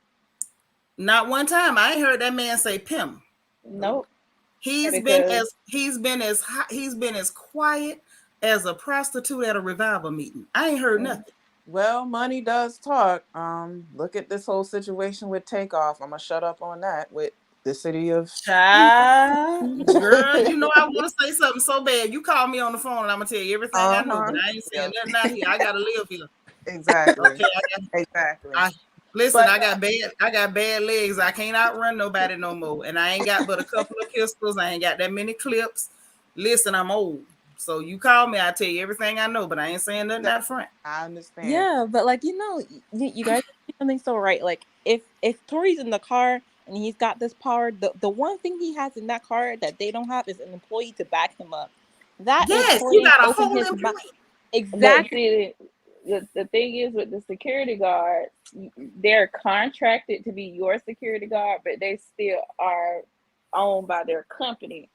Speaker 1: Not one time. I ain't heard that man say pim.
Speaker 2: Nope.
Speaker 1: He's
Speaker 2: Because
Speaker 1: been as quiet as a prostitute at a revival meeting. I ain't heard nothing.
Speaker 4: Well, money does talk. Look at this whole situation with Takeoff. I'm gonna shut up on that with the city of
Speaker 1: Child, girl, you know I want to say something so bad. You call me on the phone and I'm gonna tell you everything I know, but I ain't saying nothing out here. I gotta live here.
Speaker 4: Exactly.
Speaker 1: Okay,
Speaker 4: Exactly.
Speaker 1: Listen,
Speaker 4: But-
Speaker 1: I got bad legs. I can't outrun nobody no more, and I ain't got but a couple of pistols. I ain't got that many clips. Listen, I'm old, so you call me, I tell you everything I know, but I ain't saying nothing out front.
Speaker 4: I understand.
Speaker 5: Yeah, but like you guys do something so right. Like if Tori's in the car and he's got this power, the one thing he has in that car that they don't have is an employee to back him up. That is
Speaker 1: Yes,
Speaker 5: Tori
Speaker 1: you got a
Speaker 5: open
Speaker 1: whole
Speaker 5: his
Speaker 1: employee.
Speaker 5: mouth.
Speaker 2: but
Speaker 5: Exactly.
Speaker 2: see, the thing is with the security guards, they're contracted to be your security guard, but they still are owned by their company.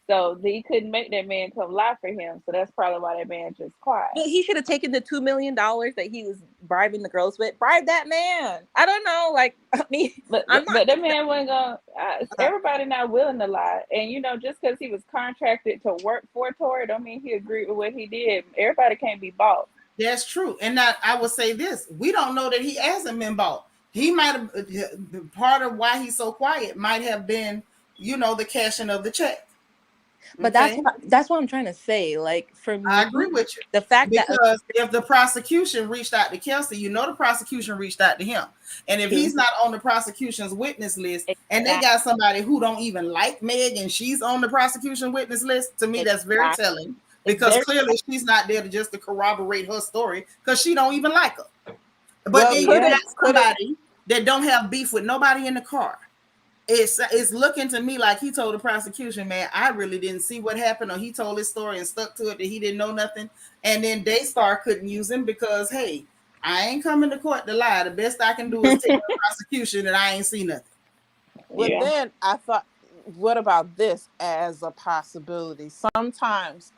Speaker 2: So he couldn't make that man come lie for him. So that's probably why that man just quiet.
Speaker 5: But he should have taken the $2 million that he was bribing the girls with. Bribe that man. I don't know. Like, I mean,
Speaker 2: But that man wasn't gonna. Everybody not willing to lie, and just because he was contracted to work for Tory, don't mean he agreed with what he did. Everybody can't be bought.
Speaker 1: That's true. And now I would say this: we don't know that he hasn't been bought. He might have part of why he's so quiet might have been, the cashing of the check.
Speaker 5: but
Speaker 1: Okay?
Speaker 5: that's what I'm trying to say. Like for me,
Speaker 1: I agree with you.
Speaker 5: the fact that
Speaker 1: Because if the prosecution reached out to Kelsey, the prosecution reached out to him. And if he's not on the prosecution's witness list, and they got somebody who don't even like Meg and she's on the prosecution witness list, to me, that's very telling. Because clearly she's not there to corroborate her story because she don't even like her. But then you got somebody that don't have beef with nobody in the car. It's looking to me like he told the prosecution, man, I really didn't see what happened, or he told his story and stuck to it that he didn't know nothing. And then Daystar couldn't use him because, hey, I ain't coming to court to lie. The best I can do is take the prosecution and I ain't see nothing.
Speaker 4: But then I thought, what about this as a possibility? Sometimes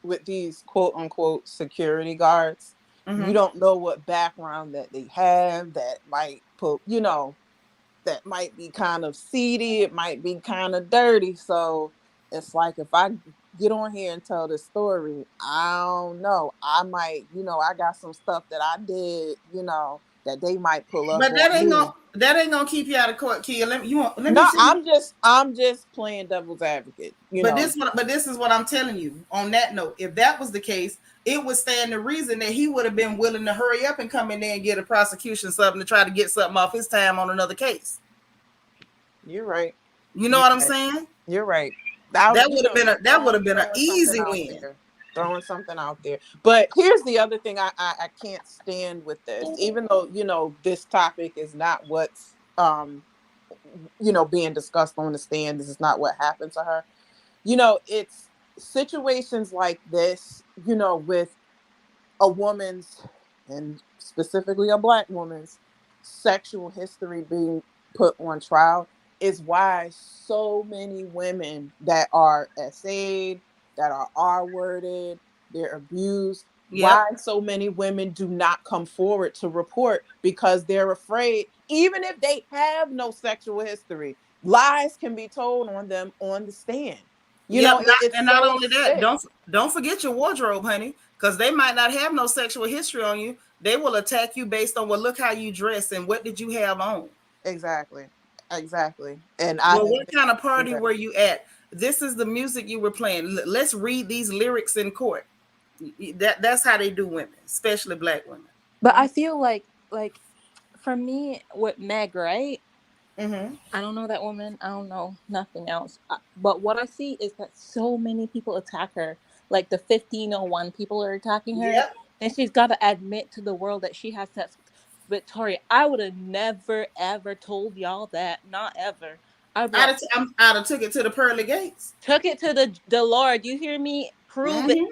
Speaker 4: with these quote unquote security guards, you don't know what background that they have that might put, that might be kind of seedy, it might be kind of dirty. So it's like if I get on here and tell this story, I don't know. I might, I got some stuff that I did, that they might pull up.
Speaker 1: But that ain't gonna keep you out of court, Kia.
Speaker 4: I'm just playing devil's advocate.
Speaker 1: But this is what I'm telling you. On that note, if that was the case, it would stand the reason that he would have been willing to hurry up and come in there and get a prosecution something to try to get something off his time on another case.
Speaker 4: You're right.
Speaker 1: You know what I'm saying?
Speaker 4: You're right.
Speaker 1: That would have been an easy win.
Speaker 4: Throwing something out there. But here's the other thing I can't stand with this, even though this topic is not what's being discussed on the stand. This is not what happened to her. It's situations like this, with a woman's, and specifically a Black woman's, sexual history being put on trial is why so many women that are SA'd, that are R-worded, they're abused, why so many women do not come forward to report, because they're afraid, even if they have no sexual history, lies can be told on them on the stand.
Speaker 1: Not only that, don't forget your wardrobe, honey, because they might not have no sexual history on you. They will attack you based on, well, look how you dress and what did you have on.
Speaker 4: Exactly. Exactly. And I
Speaker 1: Well,
Speaker 4: have
Speaker 1: what
Speaker 4: been
Speaker 1: kind of
Speaker 4: through
Speaker 1: party
Speaker 4: that.
Speaker 1: were you at? This is the music you were playing. Let's read these lyrics in court. That's how they do women, especially black women.
Speaker 5: But I feel like for me with Meg, right?
Speaker 1: Mm-hmm.
Speaker 5: I don't know that woman. I don't know nothing else. But what I see is that so many people attack her. Like the 1501 people are attacking her.
Speaker 1: Yep.
Speaker 5: And she's got to admit to the world that she has sex with Victoria. I would have never, ever told y'all that. Not ever. I'd be like,
Speaker 1: I'd have took it to the pearly gates.
Speaker 5: took it to the Lord. You hear me? Prove it.
Speaker 1: Mm-hmm.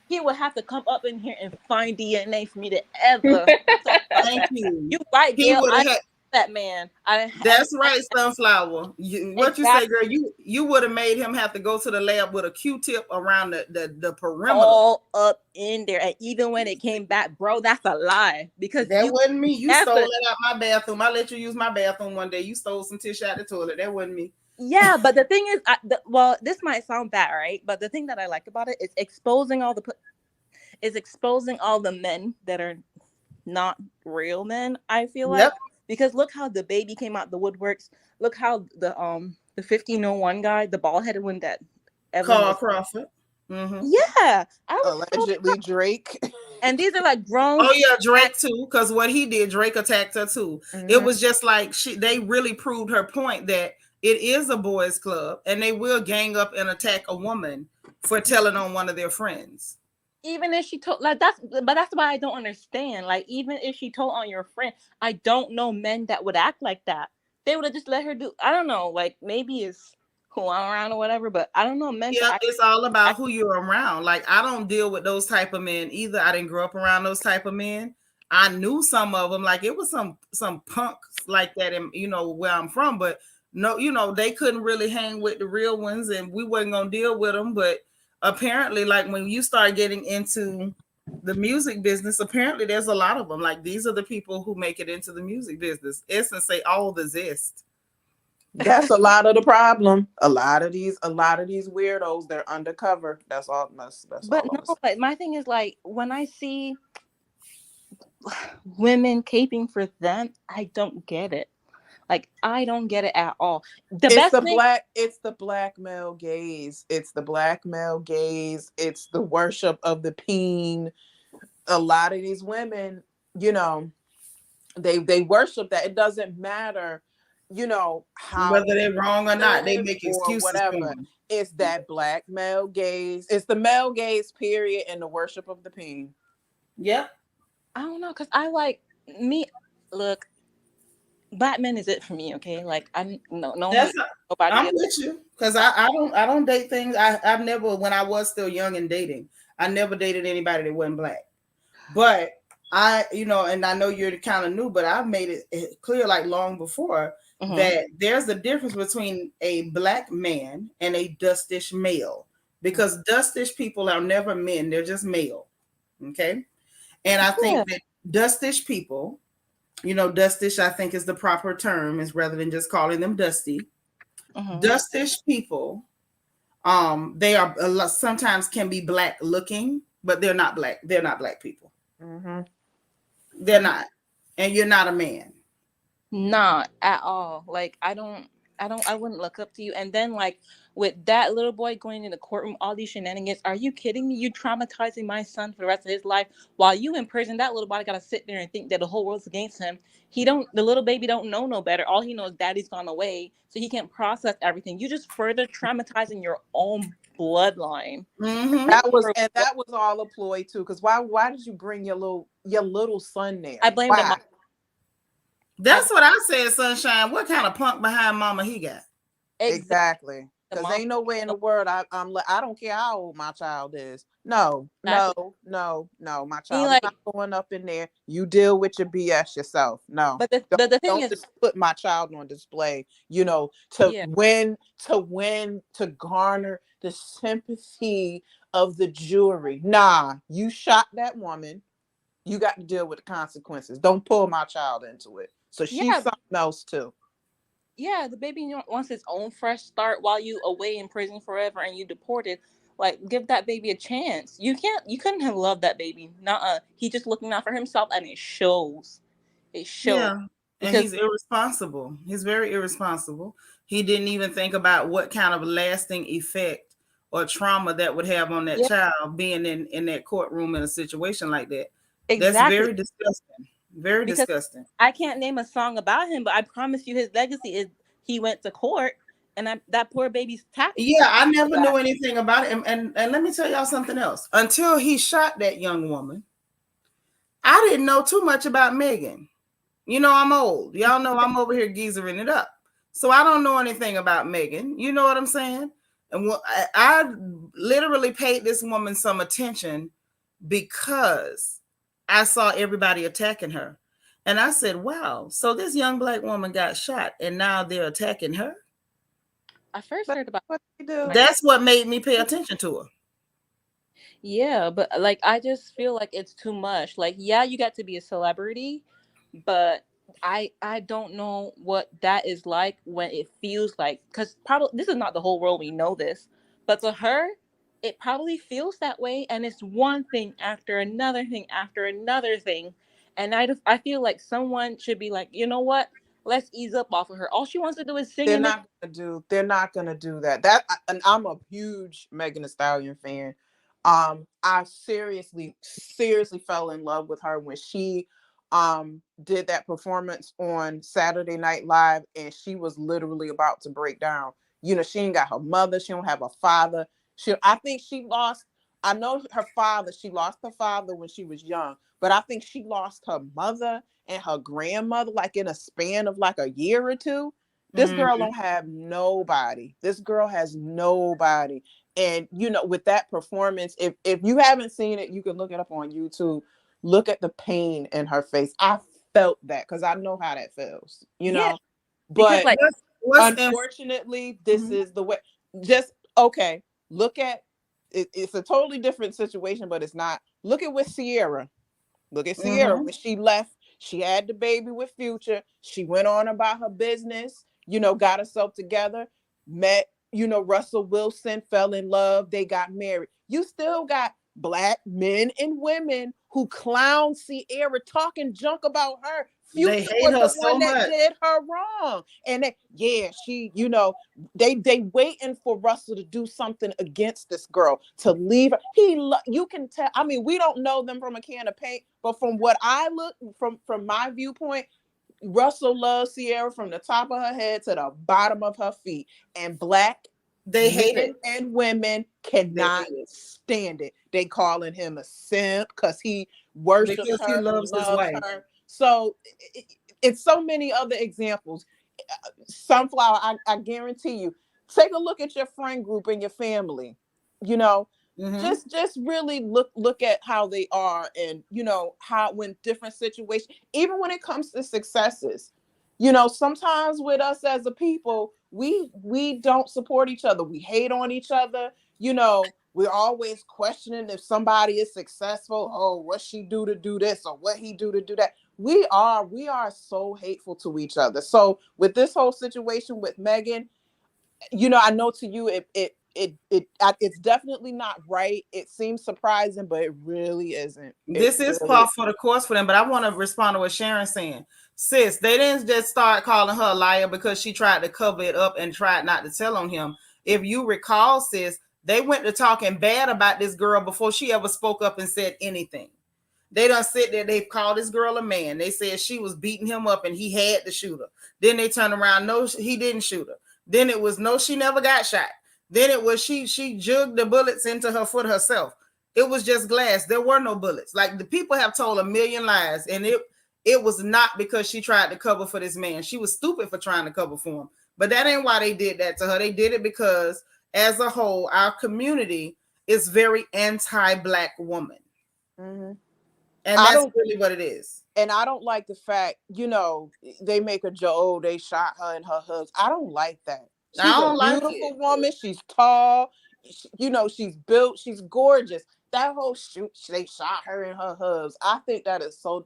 Speaker 5: He would have to come up in here and find DNA for me to ever talk about
Speaker 1: Thank
Speaker 5: that.
Speaker 1: you.
Speaker 5: You right,
Speaker 1: He
Speaker 5: Gail.
Speaker 1: would
Speaker 5: I
Speaker 1: have had.
Speaker 5: that man. I and
Speaker 1: That's right, Sunflower. What you say,
Speaker 5: exactly
Speaker 1: girl? You would have made him have to go to the lab with a Q-tip around the perimeter.
Speaker 5: all up in there. And even when it came back, bro, that's a lie because
Speaker 1: That
Speaker 5: you
Speaker 1: wasn't me. You stole
Speaker 5: ever.
Speaker 1: it out my bathroom. I let you use my bathroom one day. You stole some tissue out the toilet. That wasn't me.
Speaker 5: Yeah, but the thing is, well, this might sound bad, right? But the thing that I like about it is exposing all the men that are not real men. I feel
Speaker 1: Yep.
Speaker 5: like because look how the baby came out the woodworks. Look how the 1501 guy, the bald headed one that Evelyn
Speaker 1: Carl
Speaker 5: was.
Speaker 1: Crawford. Mm-hmm.
Speaker 5: Yeah, I was so
Speaker 4: Allegedly Drake.
Speaker 5: and these are like grown
Speaker 1: Oh
Speaker 5: people.
Speaker 1: yeah, Drake too. Because what he did, Drake attacked her too. It
Speaker 4: Hmm.
Speaker 1: was just like they really proved her point that it is a boys' club, and they will gang up and attack a woman for telling on one of their friends.
Speaker 5: Even if she told like that's why I don't understand. Like even if she told on your friend, I don't know men that would act like that. They would have just let her do. I don't know. Like maybe it's who I'm around or whatever, but I don't know men to
Speaker 1: Yeah,
Speaker 5: act.
Speaker 1: it's all about
Speaker 5: act
Speaker 1: who you're around. Like I don't deal with those type of men either. I didn't grow up around those type of men. I knew some of them. Like it was some punks like that, in where I'm from. But no, they couldn't really hang with the real ones, and we wasn't gonna deal with them. But apparently, like when you start getting into the music business, apparently there's a lot of them. Like these are the people who make it into the music business. Essence say all the zest.
Speaker 4: That's a lot of the problem. A lot of these weirdos, they're undercover. That's
Speaker 5: but
Speaker 4: all I'm
Speaker 5: no,
Speaker 4: gonna say.
Speaker 5: like my thing is like when I see women caping for them, I don't get it. Like I don't get it at all. The best thing,
Speaker 4: It's the black male gaze. It's the black male gaze. It's the worship of the peen. A lot of these women, you know, they worship that. It doesn't matter, how
Speaker 1: Whether
Speaker 4: you
Speaker 1: they're wrong or not, they
Speaker 4: live
Speaker 1: make
Speaker 4: or
Speaker 1: excuses for
Speaker 4: whatever.
Speaker 1: them.
Speaker 4: It's that black male gaze. It's the male gaze period and the worship of the peen.
Speaker 1: Yep.
Speaker 5: I don't know, cause I like me. Look, Batman is it for me. Okay, like I no
Speaker 1: That's
Speaker 5: hate nobody
Speaker 1: I'm
Speaker 5: else.
Speaker 1: with you because I don't date things. I've never when I was still young and dating, I never dated anybody that wasn't black. But and I know you're kind of new, but I've made it clear like long before
Speaker 5: Mm-hmm.
Speaker 1: that there's a difference between a black man and a dustish male because dustish people are never men; they're just male. Okay, and I
Speaker 5: Yeah.
Speaker 1: think that dustish people, dustish I think is the proper term, is rather than just calling them dusty.
Speaker 5: Mm-hmm.
Speaker 1: Dustish people, they are a lot, sometimes can be black looking, but they're not black. They're not black people.
Speaker 4: Mm-hmm.
Speaker 1: They're not, and you're not a man.
Speaker 5: Not at all. Like I wouldn't look up to you. And then like with that little boy going in the courtroom, all these shenanigans. Are you kidding me? You traumatizing my son for the rest of his life while you in prison. That little boy gotta sit there and think that the whole world's against him. The little baby don't know no better. All he knows daddy's gone away, so he can't process everything. You just further traumatizing your own bloodline.
Speaker 1: Mm-hmm.
Speaker 4: That was all a ploy too. Because why did you bring your little son
Speaker 5: I
Speaker 4: there?
Speaker 5: blame the mom.
Speaker 4: Why?
Speaker 5: I
Speaker 1: That's what I said, Sunshine. What kind of punk behind mama he got?
Speaker 5: exactly
Speaker 4: Exactly.
Speaker 5: the
Speaker 4: Because
Speaker 5: mom.
Speaker 4: ain't no way in the world I don't care how old my child is. No, no,
Speaker 5: Exactly.
Speaker 4: no, no. My
Speaker 5: I mean,
Speaker 4: child is not
Speaker 5: like,
Speaker 4: going up in there. You deal with your BS yourself. No.
Speaker 5: but
Speaker 4: Don't
Speaker 5: the thing
Speaker 4: don't
Speaker 5: is,
Speaker 4: just put my child on display, to
Speaker 5: yeah,
Speaker 4: to garner the sympathy of the jury. Nah, you shot that woman. You got to deal with the consequences. Don't pull my child into it. So she's
Speaker 5: yeah,
Speaker 4: something else too.
Speaker 5: yeah, the baby wants his own fresh start while you away in prison forever and you deported. Like, give that baby a chance. You couldn't have loved that baby. Nuh-uh. He just looking out for himself, and it shows. It shows.
Speaker 1: Yeah. And he's irresponsible. He's very irresponsible. He didn't even think about what kind of lasting effect or trauma that would have on that child being in that courtroom in a situation like that. That's very disgusting. Very disgusting.
Speaker 5: I can't name a song about him, but I promise you his legacy is he went to court and that poor baby's tax.
Speaker 1: Yeah, I never knew anything about him. And let me tell y'all something else. Until he shot that young woman, I didn't know too much about Megan. You know, I'm old. Y'all know I'm over here geezering it up. So I don't know anything about Megan. You know what I'm saying? And I literally paid this woman some attention because I saw everybody attacking her. And I said, wow, so this young black woman got shot and now they're attacking her?
Speaker 5: I first heard about
Speaker 4: what they do.
Speaker 1: That's what made me pay attention to her.
Speaker 5: Yeah, but like I just feel like it's too much. Like, yeah, you got to be a celebrity, but I don't know what that is like when it feels like, because probably this is not the whole world, we know this, but to her it probably feels that way, and it's one thing after another thing after another thing, and I feel like someone should be like, you know what, let's ease up off of her. All she wants to do is sing.
Speaker 4: They're not gonna do that. And I'm a huge Megan Thee Stallion fan. I seriously fell in love with her when she did that performance on Saturday Night Live, and she was literally about to break down. You know, she ain't got her mother, she don't have a father. I think she lost, I know her father, she lost her father when she was young, but I think she lost her mother and her grandmother like in a span of like a year or two. This girl don't have nobody. This girl has nobody. And you know, with that performance, if you haven't seen it, you can look it up on YouTube. Look at the pain in her face. I felt that because I know how that feels, you know.
Speaker 5: Because
Speaker 4: But
Speaker 5: like
Speaker 4: unfortunately, this is the way. Just okay. Look at it, it's a totally different situation, but it's not. Look at with Sierra. Look at Sierra. When she left, she had the baby with Future. She went on about her business, you know, got herself together, met, you know, Russell Wilson, fell in love. They got married. You still got black men and women who clown Sierra, talking junk about her. Future was the one that did her wrong. And she, you know, they waiting for Russell to do something against this girl, to leave her. You can tell. I mean, we don't know them from a can of paint, but from what I look from my viewpoint, Russell loves Sierra from the top of her head to the bottom of her feet. And black men and women cannot stand it. They calling him a simp because he worships her, he loves his wife. Her. So it's so many other examples. Sunflower, I guarantee you, take a look at your friend group and your family. You know, just really look at how they are, and you know how when different situations, even when it comes to successes, you know, sometimes with us as a people, we don't support each other. We hate on each other. You know, we're always questioning if somebody is successful. Oh, what she do to do this, or what he do to do that. We are so hateful to each other. So with this whole situation with Megan, you know, I know to you it's definitely not right. It seems surprising, but it really isn't.
Speaker 1: This is par for the course for them. But I want to respond to what Sharon's saying. Sis, they didn't just start calling her a liar because she tried to cover it up and tried not to tell on him. If you recall, sis, they went to talking bad about this girl before she ever spoke up and said anything. They done sit there, they called this girl a man. They said she was beating him up and he had to shoot her. Then they turned around, no, he didn't shoot her. Then it was, no, she never got shot. Then it was, she jugged the bullets into her foot herself. It was just glass. There were no bullets. Like, the people have told a million lies, and it was not because she tried to cover for this man. She was stupid for trying to cover for him. But that ain't why they did that to her. They did it because, as a whole, our community is very anti-black woman. And that's really what it is.
Speaker 4: And I don't like the fact, you know, they make a joke, oh, they shot her and her hubs. I don't like that. She's a beautiful woman. She's tall. You know, she's built. She's gorgeous. That whole shoot, they shot her and her hubs. I think that is so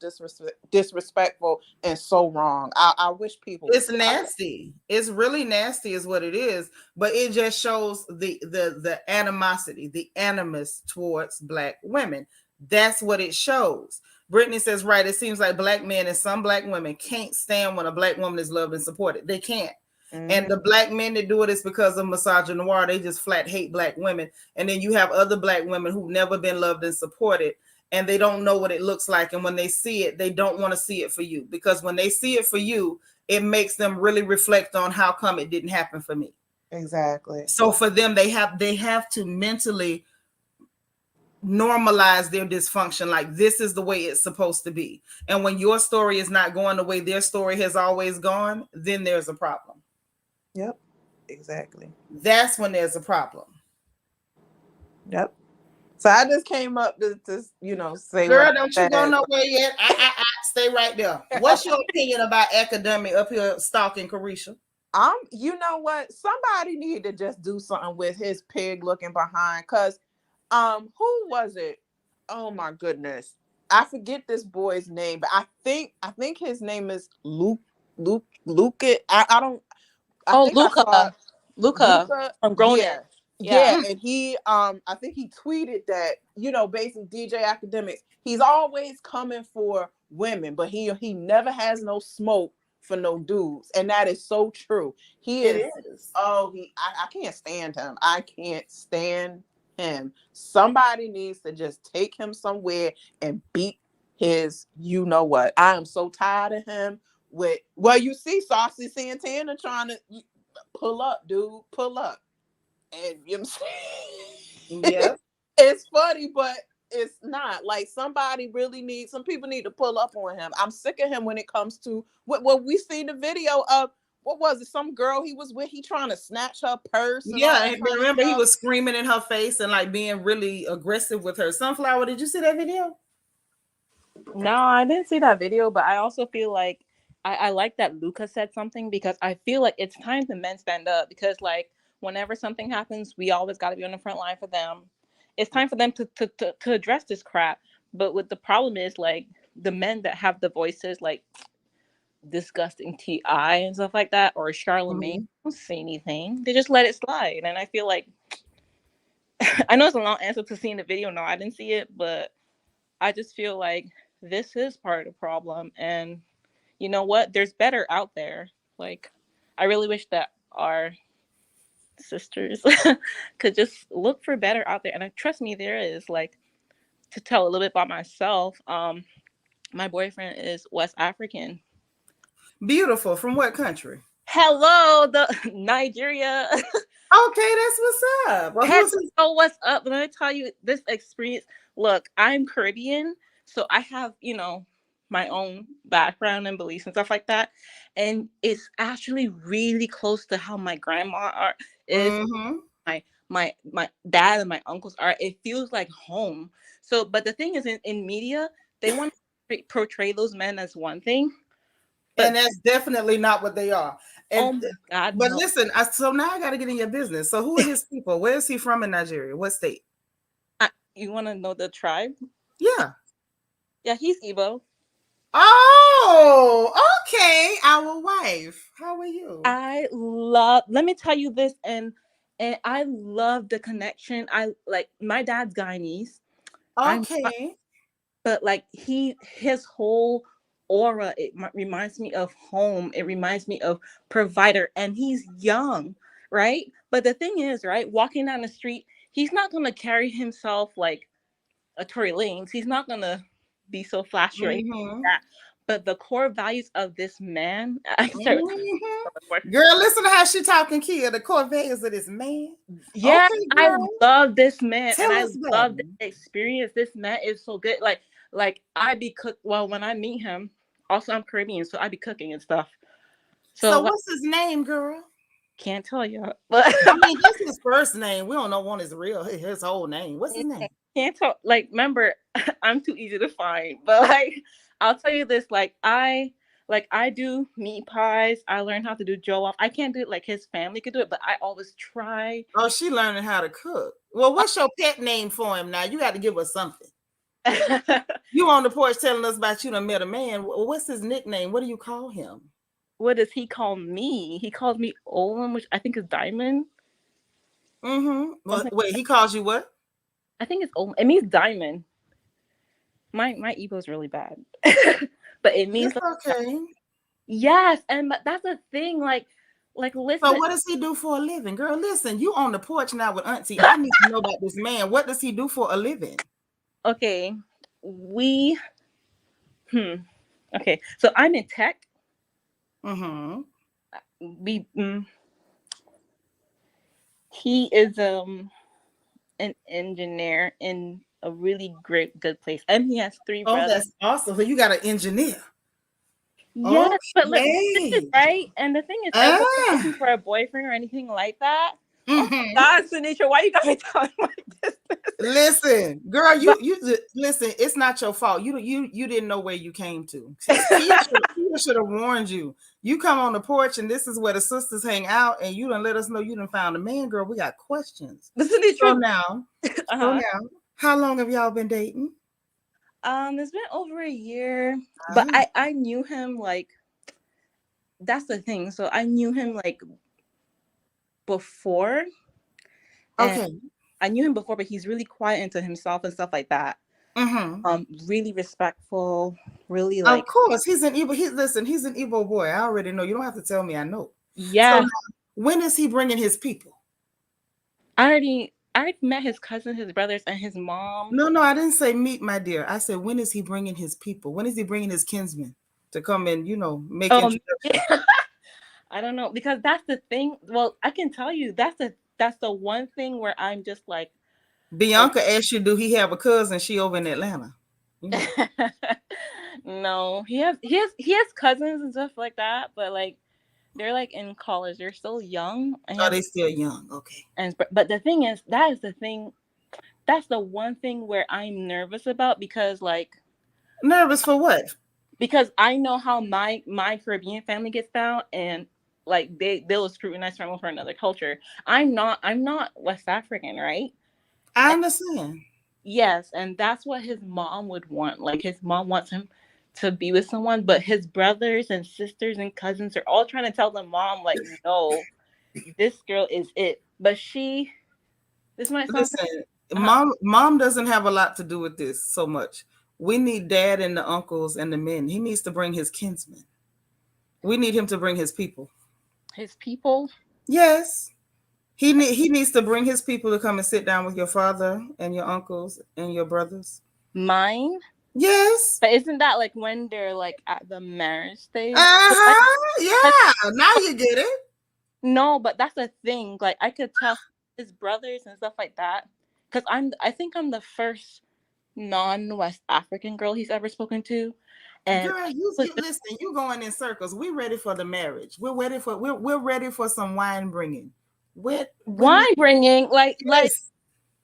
Speaker 4: disrespectful and so wrong. I wish people.
Speaker 1: It's nasty. It's really nasty, is what it is. But it just shows the animosity, the animus towards black women. That's what it shows. Brittany says, right, it seems like black men and some black women can't stand when a black woman is loved and supported. They can't. And the black men that do it is because of misogynoir. They just flat hate black women. And then you have other black women who've never been loved and supported, and they don't know what it looks like. And when they see it, they don't want to see it for you, because when they see it for you, it makes them really reflect on how come it didn't happen for me.
Speaker 4: Exactly.
Speaker 1: So for them, they have to mentally normalize their dysfunction. Like, this is the way it's supposed to be. And when your story is not going the way their story has always gone, then there's a problem.
Speaker 4: Yep. Exactly.
Speaker 1: That's when there's a problem.
Speaker 4: Yep. So I just came up to say,
Speaker 1: girl, don't you go nowhere yet. I stay right there. What's your opinion about Akademiks up here stalking Careesha?
Speaker 4: You know what? Somebody need to just do something with his pig looking behind. Cause who was it? Oh my goodness. I forget this boy's name, but I think his name is Luke. I don't. I think
Speaker 5: Luca.
Speaker 4: I saw
Speaker 5: Luca from Grown Ups.
Speaker 4: Yeah, and he I think he tweeted that, basically DJ Akademiks, he's always coming for women, but he never has no smoke for no dudes. And that is so true. I can't stand him. I can't stand him. Somebody needs to just take him somewhere and beat his what. I am so tired of him you see Saucy Santana trying to pull up, dude. Pull up. And you know what I'm saying?
Speaker 1: Yeah.
Speaker 4: It's funny, but it's not. Like, some people need to pull up on him. I'm sick of him when it comes to what we seen the video of. What was it? Some girl he was with, he trying to snatch her purse.
Speaker 1: And remember he was screaming in her face and like being really aggressive with her. Sunflower, did you see that video?
Speaker 5: No, I didn't see that video, but I also feel like I like that Luca said something, because I feel like it's time the men stand up, because like whenever something happens, we always got to be on the front line for them. It's time for them to address this crap. But what the problem is, like, the men that have the voices like disgusting T.I. and stuff like that, or Charlemagne, don't say anything. They just let it slide. And I feel like, I know it's a long answer to seeing the video. No, I didn't see it, but I just feel like this is part of the problem. And you know what? There's better out there. Like, I really wish that our sisters could just look for better out there. And trust me, there is. Like, to tell a little bit about myself, my boyfriend is West African.
Speaker 1: Beautiful. From what country?
Speaker 5: Hello, Nigeria.
Speaker 1: Okay, that's what's up.
Speaker 5: So what's up? Let me tell you this experience. Look, I'm Caribbean, so I have, my own background and beliefs and stuff like that. And it's actually really close to how my grandma is. My dad and my uncles are. It feels like home. So, but the thing is, in media, they want to portray those men as one thing.
Speaker 1: And that's definitely not what they are. And,
Speaker 5: oh my God,
Speaker 1: but no. Listen, so now I got to get in your business. So who are his people? Where is he from in Nigeria? What state?
Speaker 5: You want to know the tribe?
Speaker 1: Yeah.
Speaker 5: Yeah, he's Igbo.
Speaker 1: Oh, okay. Our wife. How are you?
Speaker 5: Let me tell you this, and I love the connection. I like, my dad's Guyanese.
Speaker 1: Okay.
Speaker 5: But like, his whole aura, it reminds me of home. It reminds me of provider, and he's young, right? But the thing is, right, walking down the street, he's not going to carry himself like a Tory Lanez. He's not going to be so flashy or anything like that. But the core values of this man,
Speaker 1: girl, listen to how she talking, Kia. The core values of this man.
Speaker 5: Yeah, okay, I love this man. Tell and I love the experience. This man is so good. Like I be when I meet him, also I'm Caribbean, so I be cooking and stuff.
Speaker 1: So what's his name, girl?
Speaker 5: Can't tell you. But
Speaker 1: I mean, that's his first name. We don't know one is his whole name. What's his name?
Speaker 5: Can't tell. Like, remember, I'm too easy to find. But like, I'll tell you this. Like, I do meat pies. I learned how to do jollof. I can't do it like his family could do it, but I always try.
Speaker 1: Oh, she learning how to cook. Well, what's your pet name for him now? You got to give us something. You on the porch telling us about you done met a man. What's his nickname? What do you call him?
Speaker 5: What does he call me? He calls me Olin, which I think is Diamond.
Speaker 1: Well, wait, he calls you what?
Speaker 5: I think it's Olin. It means diamond. my Igbo is really bad, but it means
Speaker 1: It's okay.
Speaker 5: yes, and but that's the thing. Like
Speaker 1: So
Speaker 5: listen,
Speaker 1: what does he do for a living? Girl, listen, you on the porch now with Auntie. I need to know about this man. What does he do for a living?
Speaker 5: okay, we okay. So I'm in tech.
Speaker 1: Mm-hmm.
Speaker 5: We he is an engineer in a really good place, and he has three
Speaker 1: Oh,
Speaker 5: brothers.
Speaker 1: that's awesome. So you got an engineer.
Speaker 5: Yes, but like this is
Speaker 1: Okay.
Speaker 5: right, and the thing is, I wasn't
Speaker 1: Ah.
Speaker 5: looking for a boyfriend or anything like that. Oh
Speaker 1: Mm-hmm.
Speaker 5: my God, Seanitra, why you got me talking like this?
Speaker 1: Listen, girl,
Speaker 5: But
Speaker 1: listen. It's not your fault. You didn't know where you came to. Tia should have warned you. You come on the porch, and this is where the sisters hang out, and you done let us know you done found a man. Girl, we got questions. So
Speaker 5: Seanitra,
Speaker 1: now, so now, how long have y'all been dating?
Speaker 5: it's been over a year, but
Speaker 1: Ah,
Speaker 5: I knew him like that's the thing. So I knew him like before, and
Speaker 1: okay.
Speaker 5: I knew him before, but he's really quiet into himself and stuff like that.
Speaker 1: Mm-hmm.
Speaker 5: Really respectful, really
Speaker 1: Of
Speaker 5: like
Speaker 1: course, he's an evil. Listen, he's an evil boy. I already know. You don't have to tell me. I know. So
Speaker 5: yeah.
Speaker 1: now, when is he bringing his people?
Speaker 5: I already met his cousins, his brothers, and his mom.
Speaker 1: No, I didn't say meet, my dear. I said when is he bringing his people? When is he bringing his kinsmen to come and make
Speaker 5: Oh,
Speaker 1: introductions?
Speaker 5: I don't know because that's the thing. Well, I can tell you that's the one thing where I'm just like,
Speaker 1: Bianca asked you, do he have a cousin? She over in Atlanta.
Speaker 5: no, he has cousins and stuff like that, but like they're like in college, they're still young, and
Speaker 1: Oh, they still young. Okay.
Speaker 5: but the thing is, that is the thing. That's the one thing where I'm nervous about because like
Speaker 1: Nervous for what?
Speaker 5: because I know how my Caribbean family gets down, and like they'll scrutinize someone for another culture. I'm not West African, right?
Speaker 1: I
Speaker 5: And
Speaker 1: understand.
Speaker 5: yes, and that's what his mom would want. Like his mom wants him to be with someone, but his brothers and sisters and cousins are all trying to tell the mom like, no, this girl is it. But this might sound
Speaker 1: Listen,
Speaker 5: uh,
Speaker 1: mom doesn't have a lot to do with this so much. We need dad and the uncles and the men. He needs to bring his kinsmen. We need him to bring his people.
Speaker 5: his people.
Speaker 1: Yes. He needs to bring his people to come and sit down with your father and your uncles and your brothers.
Speaker 5: Mine.
Speaker 1: Yes.
Speaker 5: But isn't that like when they're like at the marriage stage?
Speaker 1: Yeah. Now you get it.
Speaker 5: No, but that's the thing. Like I could tell his brothers and stuff like that. Because I think I'm the first non-West African girl he's ever spoken to. And
Speaker 1: Girl, you listen, you going in circles. We're ready for the marriage. We're ready for some wine bringing.
Speaker 5: wine bringing, like
Speaker 1: Yes.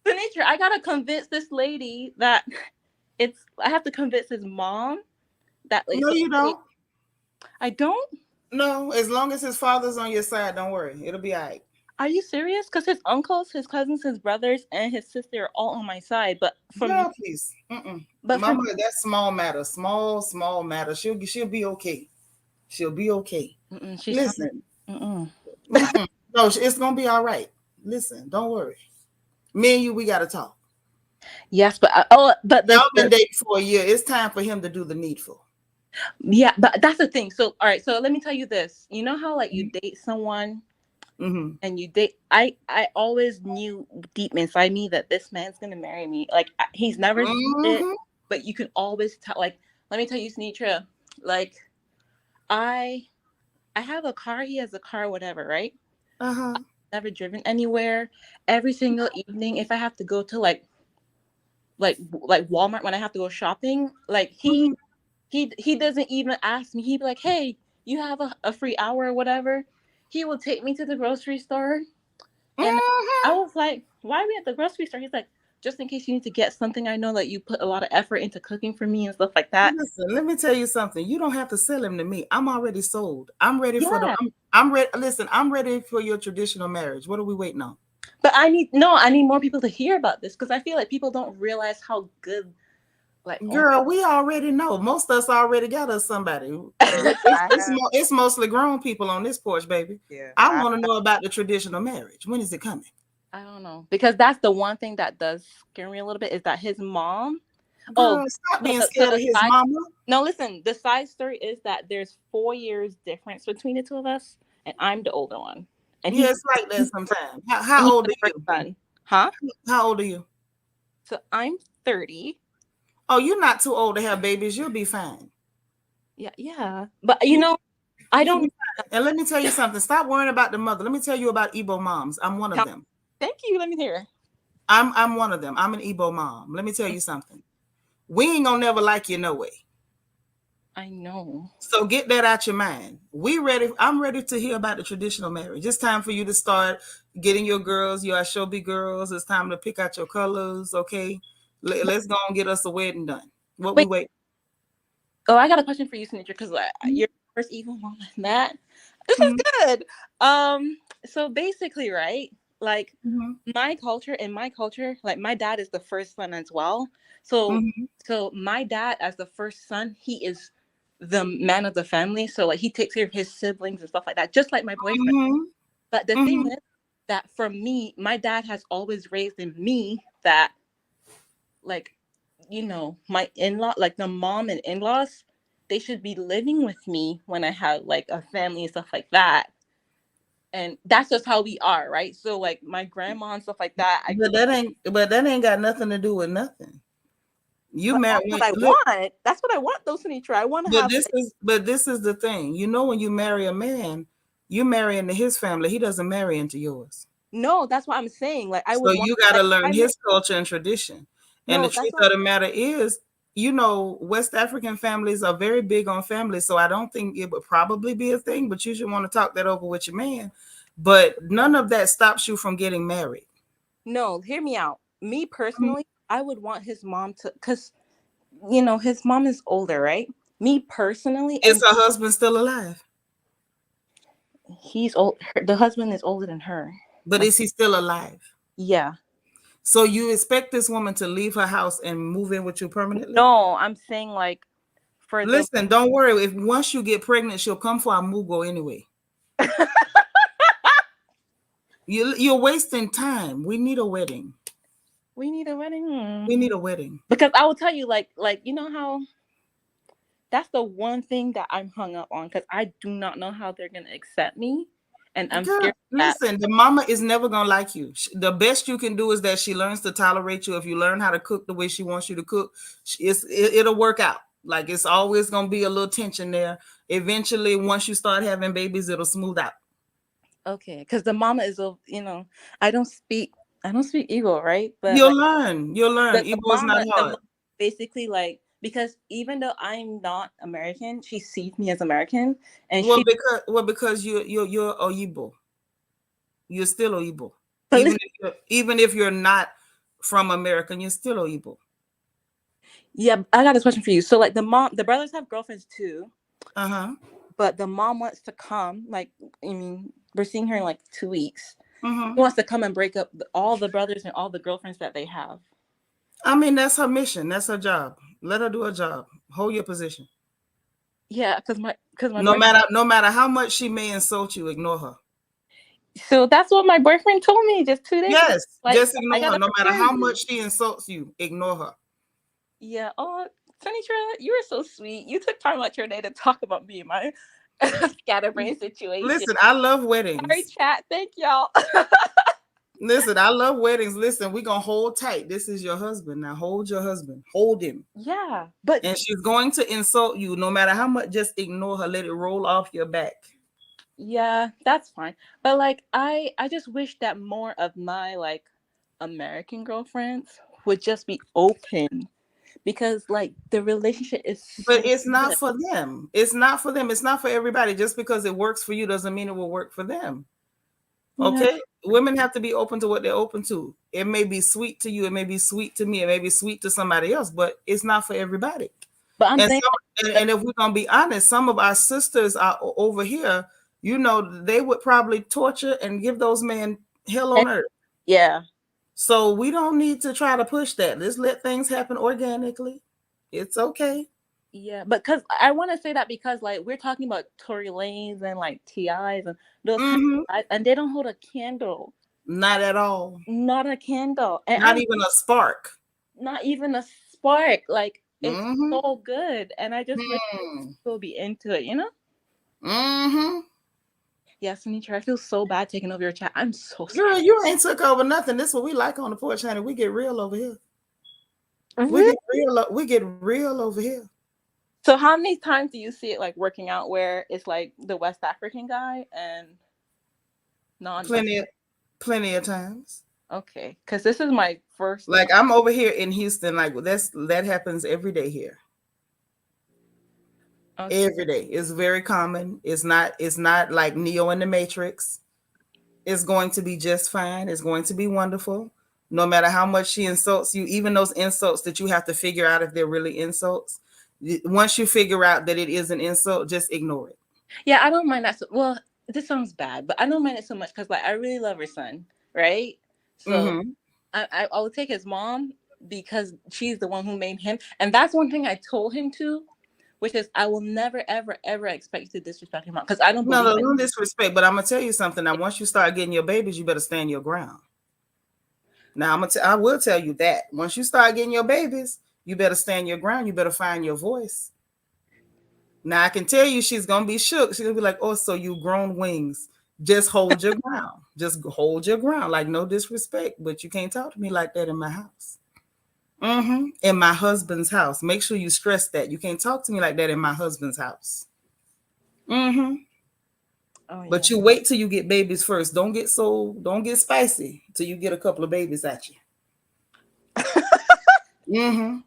Speaker 5: the nature. I gotta convince this lady that I have to convince his mom that like
Speaker 1: No, you don't.
Speaker 5: I don't.
Speaker 1: No, as long as his father's on your side, don't worry. It'll be all right.
Speaker 5: Are you serious? Because his uncles, his cousins, his brothers, and his sister are all on my side. But
Speaker 1: Girl, please.
Speaker 5: but
Speaker 1: Mama, that's small matter. Small matter. She'll be okay. She'll be okay.
Speaker 5: she's
Speaker 1: Listen.
Speaker 5: mm-mm.
Speaker 1: No, it's gonna be all right. Listen, don't worry. Me and you, we gotta talk.
Speaker 5: Yes, but
Speaker 1: Y'all been dating for a year. It's time for him to do the needful.
Speaker 5: Yeah, but that's the thing. So all right, so let me tell you this. You know how like you date someone and you date I always knew deep inside me that this man's gonna marry me. Like he's never said it, but you can always tell. Like, let me tell you, Seanitra, like I have a car, he has a car, whatever, right? I've never driven anywhere. Every single evening, if I have to go to like Walmart when I have to go shopping, like he doesn't even ask me. He'd be like, hey, you have a free hour or whatever. He will take me to the grocery store. And I was like, why are we at the grocery store? He's like, just in case you need to get something. I know that you put a lot of effort into cooking for me and stuff like that.
Speaker 1: Listen, let me tell you something. You don't have to sell him to me. I'm already sold. I'm ready for I'm ready. Listen, I'm ready for your traditional marriage. What are we waiting on?
Speaker 5: But I need more people to hear about this because I feel like people don't realize how good. Like,
Speaker 1: girl, we already know. Most of us already got us somebody. It's mostly grown people on this porch, baby.
Speaker 4: Yeah,
Speaker 1: I want to know about the traditional marriage. When is it coming?
Speaker 5: I don't know, because that's the one thing that does scare me a little bit is that his mom, Oh,
Speaker 1: Girl, stop
Speaker 5: no,
Speaker 1: being
Speaker 5: so
Speaker 1: scared
Speaker 5: the
Speaker 1: of his
Speaker 5: side,
Speaker 1: mama.
Speaker 5: no, listen, the side story is that there's 4 years difference between the two of us, and I'm the older one, and
Speaker 1: Yeah,
Speaker 5: he's
Speaker 1: it's like that
Speaker 5: he's
Speaker 1: sometimes.
Speaker 5: and
Speaker 1: How
Speaker 5: he's
Speaker 1: old
Speaker 5: the
Speaker 1: are
Speaker 5: first
Speaker 1: you?
Speaker 5: son, huh?
Speaker 1: How old are you?
Speaker 5: So I'm 30.
Speaker 1: Oh, you're not too old to have babies. You'll be fine.
Speaker 5: Yeah, yeah, but
Speaker 1: You,
Speaker 5: I
Speaker 1: you'll
Speaker 5: don't
Speaker 1: be fine. And let me tell you something. Stop worrying about the mother. Let me tell you about Igbo moms. I'm one of
Speaker 5: count.
Speaker 1: them.
Speaker 5: Thank you. Let me hear.
Speaker 1: I'm one of them. I'm an Igbo mom. Let me tell you something. We ain't gonna never like you no way.
Speaker 5: I know.
Speaker 1: So get that out your mind. We ready. I'm ready to hear about the traditional marriage. It's time for you to start getting your girls, your Ashobi girls. It's time to pick out your colors. Okay. Let's go and get us a wedding done. What we
Speaker 5: Wait.
Speaker 1: wait?
Speaker 5: Oh, I got a question for you, Seanitra, because
Speaker 1: Mm-hmm.
Speaker 5: you're the first evil mom I met. This is
Speaker 1: Mm-hmm.
Speaker 5: good. So basically, right? Like in my culture, like my dad is the first son as well. So
Speaker 1: Mm-hmm.
Speaker 5: so my dad as the first son, he is the man of the family. So like he takes care of his siblings and stuff like that, just like my boyfriend.
Speaker 1: Mm-hmm.
Speaker 5: But the thing
Speaker 1: Mm-hmm.
Speaker 5: is that for me, my dad has always raised in me that like my in-law, like the mom and in-laws, they should be living with me when I have like a family and stuff like that. And that's just how we are, right? So like my grandma and stuff like that, I
Speaker 1: But
Speaker 5: grew up with.
Speaker 1: that ain't got nothing to do with nothing. You
Speaker 5: But
Speaker 1: married.
Speaker 5: that's what I want. That's what I want, though, Seanitra. I want to have like,
Speaker 1: But this is the thing. You know, when you marry a man, you marry into his family. He doesn't marry into yours.
Speaker 5: no, that's what I'm saying. Like I
Speaker 1: So
Speaker 5: would want
Speaker 1: you got to
Speaker 5: like
Speaker 1: learn
Speaker 5: I
Speaker 1: his culture and tradition. And the
Speaker 5: no, that's
Speaker 1: truth
Speaker 5: what
Speaker 1: of the matter is, you know, West African families are very big on family. So I don't think it would probably be a thing, but you should want to talk that over with your man. But none of that stops you from getting married.
Speaker 5: no, hear me out. Me
Speaker 1: Mhm.
Speaker 5: personally, I would want his mom to, because his mom is older, right? Me personally,
Speaker 1: Is
Speaker 5: and
Speaker 1: her husband still alive?
Speaker 5: he's old. The husband is older than her.
Speaker 1: But
Speaker 5: Like,
Speaker 1: is he still alive?
Speaker 5: yeah.
Speaker 1: So you expect this woman to leave her house and move in with you permanently?
Speaker 5: No, I'm saying like for the
Speaker 1: Listen, don't worry. If once you get pregnant, she'll come for a mugo anyway. You're wasting time. We need a wedding.
Speaker 5: we need a wedding.
Speaker 1: We need a wedding.
Speaker 5: Because I will tell you, like you know how that's the one thing that I'm hung up on because I do not know how they're gonna accept me, and I'm
Speaker 1: Girl,
Speaker 5: scared that
Speaker 1: listen, the mama is never gonna like you. The best you can do is that she learns to tolerate you. If you learn how to cook the way she wants you to cook, it'll work out. Like it's always gonna be a little tension there. Eventually, once you start having babies, it'll smooth out.
Speaker 5: okay, because the mama is a I don't speak Igbo, right? But
Speaker 1: You'll
Speaker 5: like
Speaker 1: learn. You'll learn. Igbo is not
Speaker 5: the
Speaker 1: hard.
Speaker 5: mama basically like because even though I'm not American, she sees me as American, and
Speaker 1: Well,
Speaker 5: she
Speaker 1: because you're Oyibo. You're still Oyibo.
Speaker 5: but listen,
Speaker 1: Even if you're not from America, you're still Oyibo.
Speaker 5: yeah, I got this question for you. So like the brothers have girlfriends too.
Speaker 1: Uh-huh.
Speaker 5: But the mom wants to come. Like, I mean, we're seeing her in like 2 weeks. She
Speaker 1: Mm-hmm.
Speaker 5: wants to come and break up all the brothers and all the girlfriends that they have.
Speaker 1: I mean, that's her mission. That's her job. Let her do her job. Hold your position.
Speaker 5: Yeah, because my boyfriend.
Speaker 1: No matter how much she may insult you, ignore her.
Speaker 5: So that's what my boyfriend told me just 2 days ago.
Speaker 1: Yes,
Speaker 5: Like,
Speaker 1: just
Speaker 5: I
Speaker 1: ignore her.
Speaker 5: gotta
Speaker 1: No matter
Speaker 5: prepare
Speaker 1: how
Speaker 5: you.
Speaker 1: much she insults you, ignore her.
Speaker 5: Yeah. Oh, Seanitra, you were so sweet. You took time out your day to talk about me and my scatterbrain situation.
Speaker 1: Listen, I love
Speaker 5: Sorry,
Speaker 1: weddings.
Speaker 5: chat. Thank y'all.
Speaker 1: Listen, I love weddings. Listen, we're gonna hold tight. This is your husband. Now hold your husband. Hold him.
Speaker 5: Yeah, but
Speaker 1: And she's going to insult you no matter how much. Just ignore her. Let it roll off your back.
Speaker 5: yeah, that's fine. But like I just wish that more of my like American girlfriends would just be open because like the relationship is
Speaker 1: But
Speaker 5: so
Speaker 1: it's not
Speaker 5: good.
Speaker 1: for them. It's not for them. It's not for everybody. Just because it works for you doesn't mean it will work for them.
Speaker 5: Yeah.
Speaker 1: Okay? Women have to be open to what they're open to. It may be sweet to you, it may be sweet to me, it may be sweet to somebody else, but it's not for everybody.
Speaker 5: But I'm
Speaker 1: And
Speaker 5: saying
Speaker 1: and if we're gonna be honest, some of our sisters are over here, they would probably torture and give those men hell
Speaker 5: like,
Speaker 1: on earth.
Speaker 5: yeah.
Speaker 1: So we don't need to try to push that. Let's let things happen organically. It's okay.
Speaker 5: Yeah, but because I want to say that because like we're talking about Tory Lanes and like TIs and those kind
Speaker 1: Mm-hmm.
Speaker 5: of guys, and they don't hold a candle,
Speaker 1: Not at all.
Speaker 5: not a candle, and
Speaker 1: Not
Speaker 5: I'm
Speaker 1: even a spark.
Speaker 5: not even a spark. Like it's
Speaker 1: Mm-hmm.
Speaker 5: so good, and I just wish
Speaker 1: Hmm.
Speaker 5: people be into it. You know?
Speaker 1: Mm-hmm.
Speaker 5: Yeah, Seanitra, I feel so bad taking over your chat. I'm so sorry.
Speaker 1: Girl, you ain't took over nothing. This is what we like on the porch, honey. We get real over here. We
Speaker 5: Really?
Speaker 1: get real. We get real over here.
Speaker 5: So how many times do you see it like working out where it's like the West African guy and non-West?
Speaker 1: Plenty, plenty of times.
Speaker 5: Okay, because this is my first.
Speaker 1: Like I'm over here in Houston. Like that happens every day here.
Speaker 5: Okay.
Speaker 1: Every day. It's very common. It's not like Neo in the Matrix. It's going to be just fine. It's going to be wonderful. No matter how much she insults you, even those insults that you have to figure out if they're really insults. Once you figure out that it is an insult, just ignore it.
Speaker 5: Yeah, I don't mind that. Well, this sounds bad, but I don't mind it so much because like I really love her son, right? So
Speaker 1: Mm-hmm.
Speaker 5: I will take his mom because she's the one who made him, and that's one thing I told him to, which is I will never ever ever expect you to disrespect your mom because I don't
Speaker 1: No,
Speaker 5: believe
Speaker 1: no,
Speaker 5: it.
Speaker 1: no disrespect, but I'm gonna tell you something. Now, once you start getting your babies, you better stand your ground. Now, I will tell you that once you start getting your babies, you better stand your ground. You better find your voice. Now, I can tell you, she's gonna be shook. She's gonna be like, "Oh, so you grown wings? Just hold your ground. Just hold your ground. Like no disrespect, but you can't talk to me like that in my house." Mm-hmm. In my husband's house. Make sure you stress that you can't talk to me like that in my husband's house. Mm-hmm.
Speaker 5: Oh yeah.
Speaker 1: But you wait till you get babies first. Don't get spicy till you get a couple of babies at you. Mm-hmm.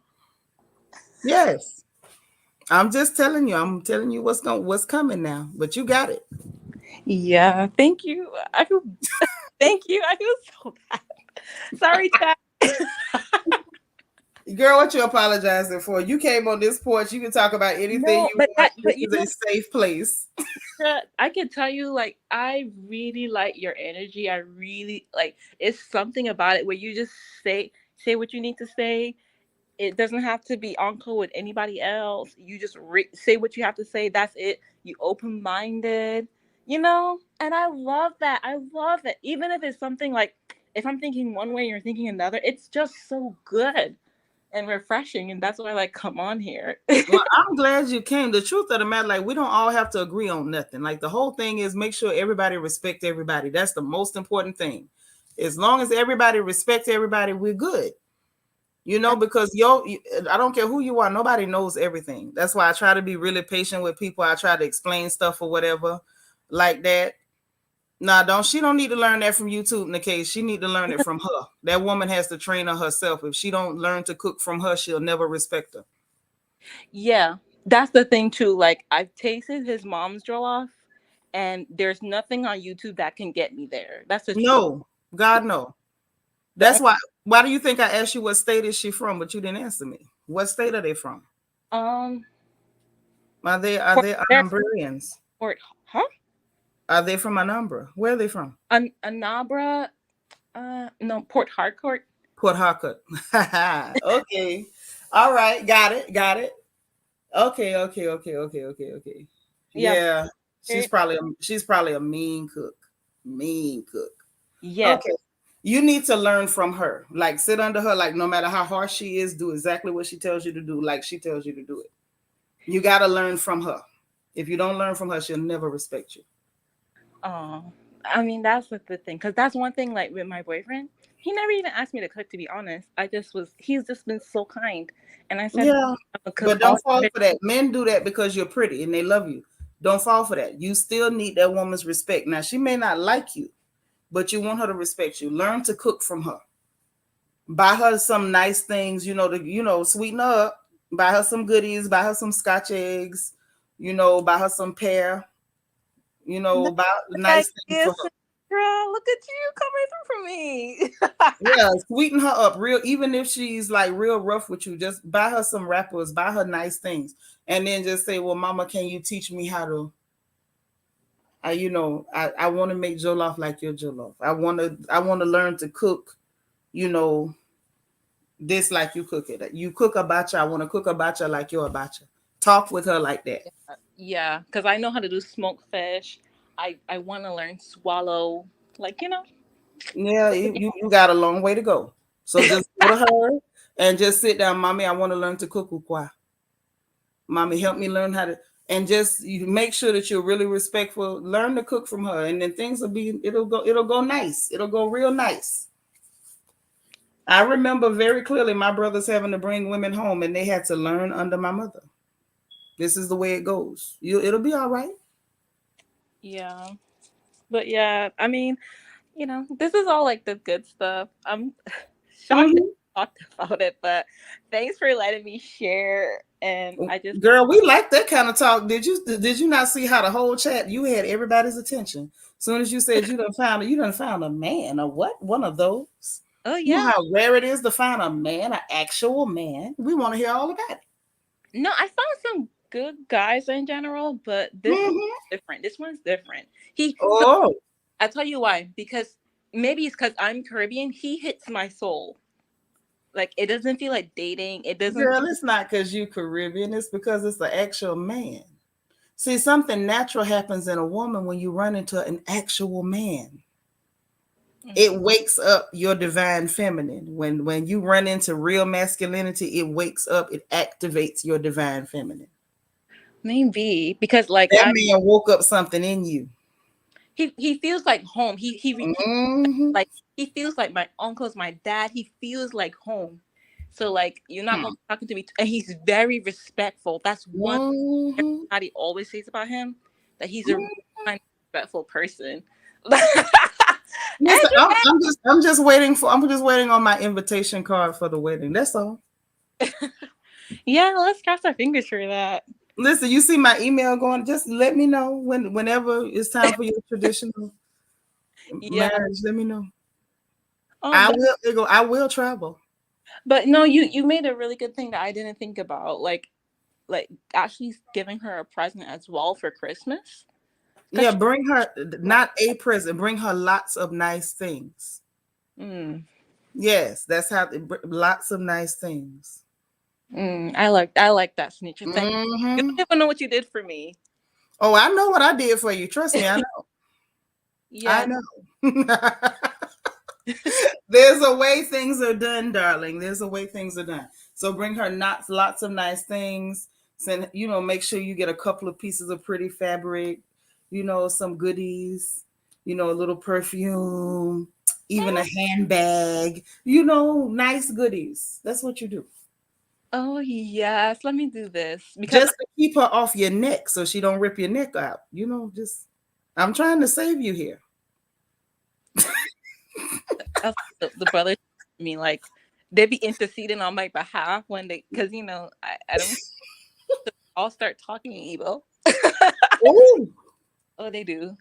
Speaker 1: Yes. I'm just telling you. I'm telling you what's coming now. But you got it.
Speaker 5: Yeah. Thank you. I feel. Thank you. I feel so bad. Sorry, chat.
Speaker 1: Girl, what you apologizing for? You came on this porch. You can talk about anything
Speaker 5: No,
Speaker 1: you
Speaker 5: but
Speaker 1: want. This
Speaker 5: you
Speaker 1: is
Speaker 5: know,
Speaker 1: a safe place.
Speaker 5: I can tell you, like, I really like your energy. I really like. It's something about it where you just say what you need to say. It doesn't have to be on code with anybody else. You just say what you have to say. That's it. You open minded, you know. And I love that. I love it. Even if it's something like, if I'm thinking one way, you're thinking another. It's just so good and refreshing, and that's why I like come on here.
Speaker 1: Well, I'm glad you came. The truth of the matter, like we don't all have to agree on nothing. Like the whole thing is make sure everybody respect everybody. That's the most important thing. As long as everybody respects everybody, we're good. You know, because I don't care who you are, nobody knows everything. That's why I try to be really patient with people. I try to explain stuff or whatever like that. Nah, she don't need to learn that from YouTube in the case. She need to learn it from her. That woman has to train her herself. If she don't learn to cook from her, she'll never respect her.
Speaker 5: Yeah, that's the thing too. Like I've tasted his mom's jollof, and there's nothing on YouTube that can get me there. That's the truth.
Speaker 1: No, God no.
Speaker 5: The
Speaker 1: That's why do you think I asked you what state is she from, but you didn't answer me? What state are they from?
Speaker 5: um,
Speaker 1: Are they
Speaker 5: they're from
Speaker 1: Anambrians?
Speaker 5: Port, huh?
Speaker 1: Are they from Anambra? Where are they from?
Speaker 5: Anabra, no, Port Harcourt.
Speaker 1: Port Harcourt. Okay. All right. Got it. Got it. Okay. Okay. Okay. Okay. Okay. Okay.
Speaker 5: Yeah,
Speaker 1: Yeah.
Speaker 5: very-
Speaker 1: She's probably a mean cook. Mean cook.
Speaker 5: yes,
Speaker 1: Okay. You need to learn from her. Like sit under her. Like no matter how harsh she is, do exactly what she tells you to do. Like she tells you to do it. You got to learn from her. If you don't learn from her, she'll never respect you.
Speaker 5: oh, I mean that's the thing, because that's one thing. Like with my boyfriend, he never even asked me to cook. To be honest, he's just been so kind, and I said
Speaker 1: Yeah.
Speaker 5: I'm gonna cook
Speaker 1: But
Speaker 5: all.
Speaker 1: don't fall for that. Men do that because you're pretty and they love you. Don't fall for that. You still need that woman's respect. Now, she may not like you, but you want her to respect you. Learn to cook from her. Buy her some nice things, sweeten her up. Buy her some goodies. Buy her some scotch eggs. Buy her some pear. Buy
Speaker 5: Like
Speaker 1: nice things for
Speaker 5: this,
Speaker 1: her.
Speaker 5: girl, look at you coming through for me.
Speaker 1: Yeah, sweeten her up real. Even if she's like real rough with you, just buy her some wrappers, buy her nice things, and then just say, "Well, Mama, can you teach me how to? I want to make jollof like your jollof. I want to learn to cook. You know, this like you cook it. You cook a bacha. I want to cook a bacha like your bacha. Talk with her like that.
Speaker 5: Yeah, because I know how to do smoked fish. I want to learn swallow. Like
Speaker 1: Yeah, you got a long way to go. So just go to her and just sit down, mommy. I want to learn to cook ukwa. Mommy, help me learn how to. And just you make sure that you're really respectful. Learn to cook from her, and then things will be. It'll go nice. It'll go real nice. I remember very clearly my brothers having to bring women home, and they had to learn under my mother. This is the way it goes. It'll be all right.
Speaker 5: Yeah. But yeah, I mean, this is all like the good stuff. I'm shocked that
Speaker 1: Mm-hmm.
Speaker 5: we talked about it, but thanks for letting me share. And I just,
Speaker 1: Girl, we like that kind of talk. Did you not see how the whole chat you had everybody's attention? As soon as you said you done found a man, or what? One of those.
Speaker 5: oh
Speaker 1: You know
Speaker 5: yeah.
Speaker 1: how rare it is to find a man, an actual man. We want to hear all about it.
Speaker 5: No, I found some good guys in general, but this is
Speaker 1: Mm-hmm.
Speaker 5: different. This one's different. So
Speaker 1: Oh,
Speaker 5: I'll tell you why. Because maybe it's because I'm Caribbean. He hits my soul. Like it doesn't feel like dating. It doesn't.
Speaker 1: girl, it's not because you Caribbean. It's because it's the actual man. See, something natural happens in a woman when you run into an actual man. It wakes up your divine feminine. When you run into real masculinity, it wakes up, it activates your divine feminine.
Speaker 5: Maybe because like
Speaker 1: That man woke up something in you.
Speaker 5: he feels like home.
Speaker 1: Mm-hmm.
Speaker 5: Like he feels like my uncles, my dad. He feels like home. So like you're not gonna be talking to me, and he's very respectful. That's one thing
Speaker 1: Mm-hmm.
Speaker 5: everybody always says about him, that he's a really
Speaker 1: Mm-hmm.
Speaker 5: kind, respectful person.
Speaker 1: Listen,
Speaker 5: Andrew,
Speaker 1: I'm just waiting on my invitation card for the wedding. That's all.
Speaker 5: yeah, let's cross our fingers for that.
Speaker 1: Listen, you see my email going. Just let me know whenever it's time for your traditional
Speaker 5: Yeah.
Speaker 1: marriage. Let me know.
Speaker 5: Oh,
Speaker 1: I will travel.
Speaker 5: but no, you made a really good thing that I didn't think about. Like actually giving her a present as well for Christmas.
Speaker 1: Yeah,
Speaker 5: Cause
Speaker 1: bring her not a present. Bring her lots of nice things.
Speaker 5: mm,
Speaker 1: Yes, that's how lots of nice things.
Speaker 5: I like that, Seanitra. Thank you. You
Speaker 1: Hmm.
Speaker 5: don't even know what you did for me.
Speaker 1: Oh, I know what I did for you. Trust me, I know. I
Speaker 5: Yeah.
Speaker 1: know. There's a way things are done, darling. There's a way things are done. So bring her lots of nice things. Send, make sure you get a couple of pieces of pretty fabric, some goodies, a little perfume, even a handbag, nice goodies. That's what you do.
Speaker 5: Oh yes, let me do this because
Speaker 1: Just to keep her off your neck so she don't rip your neck out. Just I'm trying to save you here.
Speaker 5: the brothers, I mean, like they be interceding on my behalf when because I don't all start talking in Igbo.
Speaker 1: Ooh.
Speaker 5: Oh, they do.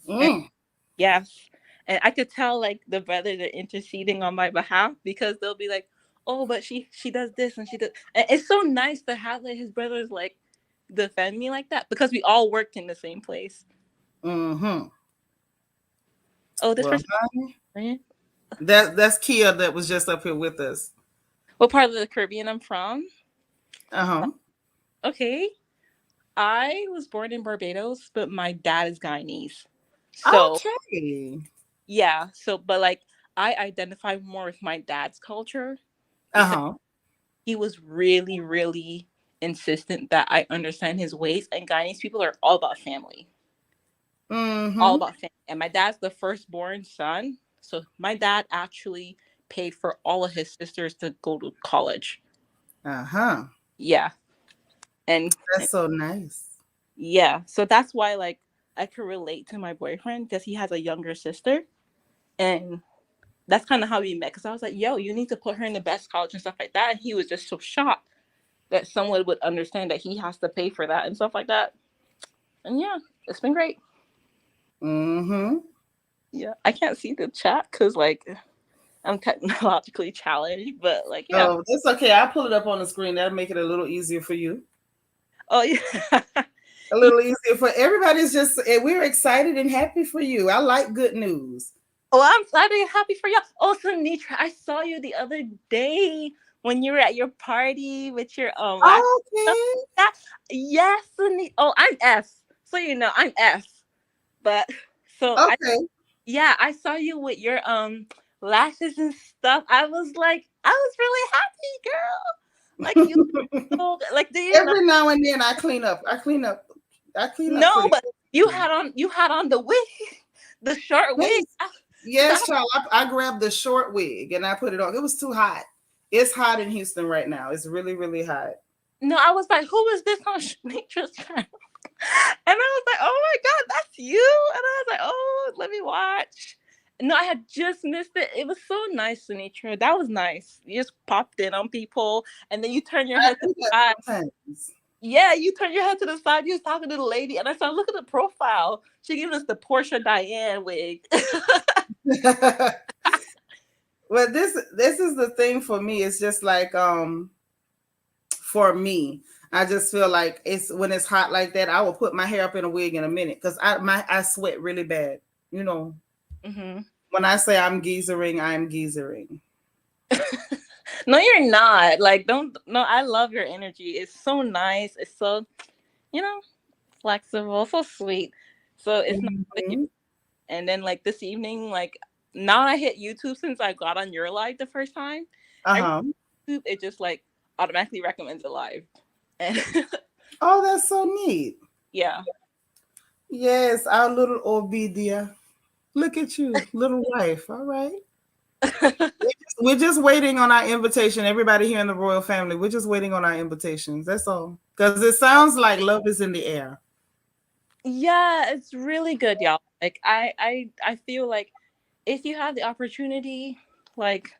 Speaker 5: And
Speaker 1: Mm.
Speaker 5: yes, and I could tell like the brothers are interceding on my behalf because they'll be like, "Oh, but she does this and she does." And it's so nice to have like his brothers like defend me like that because we all worked in the same place.
Speaker 1: Mm-hmm.
Speaker 5: Oh, this
Speaker 1: Well,
Speaker 5: person.
Speaker 1: honey, that's Kia that was just up here with us.
Speaker 5: What part of the Caribbean I'm from?
Speaker 1: Uh-huh.
Speaker 5: Okay, I was born in Barbados, but my dad is Guyanese. So
Speaker 1: Okay.
Speaker 5: yeah, but like I identify more with my dad's culture because
Speaker 1: Uh-huh.
Speaker 5: he was really, really insistent that I understand his ways. And Guyanese people are all about family, all
Speaker 1: Mm-hmm.
Speaker 5: about family. And my dad's the firstborn son, so my dad actually paid for all of his sisters to go to college.
Speaker 1: Uh-huh.
Speaker 5: Yeah, and
Speaker 1: That's so nice.
Speaker 5: yeah, so that's why like I could relate to my boyfriend because he has a younger sister, and that's kind of how we met. Because I was like, "Yo, you need to put her in the best college and stuff like that," and he was just so shocked that someone would understand that he has to pay for that and stuff like that. And yeah, it's been great.
Speaker 1: Mm-hmm.
Speaker 5: Yeah, I can't see the chat because like I'm technologically challenged, but like yeah.
Speaker 1: Oh, that's okay. I'll pull it up on the screen. That'll make it a little easier for you.
Speaker 5: Oh yeah.
Speaker 1: A little easier for everybody's just we're excited and happy for you. I like good news.
Speaker 5: Oh, I'm glad and happy for you. Also, Nitra, I saw you the other day when you were at your party with your last stuff
Speaker 1: Okay.
Speaker 5: like that. Yes, oh, I'm S. So I'm S. But so
Speaker 1: Okay.
Speaker 5: yeah, I saw you with your lashes and stuff. I was like, I was really happy, girl. Like you, like do you know?
Speaker 1: Every now and then I clean up. I clean up. I clean up
Speaker 5: No,
Speaker 1: pretty
Speaker 5: but
Speaker 1: good.
Speaker 5: you had on the wig, the short wig.
Speaker 1: Yes, yes, child. I grabbed the short wig and I put it on. It was too hot. It's hot in Houston right now. It's really, really hot.
Speaker 5: No, I was like, who is this on Shanitra's channel? And I was like, oh my god, that's you. And I was like, oh, let me watch. No, I had just missed it. It was so nice, Seanitra. That was nice. You just popped in on people, and then you turn your
Speaker 1: I
Speaker 5: head to
Speaker 1: do
Speaker 5: the
Speaker 1: that
Speaker 5: side.
Speaker 1: sometimes.
Speaker 5: Yeah, you turn your head to the side. You was talking to the lady, and I said, look at the profile. She gave us the Portia Diane wig.
Speaker 1: Well, this is the thing for me. It's just like for me, I just feel like it's when it's hot like that, I will put my hair up in a wig in a minute because I sweat really bad. You know,
Speaker 5: Mm-hmm.
Speaker 1: when I say I'm geezering, I'm geezering.
Speaker 5: No, you're not. Like, don't. No, I love your energy. It's so nice. It's so, you know, flexible, so sweet. So it's not.
Speaker 1: Mhm.
Speaker 5: And then like this evening, like now I hit YouTube since I got on your live the first time. Every
Speaker 1: Uh-huh.
Speaker 5: YouTube, it just like automatically recommends a live. And
Speaker 1: Oh, that's so neat.
Speaker 5: yeah.
Speaker 1: Yes, our little Obidia. Look at you, little wife. All right. We're just waiting on our invitation. Everybody here in the royal family, we're just waiting on our invitations. That's all. Because it sounds like love is in the air.
Speaker 5: Yeah, it's really good, y'all. Like I feel like if you have the opportunity, like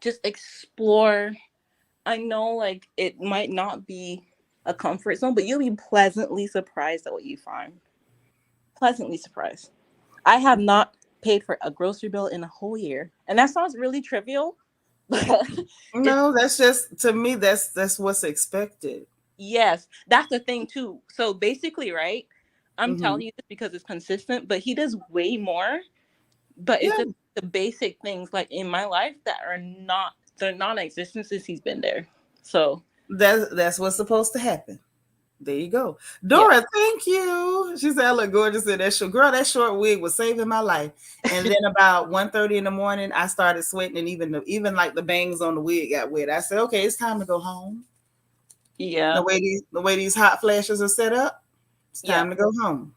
Speaker 5: just explore. I know like it might not be a comfort zone, but you'll be pleasantly surprised at what you find. Pleasantly surprised. I have not paid for a grocery bill in a whole year. And that sounds really trivial, but it's
Speaker 1: No, that's just to me. That's what's expected.
Speaker 5: yes, that's the thing too. So basically, right? I'm
Speaker 1: Hmm.
Speaker 5: telling you this because it's consistent, but he does way more. But it's
Speaker 1: Yeah,
Speaker 5: just the basic things like in my life that are not they're non-existent since he's been there. So
Speaker 1: that's what's supposed to happen. There you go.
Speaker 5: yeah.
Speaker 1: Dora, thank you. She said I look gorgeous in that short. Girl, that short wig was saving my life. And then about 1:30 in the morning, I started sweating and even like the bangs on the wig got wet. I said, okay, it's time to go home.
Speaker 5: Yeah.
Speaker 1: The way these hot flashes are set up, it's
Speaker 5: Yeah.
Speaker 1: time to go home.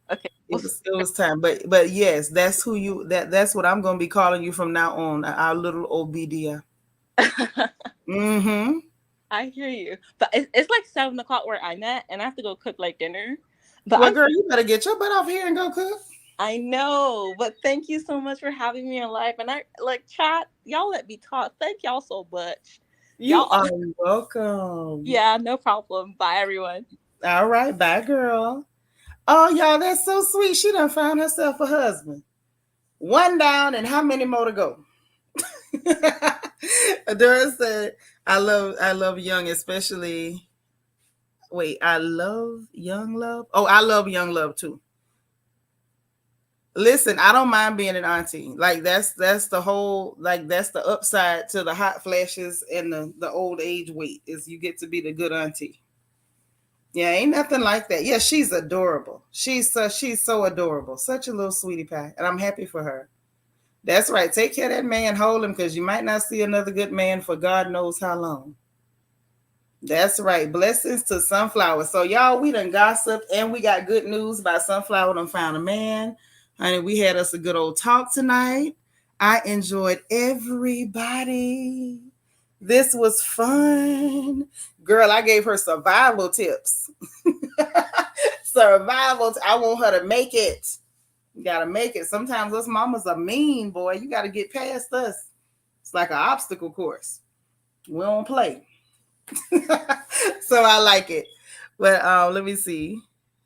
Speaker 5: Okay. Well,
Speaker 1: It was time. But yes, that's who you that's what I'm gonna be calling you from now on, our little Obidia. Mm-hmm.
Speaker 5: I hear you. But it's like 7 o'clock where I'm at and I have to go cook like dinner. But
Speaker 1: Well,
Speaker 5: I'm
Speaker 1: girl, you better get your butt off here and go cook.
Speaker 5: I know, but thank you so much for having me in life. And I like chat. Y'all let me talk. Thank y'all so much.
Speaker 1: You
Speaker 5: Y'all,
Speaker 1: are welcome.
Speaker 5: yeah, no problem. Bye, everyone.
Speaker 1: All right, bye, girl. Oh, y'all, that's so sweet. She done found herself a husband. One down, and how many more to go? Adora said, I love young, especially. Wait, I love young love. Oh, I love young love too. Listen, I don't mind being an auntie. Like that's the whole like that's the upside to the hot flashes and the old age weight is you get to be the good auntie. Yeah, ain't nothing like that. Yeah, she's adorable. She's so adorable. Such a little sweetie pie. And I'm happy for her. That's right. Take care of that man, hold him, because you might not see another good man for God knows how long. That's right. Blessings to Sunflower. So y'all, we done gossiped and we got good news about Sunflower done found a man. Honey, we had us a good old talk tonight. I enjoyed everybody. This was fun. Girl, I gave her survival tips. Survival. I want her to make it. You gotta make it. Sometimes us mamas are mean, boy. You gotta get past us. It's like an obstacle course. We don't play. So I like it. But let me see.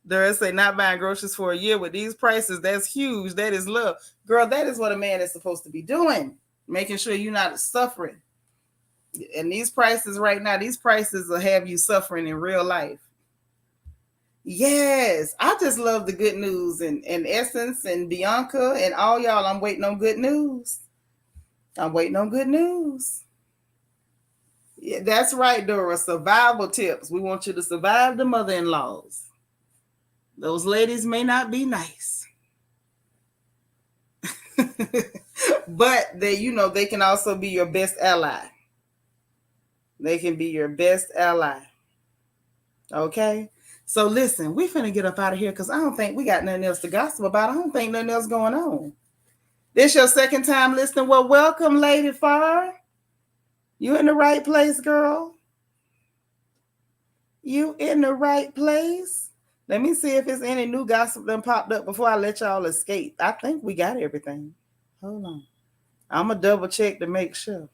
Speaker 1: Dora say not buying groceries for a year with these prices. That's huge. That is love. Girl, that is what a man is supposed to be doing. Making sure you're not suffering. And these prices right now, these prices will have you suffering in real life. Yes, I just love the good news and Essence and Bianca and all y'all. I'm waiting on good news. I'm waiting on good news. Yeah, that's right, Dora. Survival tips. We want you to survive the mother-in-laws. Those ladies may not be nice. But they can also be your best ally. They can be your best ally. Okay? So listen, we finna get up out of here because I don't think we got nothing else to gossip about. I don't think nothing else going on. This your second time listening? Well, welcome, Lady Farr. You in the right place, girl. You in the right place. Let me see if there's any new gossip that popped up before I let y'all escape. I think we got everything. Hold on. I'm going to double check to make sure.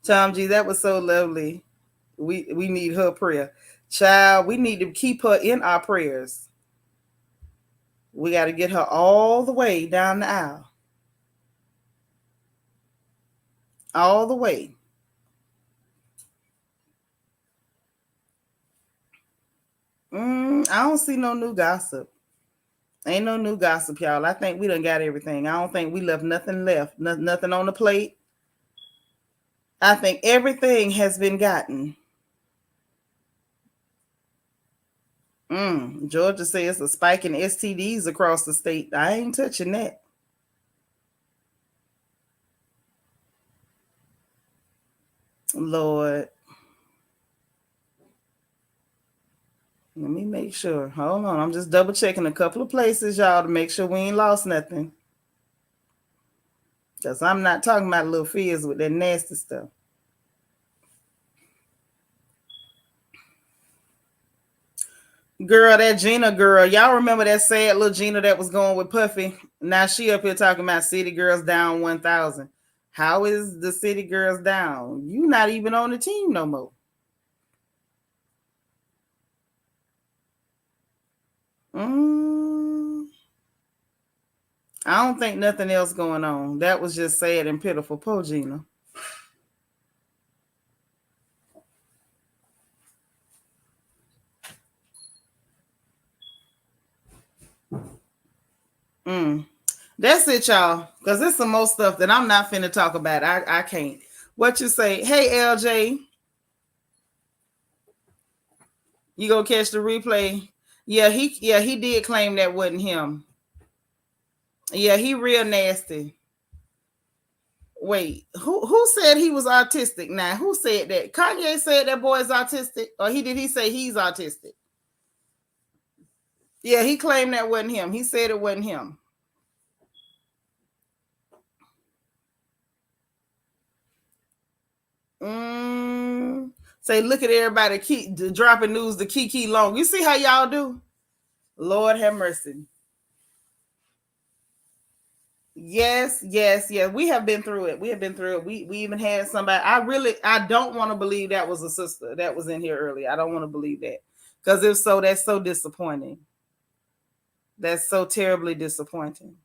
Speaker 1: Tom G, that was so lovely. We need her prayer. Child, we need to keep her in our prayers. We got to get her all the way down the aisle. All the way. I don't see no new gossip. Ain't no new gossip, y'all. I think we done got everything. I don't think we left nothing left. Nothing on the plate. I think everything has been gotten. Georgia says a spike in STDs across the state. I ain't touching that. Lord. Let me make sure. Hold on. I'm just double checking a couple of places, y'all, to make sure we ain't lost nothing. Because I'm not talking about little fizz with that nasty stuff. Girl, that Gina girl. Y'all remember that sad little Gina that was going with Puffy? Now she up here talking about City Girls down 1,000. How is the City Girls down? You not even on the team no more. I don't think nothing else going on. That was just sad and pitiful. Poor Gina. That's it, y'all. Because there's some more stuff that I'm not finna talk about. I can't. What you say? Hey, LJ. You gonna catch the replay? Yeah, he did claim that wasn't him. Yeah, he real nasty. Wait, who said he was autistic? Now, who said that? Kanye said that boy is autistic, or he say he's autistic? Yeah, he claimed that wasn't him. He said it wasn't him. Say, look at everybody keep dropping news to Kiki Long. You see how y'all do? Lord have mercy. Yes. We have been through it. We even had somebody. I don't want to believe that was a sister that was in here earlier. I don't want to believe that. Because if so, that's so disappointing. That's so terribly disappointing.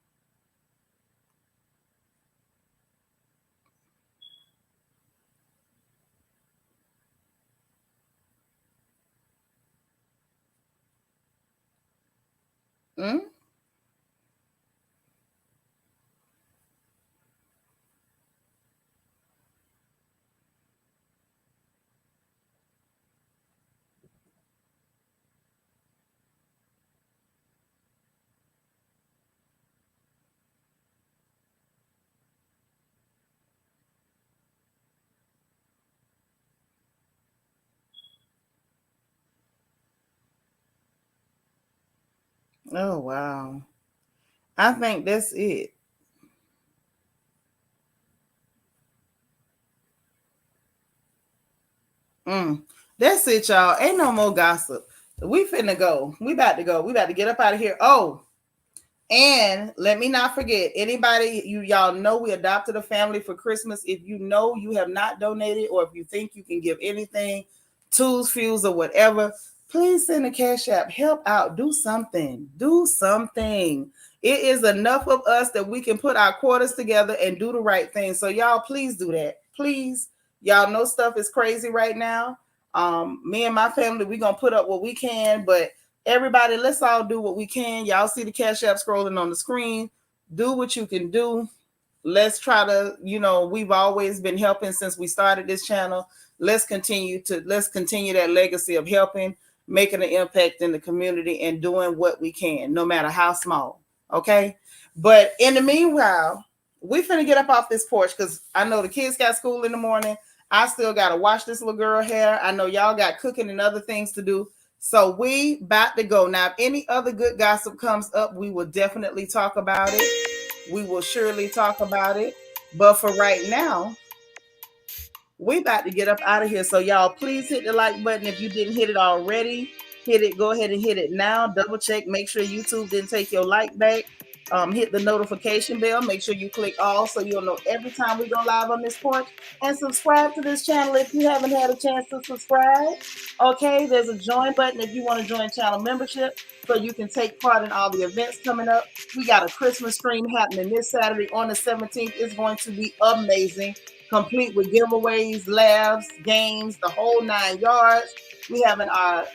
Speaker 1: Oh, wow. I think that's it. That's it, y'all. Ain't no more gossip. We finna go. We about to go. We about to get up out of here. Oh, and let me not forget, anybody, y'all know we adopted a family for Christmas. If you know you have not donated, or if you think you can give anything, tools, fuels, or whatever, please send a cash app. Help out. Do something. Do something. It is enough of us that we can put our quarters together and do the right thing. So y'all, please do that. Please. Y'all know stuff is crazy right now. Me and my family, we're going to put up what we can, but everybody, let's all do what we can. Y'all see the cash app scrolling on the screen. Do what you can do. Let's try to, we've always been helping since we started this channel. Let's continue that legacy of helping, making an impact in the community, and doing what we can, no matter how small. Okay. But in the meanwhile, we finna get up off this porch because I know the kids got school in the morning. I still gotta wash this little girl hair. I know y'all got cooking and other things to do. So we about to go. Now, if any other good gossip comes up, we will definitely talk about it. We will surely talk about it. But for right now, we about to get up out of here. So y'all, please hit the like button if you didn't hit it already. Hit it. Go ahead and hit it now. Double check. Make sure YouTube didn't take your like back. Hit the notification bell. Make sure you click all so you'll know every time we go live on this porch. And subscribe to this channel if you haven't had a chance to subscribe. Okay, there's a join button if you want to join channel membership so you can take part in all the events coming up. We got a Christmas stream happening this Saturday on the 17th. It's going to be amazing, complete with giveaways, laughs, games, the whole 9 yards. We having our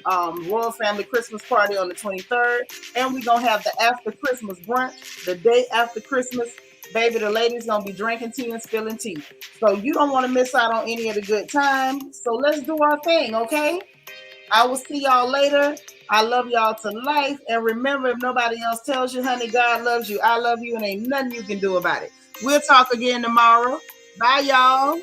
Speaker 1: Royal Family Christmas party on the 23rd, and we're gonna have the after Christmas brunch the day after Christmas. Baby, the ladies gonna be drinking tea and spilling tea. So you don't want to miss out on any of the good times. So let's do our thing, okay? I will see y'all later. I love y'all to life. And remember, if nobody else tells you, honey, God loves you. I love you, and ain't nothing you can do about it. We'll talk again tomorrow. Bye, y'all.